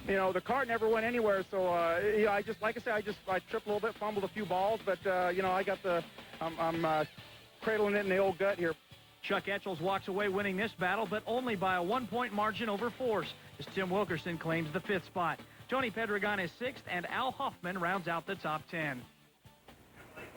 you know, the car never went anywhere, so you know, I just, like I said, I tripped a little bit, fumbled a few balls, but you know, I got the, I'm cradling it in the old gut here.
Chuck Etchels walks away winning this battle, but only by a 1-point margin over Force, as Tim Wilkerson claims the 5th spot. Tony Pedregon is 6th, and Al Hoffman rounds out the top 10.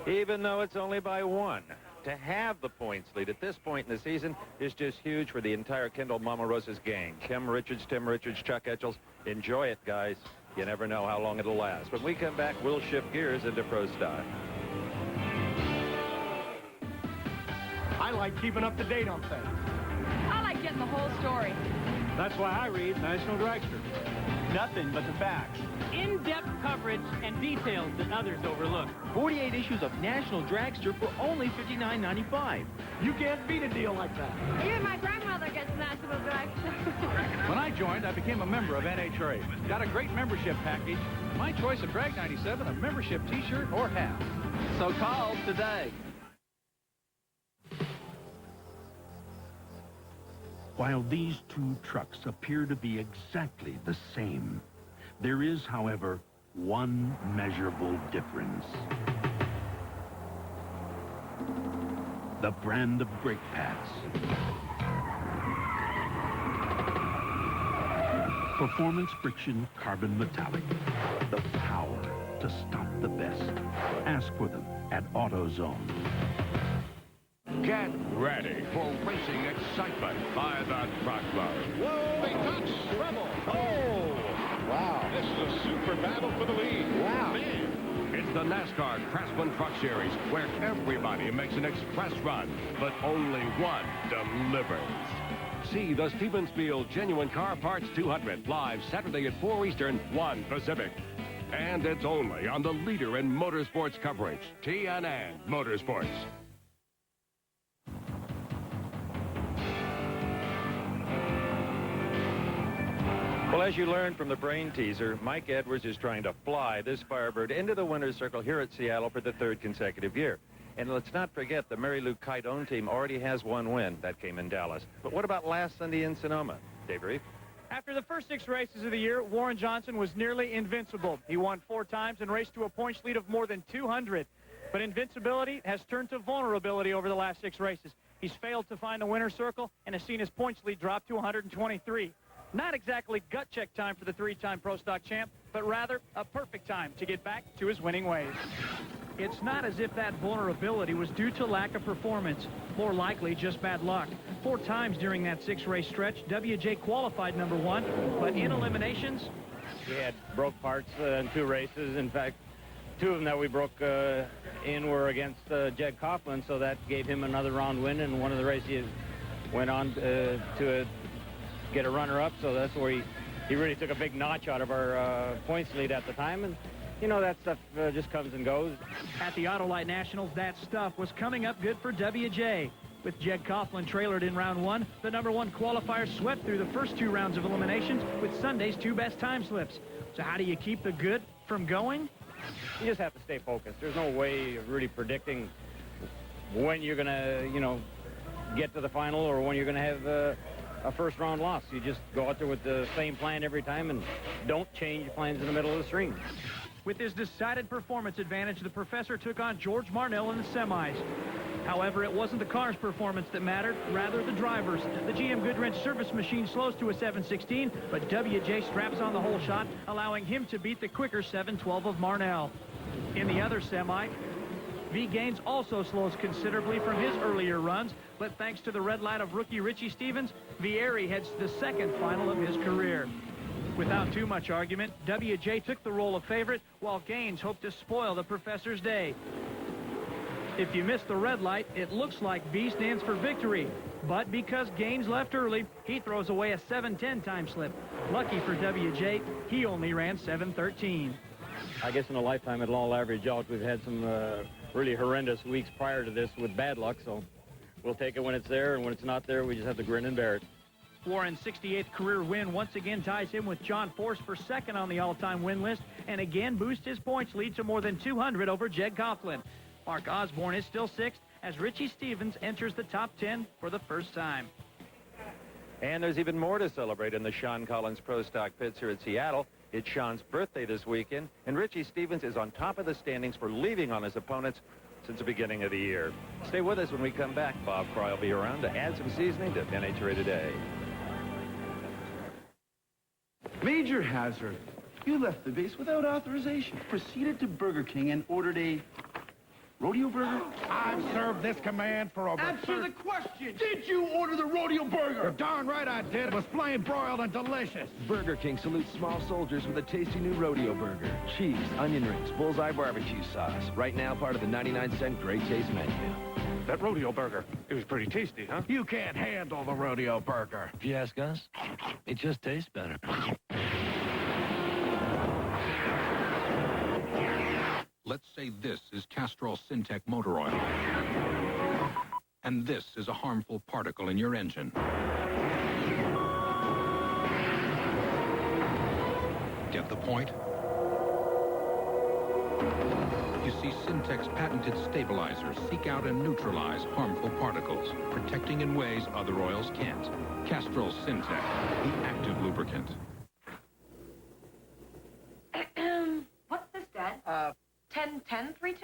Even though it's only by 1, to have the points lead at this point in the season is just huge for the entire Kendall Mama Rosa's gang. Tim Richards, Chuck Etchels. Enjoy it, guys. You never know how long it'll last. When we come back, we'll shift gears into Pro Stock.
I like keeping up to date on things.
I like getting the whole story.
That's why I read National Dragster. Nothing but the facts.
In-depth coverage and details that others overlook.
48 issues of National Dragster for only $59.95.
You can't beat a deal like that.
Even my grandmother gets National Dragster.
When I joined, I became a member of NHRA. Got a great membership package. My choice of Drag 97, a membership T-shirt or hat.
So call today.
While these two trucks appear to be exactly the same, there is, however, one measurable difference. The brand of brake pads. Performance friction carbon metallic. The power to stop the best. Ask for them at AutoZone.
Get ready for racing excitement by the truckload.
Whoa! They touch. Rebel. Oh! Wow. This is a super battle for the lead. Wow. Man.
It's the NASCAR Craftsman Truck Series, where everybody makes an express run, but only one delivers. See the Stevensfield Genuine Car Parts 200 live Saturday at 4 Eastern, 1 Pacific. And it's only on the leader in motorsports coverage, TNN Motorsports.
Well, as you learned from the brain teaser, Mike Edwards is trying to fly this Firebird into the winner's circle here at Seattle for the 3rd consecutive year. And let's not forget the Mary Lou Kite-owned team already has 1 win. That came in Dallas. But what about last Sunday in Sonoma? Dave Reeve?
After the first 6 races of the year, Warren Johnson was nearly invincible. He won 4 times and raced to a points lead of more than 200. But invincibility has turned to vulnerability over the last 6 races. He's failed to find the winner's circle and has seen his points lead drop to 123. Not exactly gut check time for the 3-time Pro Stock champ, but rather a perfect time to get back to his winning ways. It's not as if that vulnerability was due to lack of performance. More likely, just bad luck. 4 times during that 6-race stretch, WJ qualified number 1, but in eliminations...
We had broke parts in 2 races. In fact, 2 of them that we broke in were against Jed Coughlin, so that gave him another round win, and one of the races he went on to get a runner-up, so that's where he really took a big notch out of our points lead at the time, and you know, that stuff just comes and goes.
At the Autolite Nationals, that stuff was coming up good for WJ. With Jed Coughlin trailered in round 1, the number 1 qualifier swept through the first 2 rounds of eliminations with Sunday's 2 best time slips. So how do you keep the good from going?
You just have to stay focused. There's no way of really predicting when you're going to, you know, get to the final or when you're going to have a first-round loss. You just go out there with the same plan every time and don't change your plans in the middle of the string.
With his decided performance advantage, the professor took on George Marnell in the semis. However, it wasn't the car's performance that mattered, rather the driver's. The GM Goodwrench service machine slows to a 7:16, but WJ straps on the whole shot, allowing him to beat the quicker 7:12 of Marnell. In the other semi, V. Gaines also slows considerably from his earlier runs, but thanks to the red light of rookie Richie Stevens, Vieri heads to the 2nd final of his career. Without too much argument, WJ took the role of favorite, while Gaines hoped to spoil the professor's day. If you miss the red light, it looks like V stands for victory. But because Gaines left early, he throws away a 7:10 time slip. Lucky for WJ, he only ran 7:13.
I guess in a lifetime it'll all average out. We've had some really horrendous weeks prior to this with bad luck, so we'll take it when it's there, and when it's not there, we just have to grin and bear it.
Warren's 68th career win once again ties him with John Force for 2nd on the all-time win list, and again boosts his points lead to more than 200 over Jed Coughlin. Mark Osborne is still 6th as Richie Stevens enters the top 10 for the first time.
And there's even more to celebrate in the Sean Collins Pro Stock pits here at Seattle. It's Sean's birthday this weekend, and Richie Stevens is on top of the standings for leaving on his opponents since the beginning of the year. Stay with us when we come back. Bob Prix will be around to add some seasoning to NHRA Today.
Major hazard. You left the base without authorization. Proceeded to Burger King and ordered a rodeo burger?
I've served this command for over...
Answer the question! Did you order the rodeo burger?
You're darn right I did. It was flame broiled and delicious.
Burger King salutes small soldiers with a tasty new rodeo burger. Cheese, onion rings, bullseye barbecue sauce. Right now, part of the 99-cent Great Taste menu.
That rodeo burger, it was pretty tasty, huh? You can't handle the rodeo burger.
If you ask us, it just tastes better.
Let's say this is Castrol Syntec motor oil, and this is a harmful particle in your engine. Get the point? You see, Syntec's patented stabilizers seek out and neutralize harmful particles, protecting in ways other oils can't. Castrol Syntec, the active lubricant.
What's this, Dad? 10-10-3-2-1?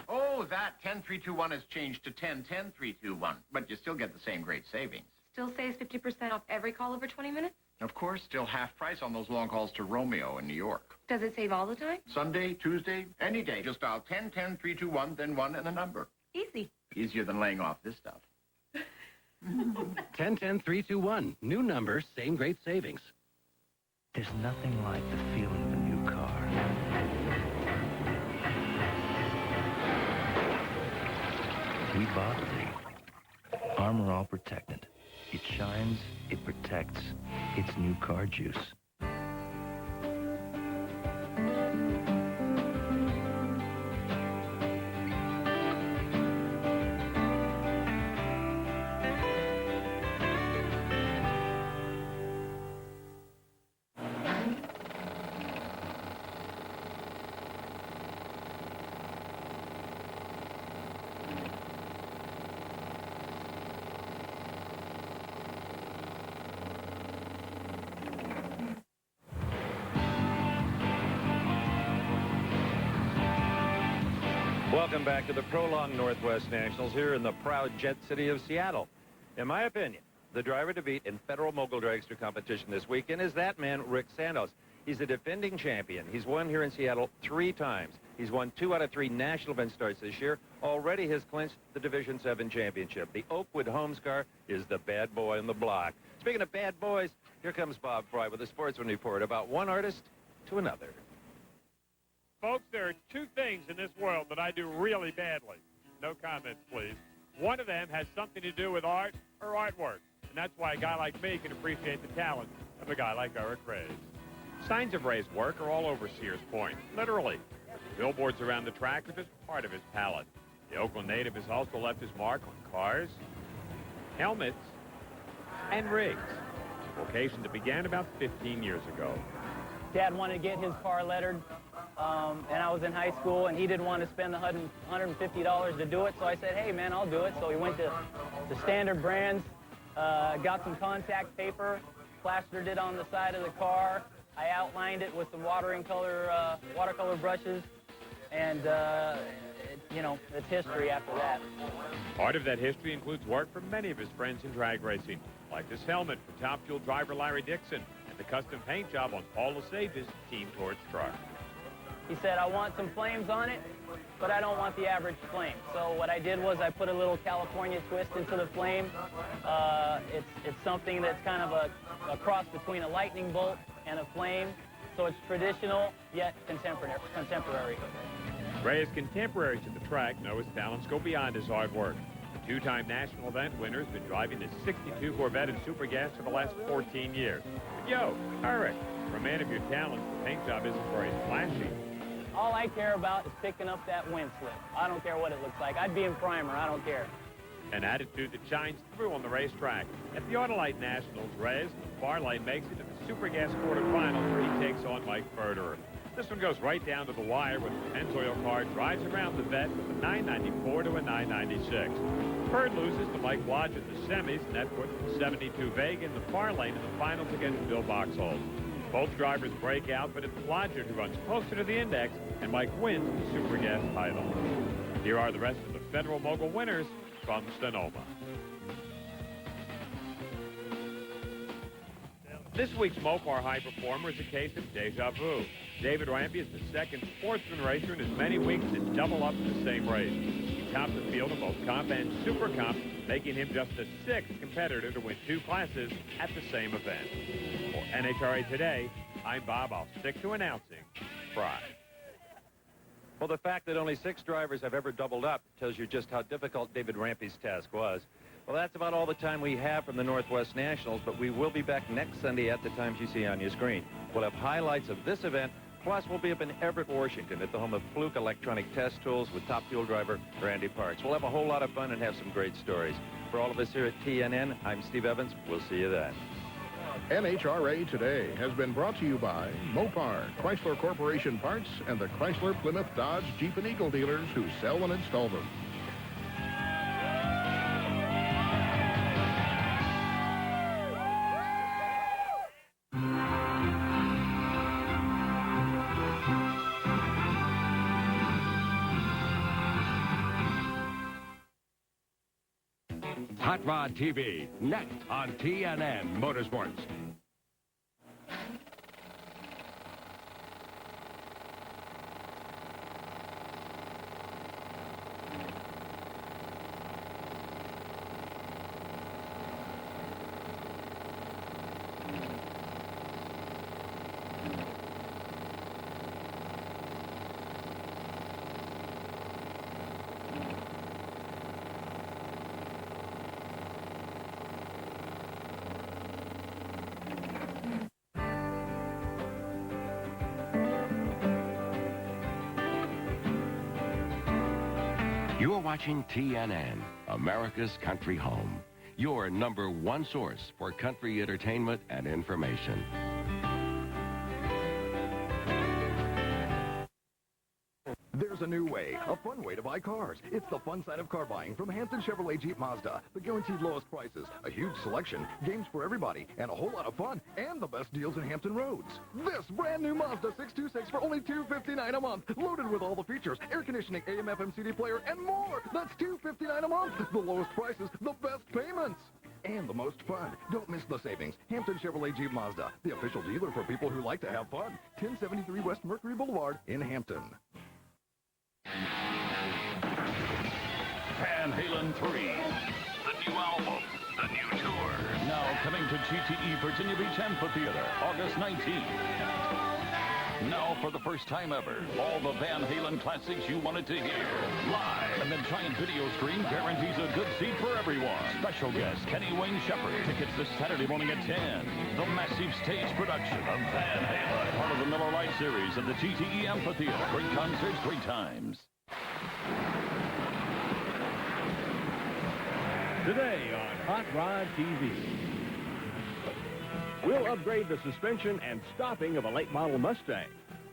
Oh, that 10-3-2-1 has changed to 10-10-3-2-1, but you still get the same great savings.
Still saves 50% off every call over 20 minutes?
Of course, still half price on those long calls to Romeo in New York.
Does it save all the time?
Sunday, Tuesday, any day. Just dial 10-10-3-2-1, then 1 and the number.
Easy.
Easier than laying off this stuff.
10-10-3-2-1. New number, same great savings.
There's nothing like the feeling of a new car. We bought the Armor All Protectant. It shines, it protects. It's new car juice.
Welcome back to the prolonged Northwest Nationals here in the proud jet city of Seattle. In my opinion, the driver to beat in Federal Mogul Dragster competition this weekend is that man, Rick Santos. He's a defending champion. He's won here in Seattle 3 times. He's won 2 out of 3 national event starts this year. Already has clinched the Division 7 championship. The Oakwood Homes car is the bad boy on the block. Speaking of bad boys, here comes Bob Prix with a sportsman report about one artist to another.
Folks, there are 2 things in this world that I do really badly. No comments, please. One of them has something to do with art or artwork, and that's why a guy like me can appreciate the talent of a guy like Eric Reyes. Signs of Reyes' work are all over Sears Point, literally. Billboards around the track are just part of his palette. The Oakland native has also left his mark on cars, helmets, and rigs, vocation that began about 15 years ago.
Dad wanted to get his car lettered, and I was in high school, and he didn't want to spend the $150 to do it, so I said, hey, man, I'll do it. So we went to Standard Brands, got some contact paper, plastered it on the side of the car. I outlined it with some watercolor brushes, and, you know, it's history after that.
Part of that history includes work from many of his friends in drag racing, like this helmet for Top Fuel driver Larry Dixon, and the custom paint job on Paul Lesage's Team Torch truck.
He said, I want some flames on it, but I don't want the average flame. So what I did was I put a little California twist into the flame. It's something that's kind of a cross between a lightning bolt and a flame. So it's traditional, yet contemporary.
Reyes' contemporaries at the track know his talents go beyond his hard work. The 2-time national event winner has been driving his 62 Corvette in super gas for the last 14 years. But yo, Eric, for a man of your talents, the paint job isn't very flashy.
All I care about is picking up that wind slip. I don't care what it looks like. I'd be in primer. I don't care.
An attitude that shines through on the racetrack. At the Autolite Nationals, Reyes from Farley makes it to the super gas quarterfinals where he takes on Mike Ferderer. This one goes right down to the wire when the Pennzoil car drives around the vet with a 994 to a 996. Ferd loses to Mike Lodge in the semis, and that puts the 72 Vega in the far lane in the finals against Bill Boxhold. Both drivers break out, but it's Lodger who runs closer to the index, and Mike wins the super gas title.
Here are the rest of the Federal Mogul winners from Sonoma. This week's Mopar High Performer is a case of deja vu. David Rampy is the second sportsman racer in as many weeks to double up in the same race. He topped the field in both Comp and Super Comp, making him just the sixth competitor to win two classes at the same event. For NHRA Today, I'm Bob. I'll stick to announcing Prix.
Well, the fact that only 6 drivers have ever doubled up tells you just how difficult David Rampy's task was. Well, that's about all the time we have from the Northwest Nationals, but we will be back next Sunday at the times you see on your screen. We'll have highlights of this event, plus we'll be up in Everett, Washington at the home of Fluke Electronic Test Tools with top fuel driver Randy Parks. We'll have a whole lot of fun and have some great stories. For all of us here at TNN, I'm Steve Evans. We'll see you then.
NHRA Today has been brought to you by Mopar, Chrysler Corporation Parts, and the Chrysler, Plymouth, Dodge, Jeep, and Eagle dealers who sell and install them.
Hot Rod TV, next on TNN Motorsports. You're watching TNN, America's Country Home. Your #1 source for country entertainment and information.
There's a new way, a fun way to buy cars. It's the fun side of car buying from Hampton Chevrolet Jeep Mazda. The guaranteed lowest prices, a huge selection, games for everybody, and a whole lot of fun, and the best deals in Hampton roads. This brand new Mazda 626 for only $259 a month, loaded with all the features, air conditioning, AM, FM, CD player, and more. That's $259 a month. The lowest prices, the best payments. And the most fun. Don't miss the savings. Hampton Chevrolet Jeep Mazda, the official dealer for people who like to have fun. 1073 West Mercury Boulevard in Hampton.
Van Halen 3. The new album, the new tour. Now coming to GTE Virginia Beach Amphitheater, August 19th. Now, for the first time ever, all the Van Halen classics you wanted to hear, live. And the giant video screen guarantees a good seat for everyone. Special guest, Kenny Wayne Shepherd. Tickets this Saturday morning at 10. The massive stage production of Van Halen, part of the Miller Lite series at the GTE Amphitheater. Great concerts, 3 times.
Today on Hot Rod TV. We'll upgrade the suspension and stopping of a late model Mustang.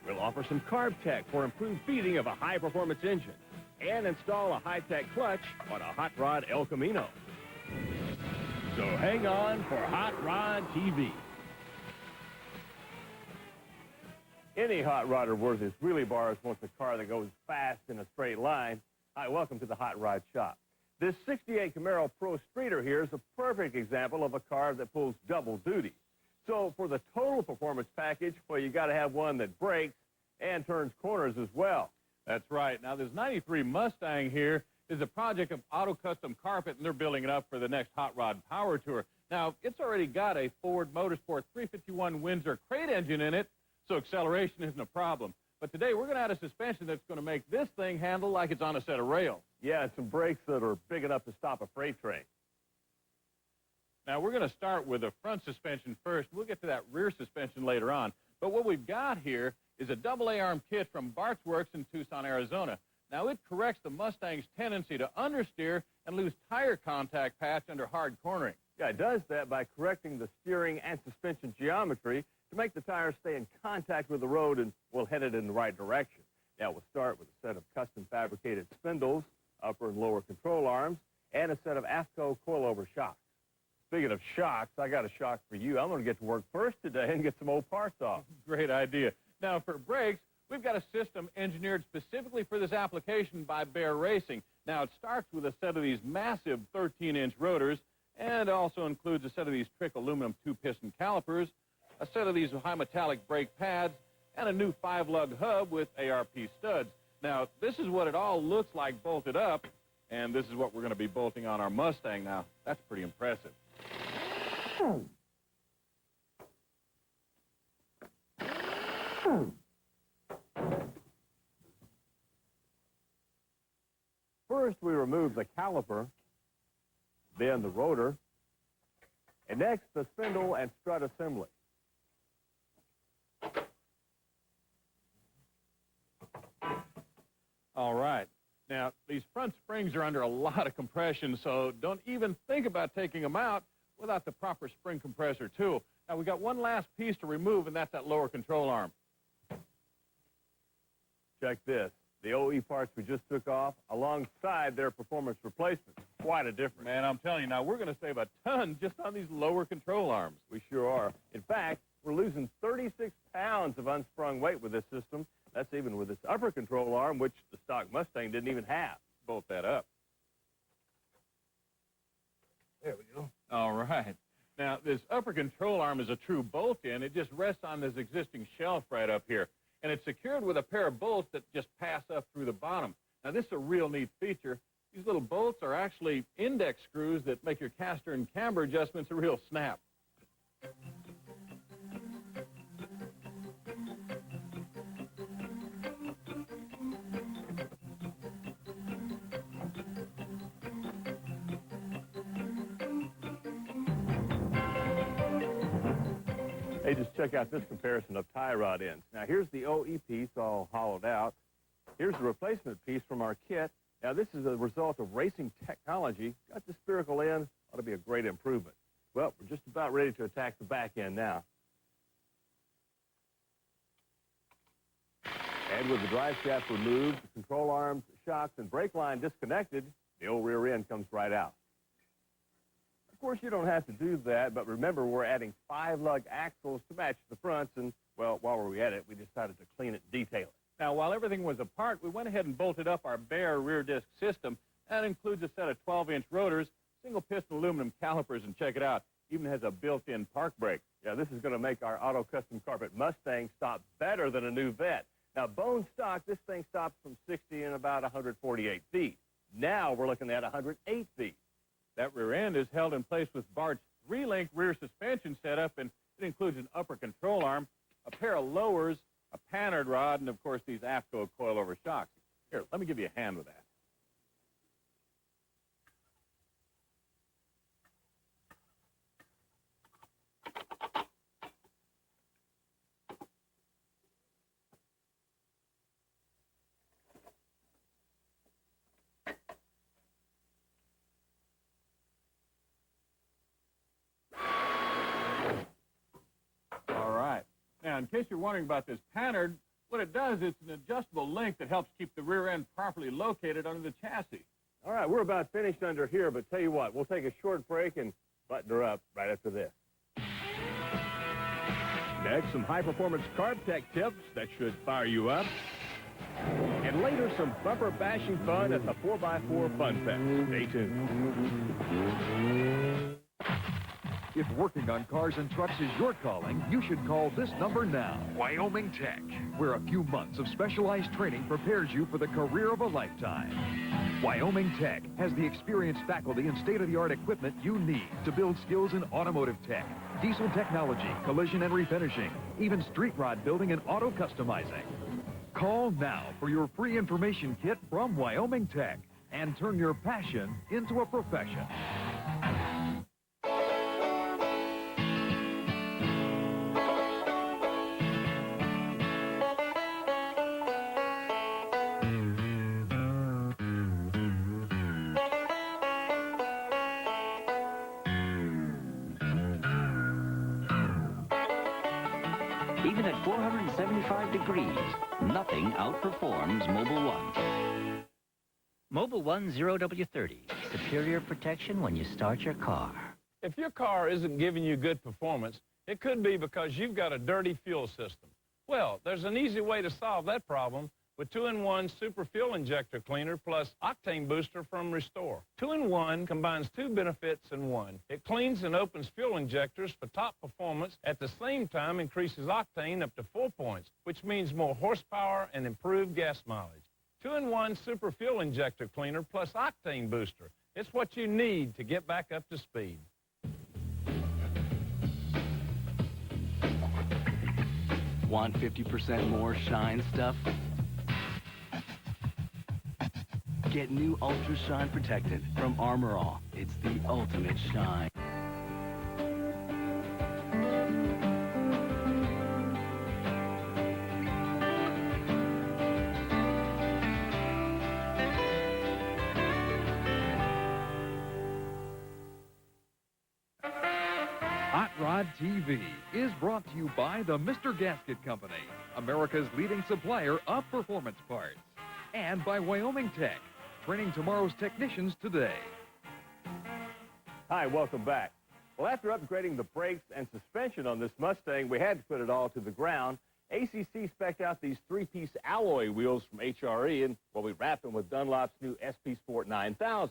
We'll offer some carb tech for improved feeding of a high-performance engine. And install a high-tech clutch on a Hot Rod El Camino. So hang on for Hot Rod TV. Any hot rodder worth his wheelie bars wants a car that goes fast in a straight line. Hi, welcome to the Hot Rod Shop. This 68 Camaro Pro Streeter here is a perfect example of a car that pulls double duty. So for the total performance package, well, you got to have one that brakes and turns corners as well.
That's right. Now, this 93 Mustang here is a project of Auto Custom Carpet, and they're building it up for the next Hot Rod Power Tour. Now, it's already got a Ford Motorsport 351 Windsor crate engine in it, so acceleration isn't a problem. But today, we're going to add a suspension that's going to make this thing handle like it's on a set of rails.
Yeah, and some brakes that are big enough to stop a freight train.
Now, we're going to start with the front suspension first. We'll get to that rear suspension later on. But what we've got here is a double A-arm kit from Bart's Works in Tucson, Arizona. Now, it corrects the Mustang's tendency to understeer and lose tire contact patch under hard cornering.
Yeah, it does that by correcting the steering and suspension geometry to make the tires stay in contact with the road and, well, headed in the right direction. Now, we'll start with a set of custom fabricated spindles, upper and lower control arms, and a set of AFCO coilover shocks. Speaking of shocks, I got a shock for you. I'm going to get to work first today and get some old parts off.
Great idea. Now, for brakes, We've got a system engineered specifically for this application by Bear Racing. Now, it starts with a set of these massive 13-inch rotors and also includes a set of these Trick aluminum 2-piston calipers, a set of these high metallic brake pads, and a new 5-lug hub with ARP studs. Now, this is what it all looks like bolted up, and this is what we're going to be bolting on our Mustang now. That's pretty impressive. First, we remove the caliper, then the rotor, and next, the spindle and strut assembly. All right. Now, these front springs are under a lot of compression, so don't even think about taking them out without the proper spring compressor tool. Now, we got one last piece to remove, and that's that lower control arm. Check this. The OE parts we just took off alongside their performance replacements. Quite a difference. Man, I'm telling you, now we're going to save a ton just on these lower control arms. We sure are. In fact, we're losing 36 pounds of unsprung weight with this system. That's even with this upper control arm, which the stock Mustang didn't even have. Bolt that up. There we go. All right. Now, this upper control arm is a true bolt-in. It just rests on this existing shelf right up here. And it's secured with a pair of bolts that just pass up through the bottom. Now, this is a real neat feature. These little bolts are actually index screws that make your caster and camber adjustments a real snap. Hey, just check out this comparison of tie rod ends. Now, here's the OE piece all hollowed out. Here's the replacement piece from our kit. Now, this is a result of racing technology. Got the spherical end. Ought to be a great improvement. Well, we're just about ready to attack the back end now. And with the drive shaft removed, the control arms, shocks, and brake line disconnected, the old rear end comes right out. Of course, you don't have to do that, but remember, we're adding 5-lug axles to match the fronts, and, well, while we were at it, we decided to clean it and detail it. Now, while everything was apart, we went ahead and bolted up our Bear rear disc system. That includes a set of 12-inch rotors, single-piston aluminum calipers, and check it out, even has a built-in park brake. Yeah, this is going to make our auto custom carpet Mustang stop better than a new Vet. Now, bone stock, this thing stops from 60 in about 148 feet. Now we're looking at 108 feet. That rear end is held in place with Bart's 3-link rear suspension setup, and it includes an upper control arm, a pair of lowers, a pannard rod, and, of course, these AFCO coilover shocks. Here, let me give you a hand with that. Now, in case you're wondering about this pannard, what it does, it's an adjustable link that helps keep the rear end properly located under the chassis. All right, we're about finished under here, but tell you what, we'll take a short break and button her up right after this. Next, some high-performance carb tech tips that should fire you up. And later, some bumper bashing fun at the 4x4 Fun Fest. Stay tuned.
If working on cars and trucks is your calling, you should call this number now. Wyoming Tech, where a few months of specialized training prepares you for the career of a lifetime. Wyoming Tech has the experienced faculty and state-of-the-art equipment you need to build skills in automotive tech, diesel technology, collision and refinishing, even street rod building and auto customizing. Call now for your free information kit from Wyoming Tech and turn your passion into a profession.
Even at 475 degrees, nothing outperforms Mobil 1. Mobil 1 0W30. Superior protection when you start your car.
If your car isn't giving you good performance, it could be because you've got a dirty fuel system.
Well, there's an easy way to solve that problem with 2-in-1 Super Fuel Injector Cleaner plus Octane Booster from Restore. 2-in-1 combines two benefits in one. It cleans and opens fuel injectors for top performance, at the same time increases octane up to 4 points, which means more horsepower and improved gas mileage. 2-in-1 Super Fuel Injector Cleaner plus Octane Booster. It's what you need to get back up to speed.
Want 50% more shine stuff? Get new Ultra Shine Protectant from Armor All. It's the ultimate shine.
Hot Rod TV is brought to you by the Mr. Gasket Company, America's leading supplier of performance parts, and by Wyoming Tech, training tomorrow's technicians today.
Hi, welcome back. Well, after upgrading the brakes and suspension on this Mustang, we had to put it all to the ground. ACC spec'd out these three-piece alloy wheels from HRE, and, well, we wrapped them with Dunlop's new SP Sport 9000s.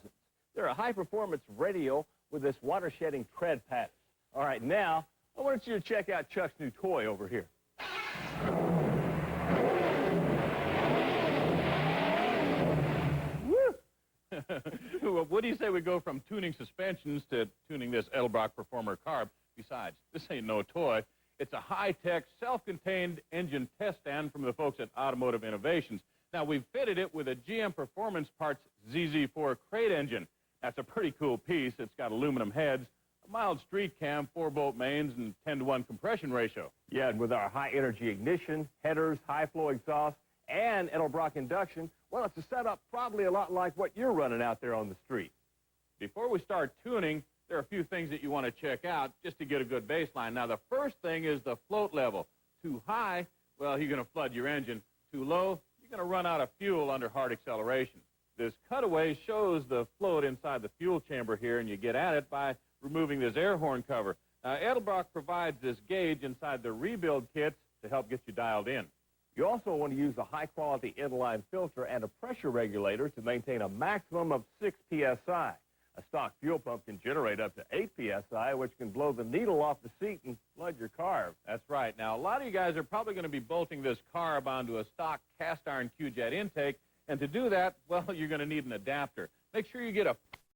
They're a high-performance radial with this water-shedding tread pattern. All right, now, I want you to check out Chuck's new toy over here.
Well, what do you say we go from tuning suspensions to tuning this Edelbrock Performer carb? Besides, this ain't no toy. It's a high-tech, self-contained engine test stand from the folks at Automotive Innovations. Now, we've fitted it with a GM Performance Parts ZZ4 crate engine. That's a pretty cool piece. It's got aluminum heads, a mild street cam, 4-bolt mains, and 10-to-1 compression ratio.
Yeah, and with our high-energy ignition, headers, high-flow exhaust, and Edelbrock induction, well, it's a setup probably a lot like what you're running out there on the street.
Before we start tuning, there are a few things that you want to check out just to get a good baseline. Now, the first thing is the float level. Too high, well, you're going to flood your engine. Too low, you're going to run out of fuel under hard acceleration. This cutaway shows the float inside the fuel chamber here, and you get at it by removing this air horn cover. Now, Edelbrock provides this gauge inside the rebuild kits to help get you dialed in.
You also want to use a high-quality inline filter and a pressure regulator to maintain a maximum of 6 psi. A stock fuel pump can generate up to 8 psi, which can blow the needle off the seat and flood your carb.
That's right. Now, a lot of you guys are probably going to be bolting this carb onto a stock cast-iron Q-jet intake, and to do that, well, you're going to need an adapter. Make sure you get a